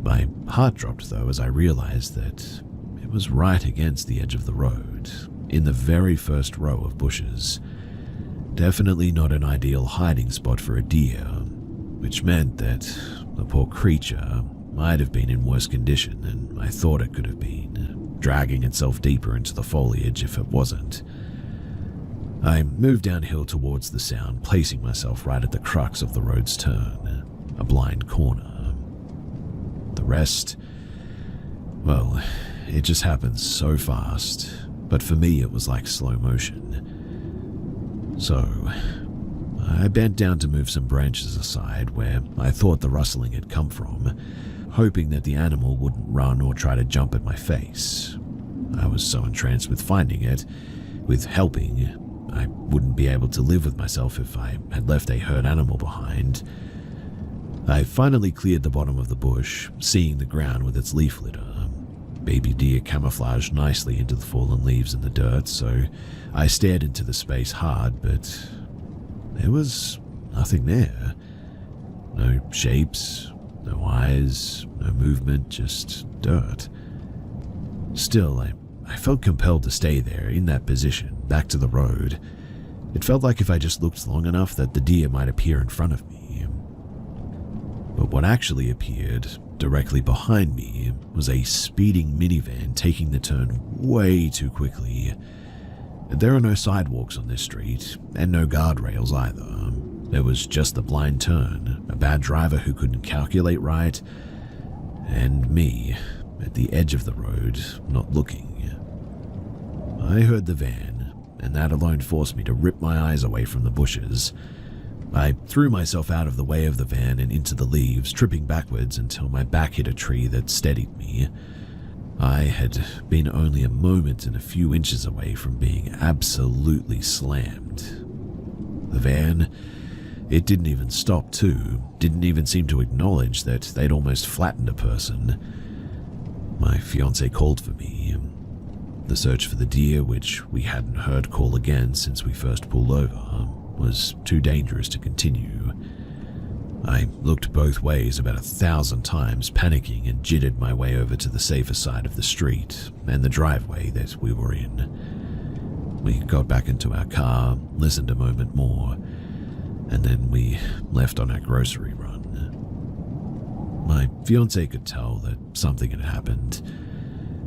My heart dropped though as I realized that it was right against the edge of the road, in the very first row of bushes. Definitely not an ideal hiding spot for a deer, which meant that the poor creature might have been in worse condition than I thought it could have been, dragging itself deeper into the foliage if it wasn't. I moved downhill towards the sound, placing myself right at the crux of the road's turn, a blind corner. The rest, well, it just happened so fast, but for me it was like slow motion. So, I bent down to move some branches aside where I thought the rustling had come from, hoping that the animal wouldn't run or try to jump at my face. I was so entranced with finding it, with helping, I wouldn't be able to live with myself if I had left a hurt animal behind. I finally cleared the bottom of the bush, seeing the ground with its leaf litter. Baby deer camouflaged nicely into the fallen leaves and the dirt, so I stared into the space hard, but there was nothing there. No shapes, no eyes, no movement, just dirt. Still, I felt compelled to stay there, in that position, back to the road. It felt like if I just looked long enough that the deer might appear in front of me. But what actually appeared directly behind me was a speeding minivan taking the turn way too quickly. There are no sidewalks on this street, and no guardrails either. There was just the blind turn, a bad driver who couldn't calculate right, and me at the edge of the road, not looking. I heard the van, and that alone forced me to rip my eyes away from the bushes. I threw myself out of the way of the van and into the leaves, tripping backwards until my back hit a tree that steadied me. I had been only a moment and a few inches away from being absolutely slammed. The van, it didn't even stop too, didn't even seem to acknowledge that they'd almost flattened a person. My fiancé called for me. The search for the deer, which we hadn't heard call again since we first pulled over, was too dangerous to continue. I looked both ways about 1,000 times, panicking, and jittered my way over to the safer side of the street and the driveway that we were in. We got back into our car, listened a moment more, and then we left on our grocery run. My fiancé could tell that something had happened.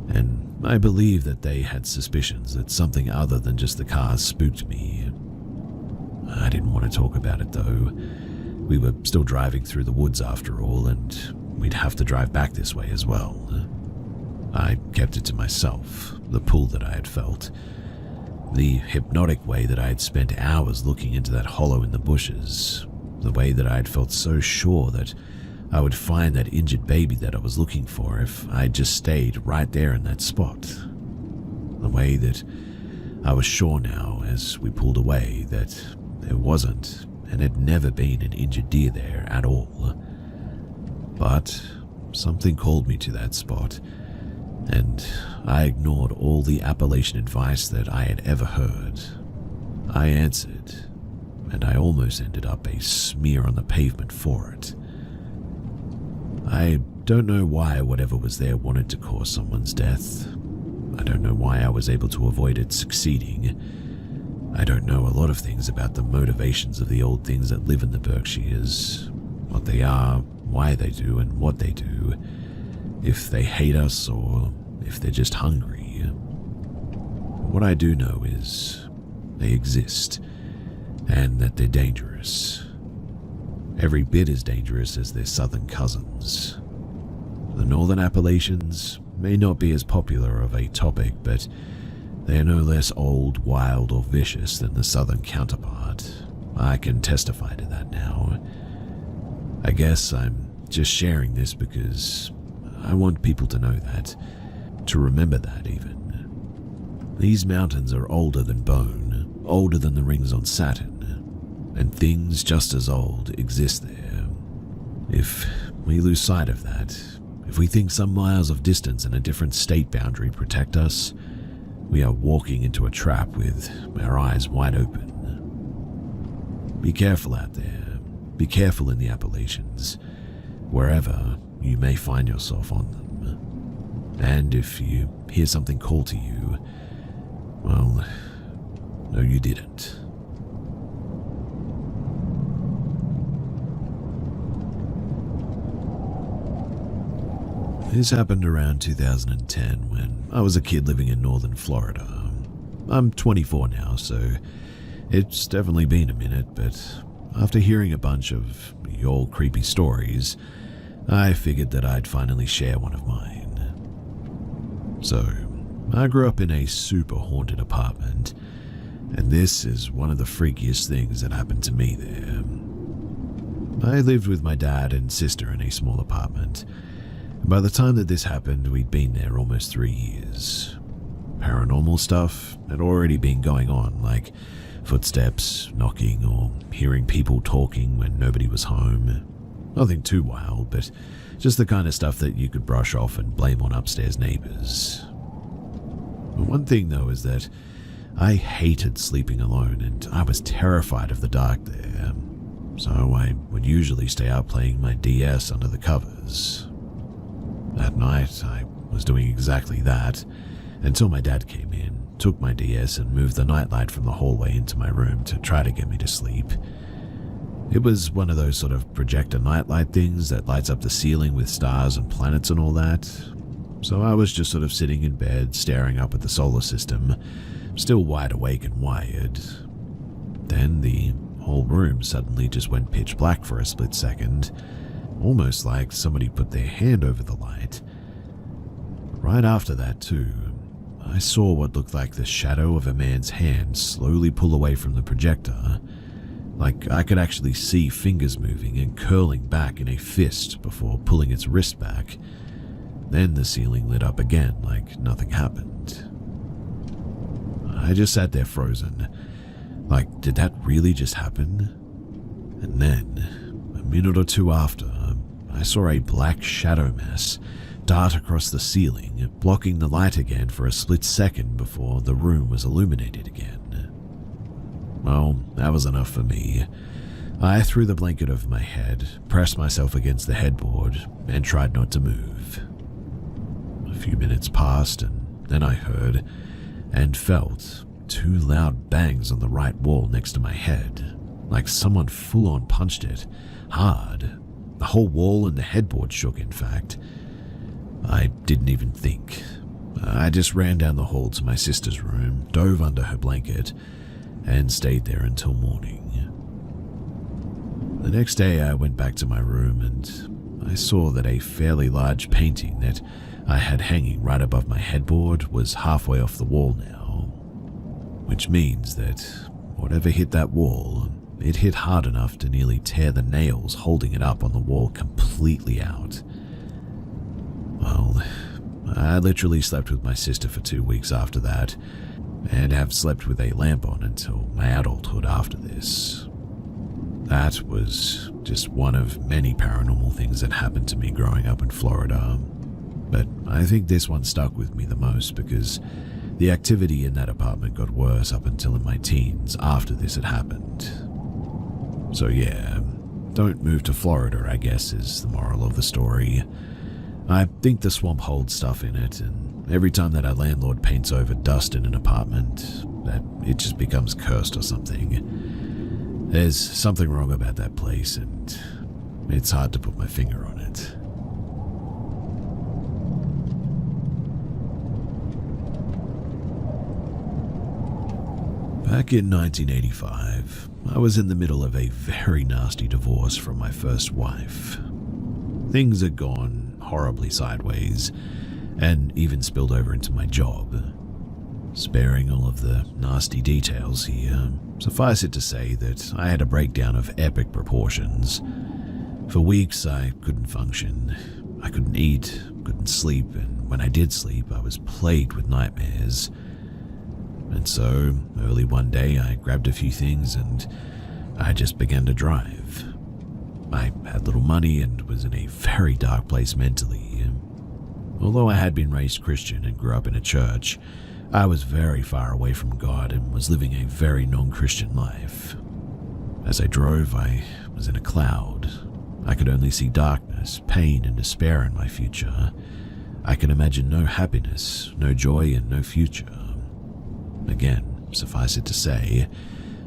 and I believe that they had suspicions that something other than just the cars spooked me. I didn't want to talk about it though. We were still driving through the woods after all, and we'd have to drive back this way as well. I kept it to myself, the pull that I had felt, the hypnotic way that I had spent hours looking into that hollow in the bushes, the way that I had felt so sure that I would find that injured baby that I was looking for if I had just stayed right there in that spot. The way that I was sure now, as we pulled away, that there wasn't and had never been an injured deer there at all. But something called me to that spot, and I ignored all the Appalachian advice that I had ever heard. I answered, and I almost ended up a smear on the pavement for it. I don't know why whatever was there wanted to cause someone's death. I don't know why I was able to avoid it succeeding. I don't know a lot of things about the motivations of the old things that live in the Berkshires, what they are, why they do, and what they do, if they hate us or if they're just hungry. What I do know is they exist, and that they're dangerous. Every bit as dangerous as their southern cousins. The northern Appalachians may not be as popular of a topic, but they are no less old, wild, or vicious than the southern counterpart. I can testify to that now. I guess I'm just sharing this because I want people to know that, to remember that even. These mountains are older than bone, older than the rings on Saturn, and things just as old exist there. If we lose sight of that, if we think some miles of distance and a different state boundary protect us, we are walking into a trap with our eyes wide open. Be careful out there. Be careful in the Appalachians, wherever you may find yourself on them. And if you hear something call to you, well, no, you didn't. This happened around 2010 when I was a kid living in northern Florida. I'm 24 now, so it's definitely been a minute, but after hearing a bunch of your creepy stories, I figured that I'd finally share one of mine. So, I grew up in a super haunted apartment, and this is one of the freakiest things that happened to me there. I lived with my dad and sister in a small apartment. By the time that this happened, we'd been there almost 3 years. Paranormal stuff had already been going on, like footsteps, knocking, or hearing people talking when nobody was home. Nothing too wild, but just the kind of stuff that you could brush off and blame on upstairs neighbors. One thing though is that I hated sleeping alone, and I was terrified of the dark there. So I would usually stay out playing my DS under the covers. That night, I was doing exactly that, until my dad came in, took my DS and moved the nightlight from the hallway into my room to try to get me to sleep. It was one of those sort of projector nightlight things that lights up the ceiling with stars and planets and all that. So I was just sort of sitting in bed, staring up at the solar system, still wide awake and wired. Then the whole room suddenly just went pitch black for a split second, almost like somebody put their hand over the light. Right after that too, I saw what looked like the shadow of a man's hand slowly pull away from the projector, like I could actually see fingers moving and curling back in a fist before pulling its wrist back. Then the ceiling lit up again like nothing happened. I just sat there frozen, like did that really just happen? And then, a minute or two after, I saw a black shadow mass dart across the ceiling, blocking the light again for a split second before the room was illuminated again. Well, that was enough for me. I threw the blanket over my head, pressed myself against the headboard, and tried not to move. A few minutes passed, and then I heard and felt 2 loud bangs on the right wall next to my head, like someone full-on punched it, hard. The whole wall and the headboard shook, in fact. I didn't even think. I just ran down the hall to my sister's room, dove under her blanket, and stayed there until morning. The next day I went back to my room and I saw that a fairly large painting that I had hanging right above my headboard was halfway off the wall now, which means that whatever hit that wall, it hit hard enough to nearly tear the nails holding it up on the wall completely out. Well, I literally slept with my sister for 2 weeks after that, and have slept with a lamp on until my adulthood after this. That was just one of many paranormal things that happened to me growing up in Florida, but I think this one stuck with me the most because the activity in that apartment got worse up until in my teens after this had happened. So yeah, don't move to Florida, I guess, is the moral of the story. I think the swamp holds stuff in it, and every time that our landlord paints over dust in an apartment, that it just becomes cursed or something. There's something wrong about that place, and it's hard to put my finger on it. Back in 1985, I was in the middle of a very nasty divorce from my first wife. Things had gone horribly sideways, and even spilled over into my job. Sparing all of the nasty details here, suffice it to say that I had a breakdown of epic proportions. For weeks I couldn't function. I couldn't eat, couldn't sleep, and when I did sleep, I was plagued with nightmares. And so, early one day, I grabbed a few things and I just began to drive. I had little money and was in a very dark place mentally. Although I had been raised Christian and grew up in a church, I was very far away from God and was living a very non-Christian life. As I drove, I was in a cloud. I could only see darkness, pain, and despair in my future. I could imagine no happiness, no joy, and no future. Again, suffice it to say,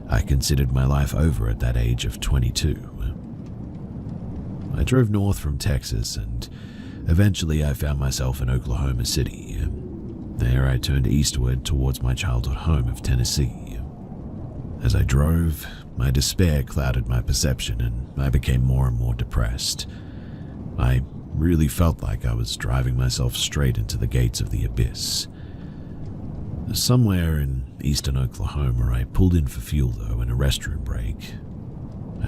I considered my life over at that age of 22. I drove north from Texas and eventually I found myself in Oklahoma City. There I turned eastward towards my childhood home of Tennessee. As I drove, my despair clouded my perception and I became more and more depressed. I really felt like I was driving myself straight into the gates of the abyss. Somewhere in eastern Oklahoma, I pulled in for fuel though in a restroom break.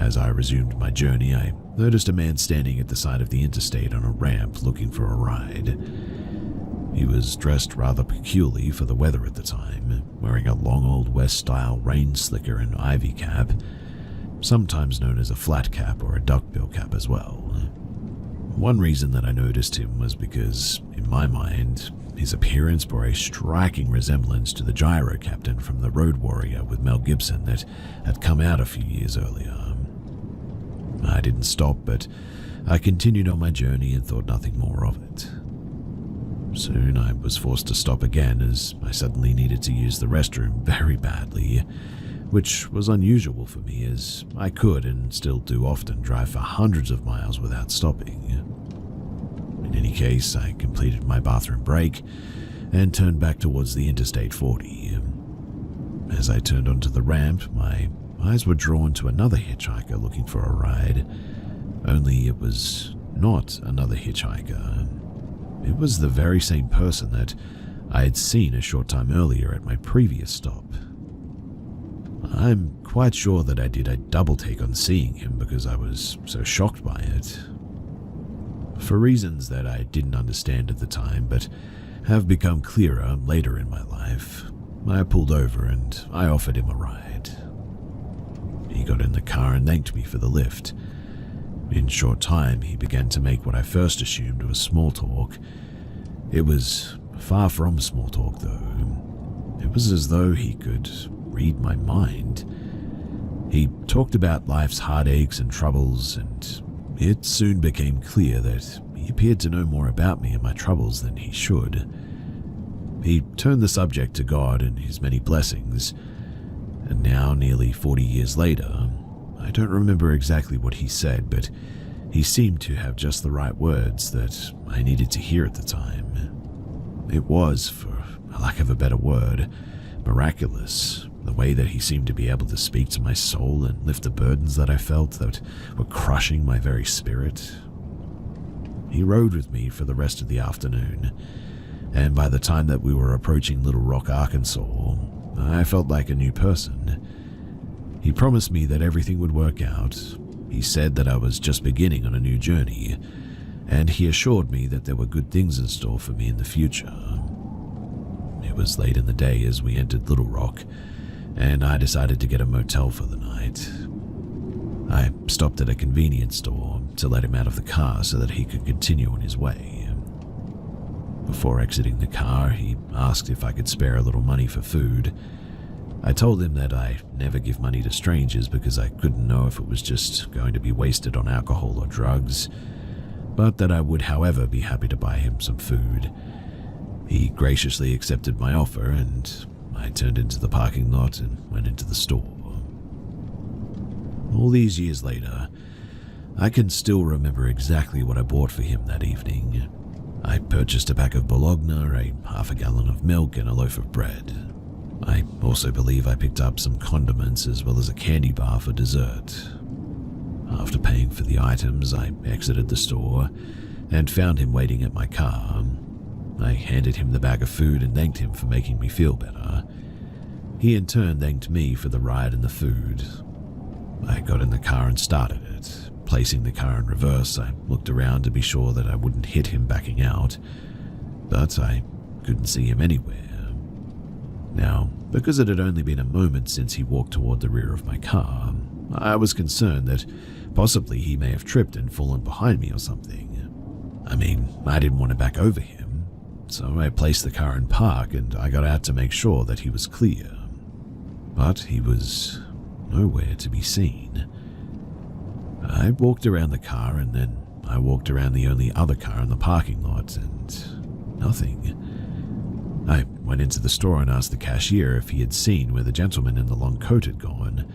As I resumed my journey, I noticed a man standing at the side of the interstate on a ramp looking for a ride. He was dressed rather peculiarly for the weather at the time, wearing a long old West-style rain slicker and ivy cap, sometimes known as a flat cap or a duckbill cap as well. One reason that I noticed him was because, in my mind, his appearance bore a striking resemblance to the gyro captain from The Road Warrior with Mel Gibson that had come out a few years earlier. I didn't stop, but I continued on my journey and thought nothing more of it. Soon I was forced to stop again as I suddenly needed to use the restroom very badly, which was unusual for me as I could and still do often drive for hundreds of miles without stopping. In any case, I completed my bathroom break and turned back towards the Interstate 40. As I turned onto the ramp, my eyes were drawn to another hitchhiker looking for a ride, only it was not another hitchhiker. It was the very same person that I had seen a short time earlier at my previous stop. I'm quite sure that I did a double take on seeing him because I was so shocked by it. For reasons that I didn't understand at the time but have become clearer later in my life, I pulled over and I offered him a ride. He got in the car and thanked me for the lift. In short time, he began to make what I first assumed was small talk. It was far from small talk, though. It was as though he could read my mind. He talked about life's heartaches and troubles, and it soon became clear that he appeared to know more about me and my troubles than he should. He turned the subject to God and his many blessings, and now, nearly 40 years later, I don't remember exactly what he said, but he seemed to have just the right words that I needed to hear at the time. It was, for lack of a better word, miraculous, the way that he seemed to be able to speak to my soul and lift the burdens that I felt that were crushing my very spirit. He rode with me for the rest of the afternoon, and by the time that we were approaching Little Rock, Arkansas, I felt like a new person. He promised me that everything would work out. He said that I was just beginning on a new journey, and he assured me that there were good things in store for me in the future. It was late in the day as we entered Little Rock, and I decided to get a motel for the night. I stopped at a convenience store to let him out of the car so that he could continue on his way. Before exiting the car, he asked if I could spare a little money for food. I told him that I never give money to strangers because I couldn't know if it was just going to be wasted on alcohol or drugs, but that I would, however, be happy to buy him some food. He graciously accepted my offer, and I turned into the parking lot and went into the store. All these years later, I can still remember exactly what I bought for him that evening. I purchased a pack of bologna, a half a gallon of milk, and a loaf of bread. I also believe I picked up some condiments as well as a candy bar for dessert. After paying for the items, I exited the store and found him waiting at my car. I handed him the bag of food and thanked him for making me feel better. He in turn thanked me for the ride and the food. I got in the car and started it. Placing the car in reverse, I looked around to be sure that I wouldn't hit him backing out, but I couldn't see him anywhere. Now, because it had only been a moment since he walked toward the rear of my car, I was concerned that possibly he may have tripped and fallen behind me or something. I mean, I didn't want to back over him, so I placed the car in park and I got out to make sure that he was clear. But he was nowhere to be seen. I walked around the car and then I walked around the only other car in the parking lot and nothing. I went into the store and asked the cashier if he had seen where the gentleman in the long coat had gone,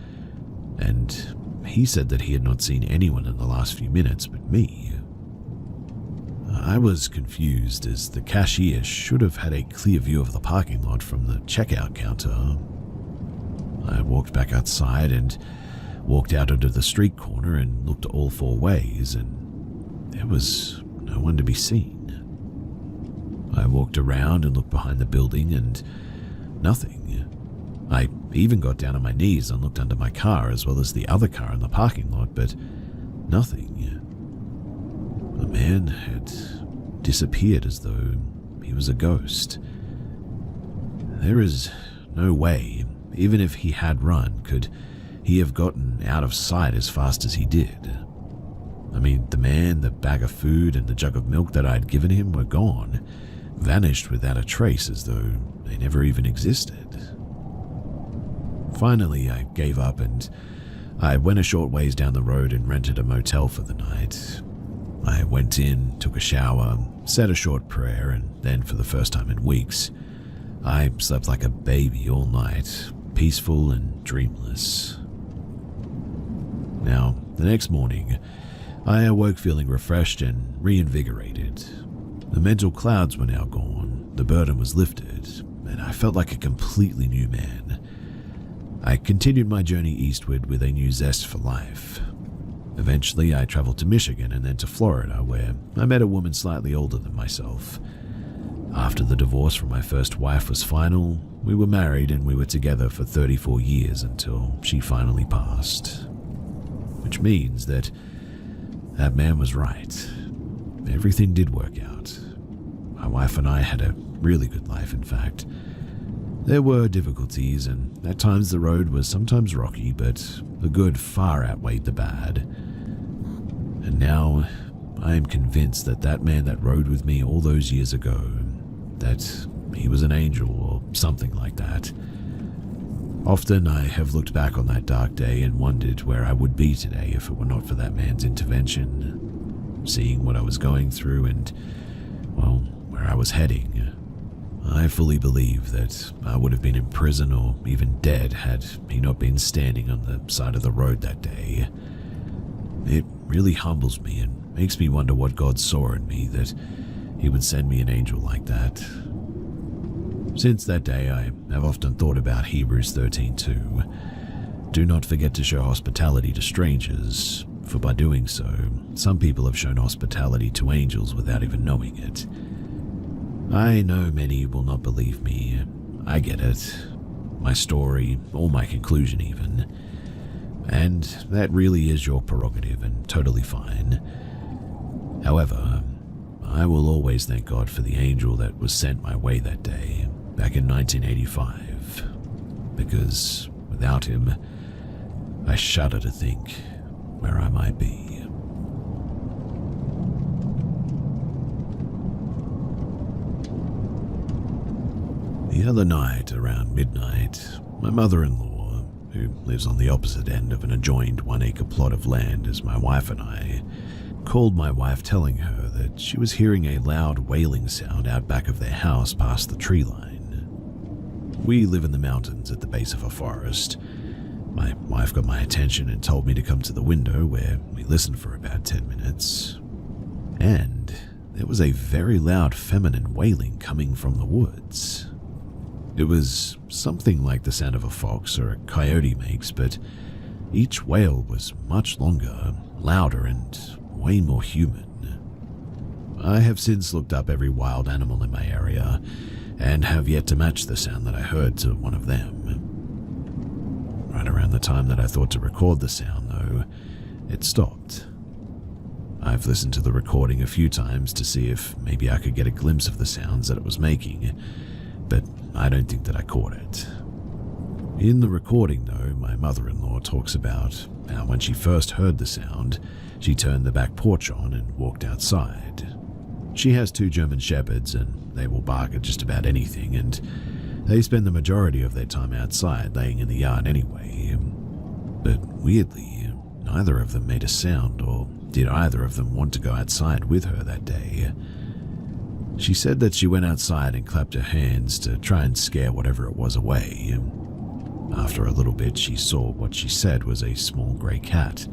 and he said that he had not seen anyone in the last few minutes but me. I was confused as the cashier should have had a clear view of the parking lot from the checkout counter. I walked back outside and walked out onto the street corner and looked all four ways, and there was no one to be seen. I walked around and looked behind the building and nothing. I even got down on my knees and looked under my car as well as the other car in the parking lot, but nothing. The man had disappeared as though he was a ghost. There is no way, even if he had run, could he have gotten out of sight as fast as he did. I mean, the man, the bag of food, and the jug of milk that I had given him were gone, vanished without a trace as though they never even existed. Finally, I gave up and I went a short ways down the road and rented a motel for the night. I went in, took a shower, said a short prayer, and then for the first time in weeks, I slept like a baby all night, peaceful and dreamless. Now, the next morning, I awoke feeling refreshed and reinvigorated. The mental clouds were now gone, the burden was lifted, and I felt like a completely new man. I continued my journey eastward with a new zest for life. Eventually, I traveled to Michigan and then to Florida, where I met a woman slightly older than myself. After the divorce from my first wife was final, we were married and we were together for 34 years until she finally passed. Which means that man was right. Everything did work out. My wife and I had a really good life, in fact. There were difficulties, and at times the road was sometimes rocky, but the good far outweighed the bad. And now I am convinced that that man that rode with me all those years ago, that he was an angel or something like that. Often I have looked back on that dark day and wondered where I would be today if it were not for that man's intervention. Seeing what I was going through and, well, where I was heading, I fully believe that I would have been in prison or even dead had he not been standing on the side of the road that day. It really humbles me and makes me wonder what God saw in me that he would send me an angel like that. Since that day, I have often thought about Hebrews 13:2. Do not forget to show hospitality to strangers, for by doing so, some people have shown hospitality to angels without even knowing it. I know many will not believe me. I get it. My story, or my conclusion even. And that really is your prerogative and totally fine. However, I will always thank God for the angel that was sent my way that day, back in 1985. Because without him, I shudder to think where I might be. The other night, around midnight, my mother-in-law, who lives on the opposite end of an adjoined 1-acre plot of land as my wife and I, called my wife telling her that she was hearing a loud wailing sound out back of their house past the tree line. We live in the mountains at the base of a forest. My wife got my attention and told me to come to the window, where we listened for about 10 minutes. And there was a very loud feminine wailing coming from the woods. It was something like the sound of a fox or a coyote makes, but each wail was much longer, louder, and way more human. I have since looked up every wild animal in my area, and have yet to match the sound that I heard to one of them. Right around the time that I thought to record the sound, though, it stopped. I've listened to the recording a few times to see if maybe I could get a glimpse of the sounds that it was making, but I don't think that I caught it. In the recording, though, my mother-in-law talks about how when she first heard the sound, she turned the back porch on and walked outside. She has 2 German Shepherds, and they will bark at just about anything, and they spend the majority of their time outside, laying in the yard anyway. But weirdly, neither of them made a sound, or did either of them want to go outside with her that day. She said that she went outside and clapped her hands to try and scare whatever it was away. After a little bit, she saw what she said was a small grey cat,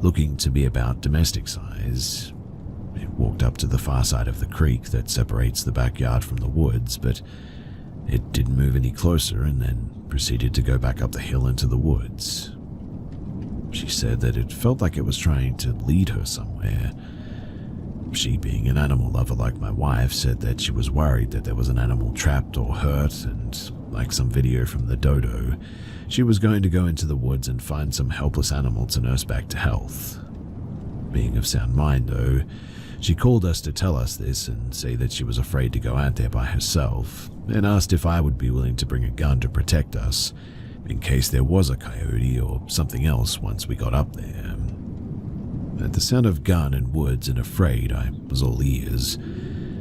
looking to be about domestic size. It walked up to the far side of the creek that separates the backyard from the woods, but it didn't move any closer and then proceeded to go back up the hill into the woods. She said that it felt like it was trying to lead her somewhere. She, being an animal lover like my wife, said that she was worried that there was an animal trapped or hurt, and like some video from the dodo, she was going to go into the woods and find some helpless animal to nurse back to health. Being of sound mind, though, she called us to tell us this and say that she was afraid to go out there by herself, and asked if I would be willing to bring a gun to protect us, in case there was a coyote or something else once we got up there. At the sound of gun and woods and afraid, I was all ears,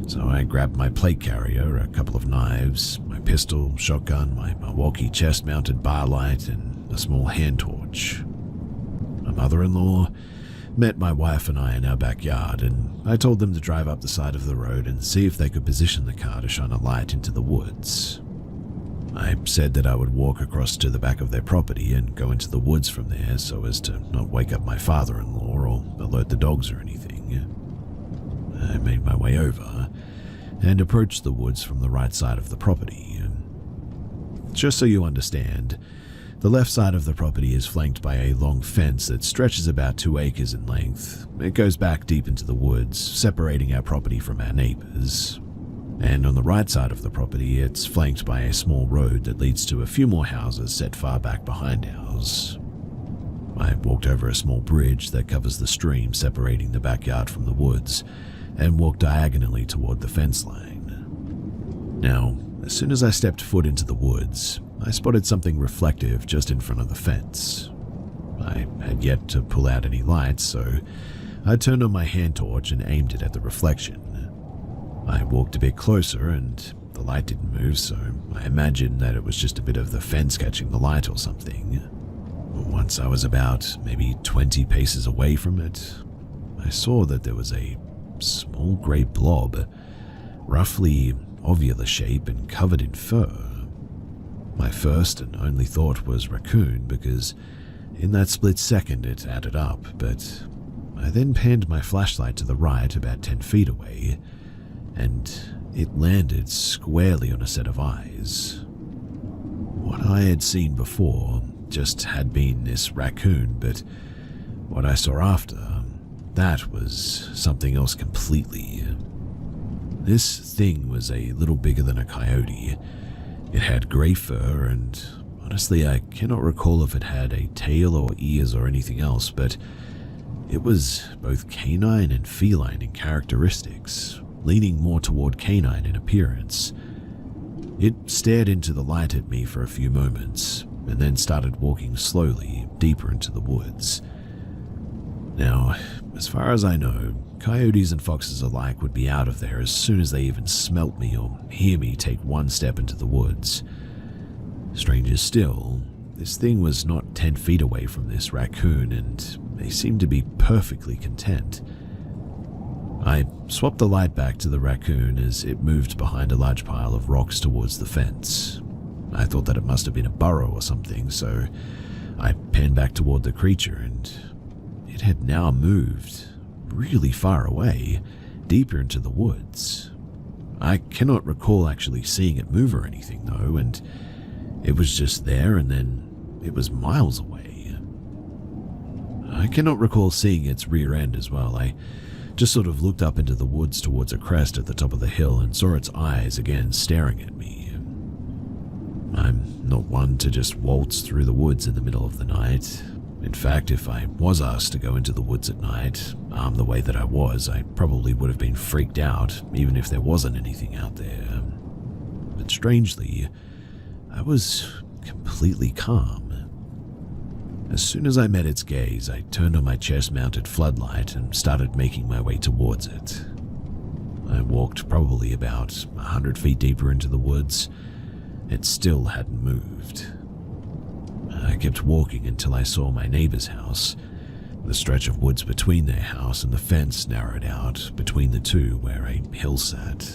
so I grabbed my plate carrier, a couple of knives, my pistol, shotgun, my Milwaukee chest-mounted bar light, and a small hand torch. My mother-in-law met my wife and I in our backyard, and I told them to drive up the side of the road and see if they could position the car to shine a light into the woods. I said that I would walk across to the back of their property and go into the woods from there so as to not wake up my father-in-law or alert the dogs or anything. I made my way over and approached the woods from the right side of the property. Just so you understand, the left side of the property is flanked by a long fence that stretches about 2 acres in length. It goes back deep into the woods, separating our property from our neighbors. And on the right side of the property, it's flanked by a small road that leads to a few more houses set far back behind ours. I walked over a small bridge that covers the stream separating the backyard from the woods, and walked diagonally toward the fence line. Now, as soon as I stepped foot into the woods, I spotted something reflective just in front of the fence. I had yet to pull out any lights, so I turned on my hand torch and aimed it at the reflection. I walked a bit closer and the light didn't move, so I imagined that it was just a bit of the fence catching the light or something. Once I was about maybe 20 paces away from it, I saw that there was a small grey blob, roughly ovular shape and covered in fur. My first and only thought was raccoon, because in that split second it added up, but I then panned my flashlight to the right about 10 feet away, and It landed squarely on a set of eyes. What I had seen before just had been this raccoon, but what I saw after, that was something else completely. This thing was a little bigger than a coyote. It had grey fur, and honestly I cannot recall if it had a tail or ears or anything else, but it was both canine and feline in characteristics, leaning more toward canine in appearance. It stared into the light at me for a few moments, and then started walking slowly deeper into the woods. Now, as far as I know, coyotes and foxes alike would be out of there as soon as they even smelt me or hear me take one step into the woods. Stranger still, this thing was not 10 feet away from this raccoon, and they seemed to be perfectly content. I swapped the light back to the raccoon as it moved behind a large pile of rocks towards the fence. I thought that it must have been a burrow or something, so I panned back toward the creature, and it had now moved really far away, deeper into the woods. I cannot recall actually seeing it move or anything though, and it was just there and then it was miles away. I cannot recall seeing its rear end as well. I just sort of looked up into the woods towards a crest at the top of the hill and saw its eyes again staring at me. I'm not one to just waltz through the woods in the middle of the night. In fact, if I was asked to go into the woods at night, armed the way that I was, I probably would have been freaked out, even if there wasn't anything out there. But strangely, I was completely calm. As soon as I met its gaze, I turned on my chest-mounted floodlight and started making my way towards it. I walked probably about 100 feet deeper into the woods. It still hadn't moved. I kept walking until I saw my neighbor's house. The stretch of woods between their house and the fence narrowed out between the two where a hill sat.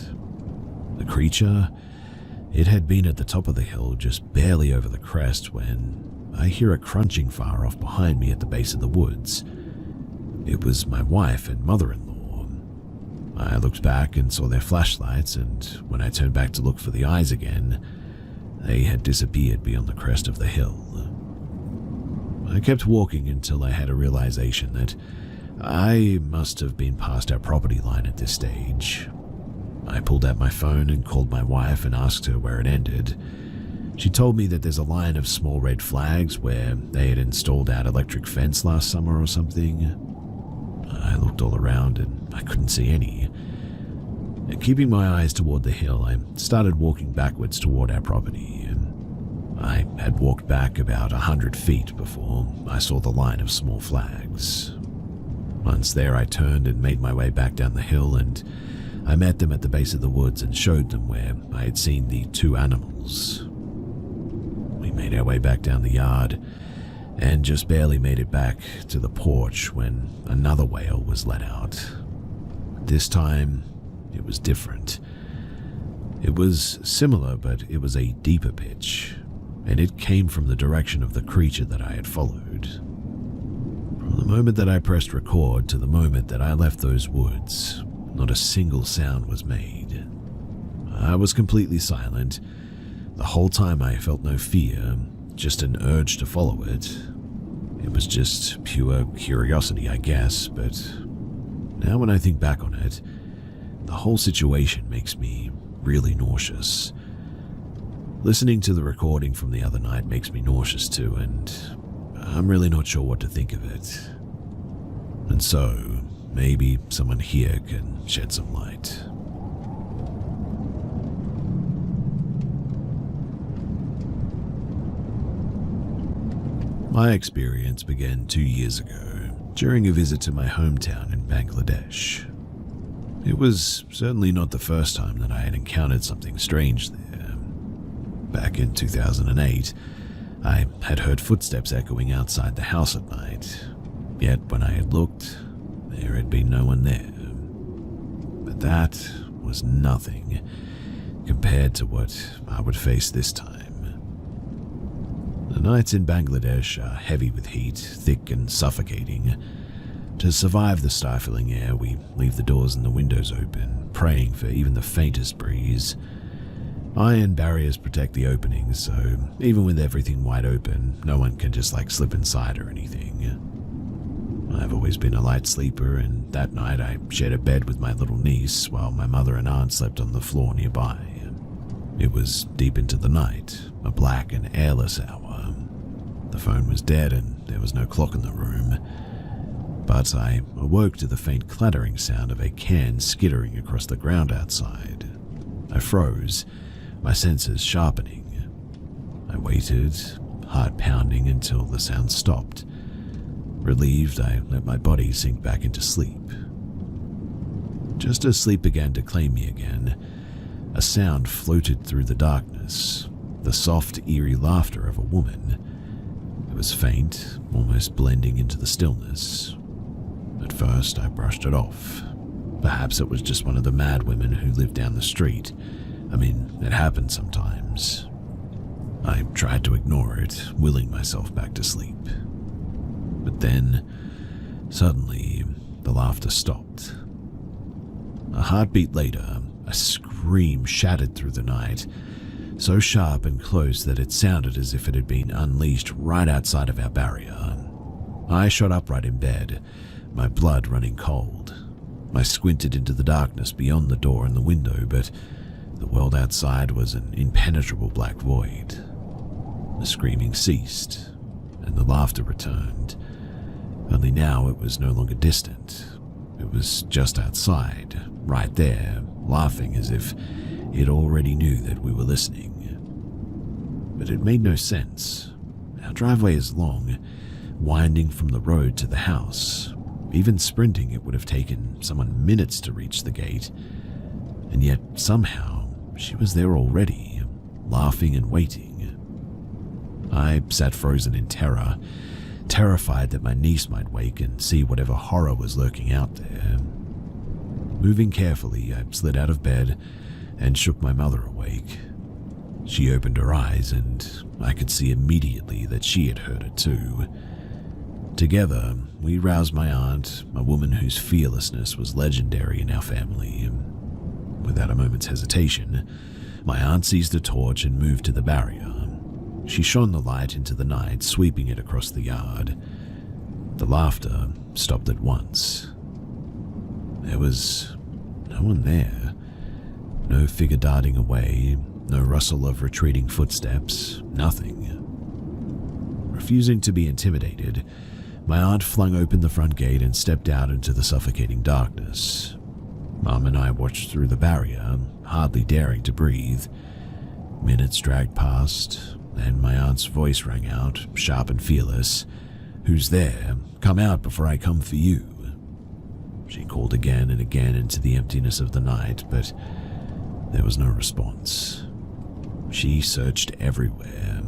The creature, it had been at the top of the hill just barely over the crest when I hear a crunching far off behind me at the base of the woods. It was my wife and mother-in-law. I looked back and saw their flashlights, and when I turned back to look for the eyes again, they had disappeared beyond the crest of the hill. I kept walking until I had a realization that I must have been past our property line at this stage. I pulled out my phone and called my wife and asked her where it ended. She told me that there's a line of small red flags where they had installed our electric fence last summer or something. I looked all around and I couldn't see any. Keeping my eyes toward the hill, I started walking backwards toward our property. I had walked back about 100 feet before I saw the line of small flags. Once there, I turned and made my way back down the hill, and I met them at the base of the woods and showed them where I had seen the two animals. We made our way back down the yard and just barely made it back to the porch when another wail was let out. This time, it was different. It was similar, but it was a deeper pitch, and it came from the direction of the creature that I had followed. From the moment that I pressed record to the moment that I left those woods, not a single sound was made. I was completely silent. The whole time I felt no fear, just an urge to follow it. It was just pure curiosity, I guess, but now when I think back on it, the whole situation makes me really nauseous. Listening to the recording from the other night makes me nauseous too, and I'm really not sure what to think of it. And so, maybe someone here can shed some light. My experience began 2 years ago, during a visit to my hometown in Bangladesh. It was certainly not the first time that I had encountered something strange there. Back in 2008, I had heard footsteps echoing outside the house at night, yet when I had looked, there had been no one there. But that was nothing compared to what I would face this time. The nights in Bangladesh are heavy with heat, thick and suffocating. To survive the stifling air, we leave the doors and the windows open, praying for even the faintest breeze. Iron barriers protect the openings, so even with everything wide open, no one can just slip inside or anything. I've always been a light sleeper, and that night I shared a bed with my little niece while my mother and aunt slept on the floor nearby. It was deep into the night, a black and airless hour. The phone was dead and there was no clock in the room. But I awoke to the faint clattering sound of a can skittering across the ground outside. I froze, my senses sharpening. I waited, heart pounding, until the sound stopped. Relieved, I let my body sink back into sleep. Just as sleep began to claim me again, a sound floated through the darkness, the soft, eerie laughter of a woman. It was faint, almost blending into the stillness. At first, I brushed it off. Perhaps it was just one of the mad women who lived down the street. I mean, it happened sometimes. I tried to ignore it, willing myself back to sleep. But then, suddenly, the laughter stopped. A heartbeat later, a scream shattered through the night, so sharp and close that it sounded as if it had been unleashed right outside of our barrier. I shot upright in bed, my blood running cold. I squinted into the darkness beyond the door and the window, but the world outside was an impenetrable black void. The screaming ceased, and the laughter returned. Only now it was no longer distant. It was just outside, right there, laughing as if it already knew that we were listening. But it made no sense. Our driveway is long, winding from the road to the house. Even sprinting, it would have taken someone minutes to reach the gate. And yet, somehow, she was there already, laughing and waiting. I sat frozen in terror, terrified that my niece might wake and see whatever horror was lurking out there. Moving carefully, I slid out of bed and shook my mother awake. She opened her eyes, and I could see immediately that she had heard it too. Together, we roused my aunt, a woman whose fearlessness was legendary in our family. Without a moment's hesitation, my aunt seized a torch and moved to the barrier. She shone the light into the night, sweeping it across the yard. The laughter stopped at once. There was no one there. No figure darting away, no rustle of retreating footsteps, nothing. Refusing to be intimidated, my aunt flung open the front gate and stepped out into the suffocating darkness. Mom and I watched through the barrier, hardly daring to breathe. Minutes dragged past, then my aunt's voice rang out, sharp and fearless. "Who's there? Come out before I come for you." She called again and again into the emptiness of the night, but there was no response. She searched everywhere.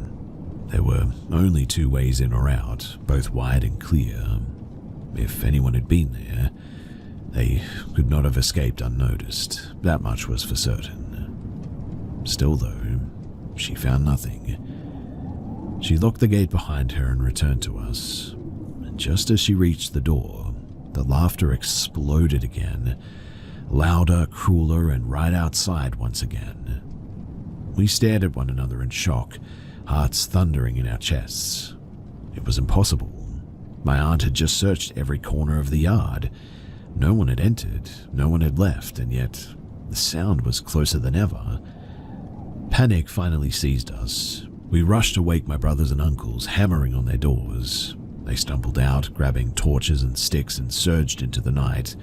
There were only two ways in or out, both wide and clear. If anyone had been there, they could not have escaped unnoticed. That much was for certain. Still, though, she found nothing. She locked the gate behind her and returned to us. And just as she reached the door, the laughter exploded again, louder, crueler, and right outside once again. We stared at one another in shock, hearts thundering in our chests. It was impossible. My aunt had just searched every corner of the yard. No one had entered, no one had left, and yet the sound was closer than ever. Panic finally seized us. We rushed to wake my brothers and uncles, hammering on their doors. They stumbled out, grabbing torches and sticks, and surged into the night.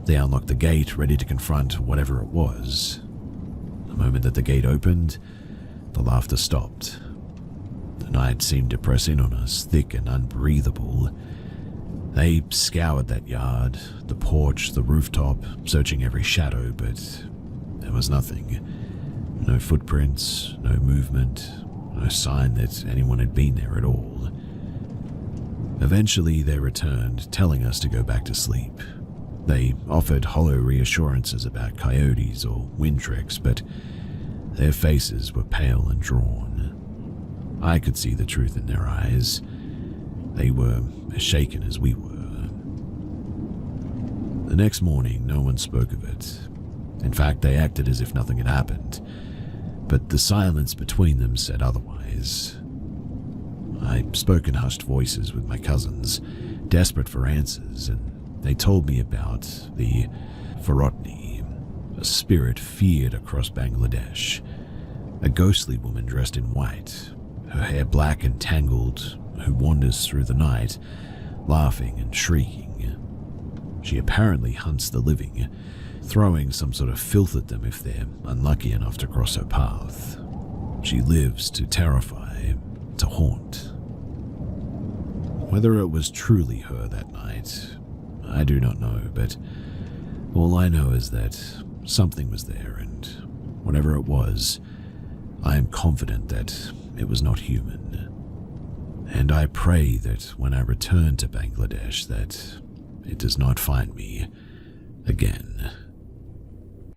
They unlocked the gate, ready to confront whatever it was. The moment that the gate opened, the laughter stopped. The night seemed to press in on us, thick and unbreathable. They scoured that yard, the porch, the rooftop, searching every shadow, but there was nothing. No footprints, no movement, no sign that anyone had been there at all. Eventually, they returned, telling us to go back to sleep. They offered hollow reassurances about coyotes or wind tricks, but their faces were pale and drawn. I could see the truth in their eyes. They were as shaken as we were. The next morning, no one spoke of it. In fact, they acted as if nothing had happened, but the silence between them said otherwise. I spoke in hushed voices with my cousins, desperate for answers, and they told me about the Farotni, a spirit feared across Bangladesh, a ghostly woman dressed in white, her hair black and tangled, who wanders through the night, laughing and shrieking. She apparently hunts the living, throwing some sort of filth at them if they're unlucky enough to cross her path. She lives to terrify, to haunt. Whether it was truly her that night, I do not know, but all I know is that something was there, and whatever it was, I am confident that it was not human. And I pray that when I return to Bangladesh that it does not find me again.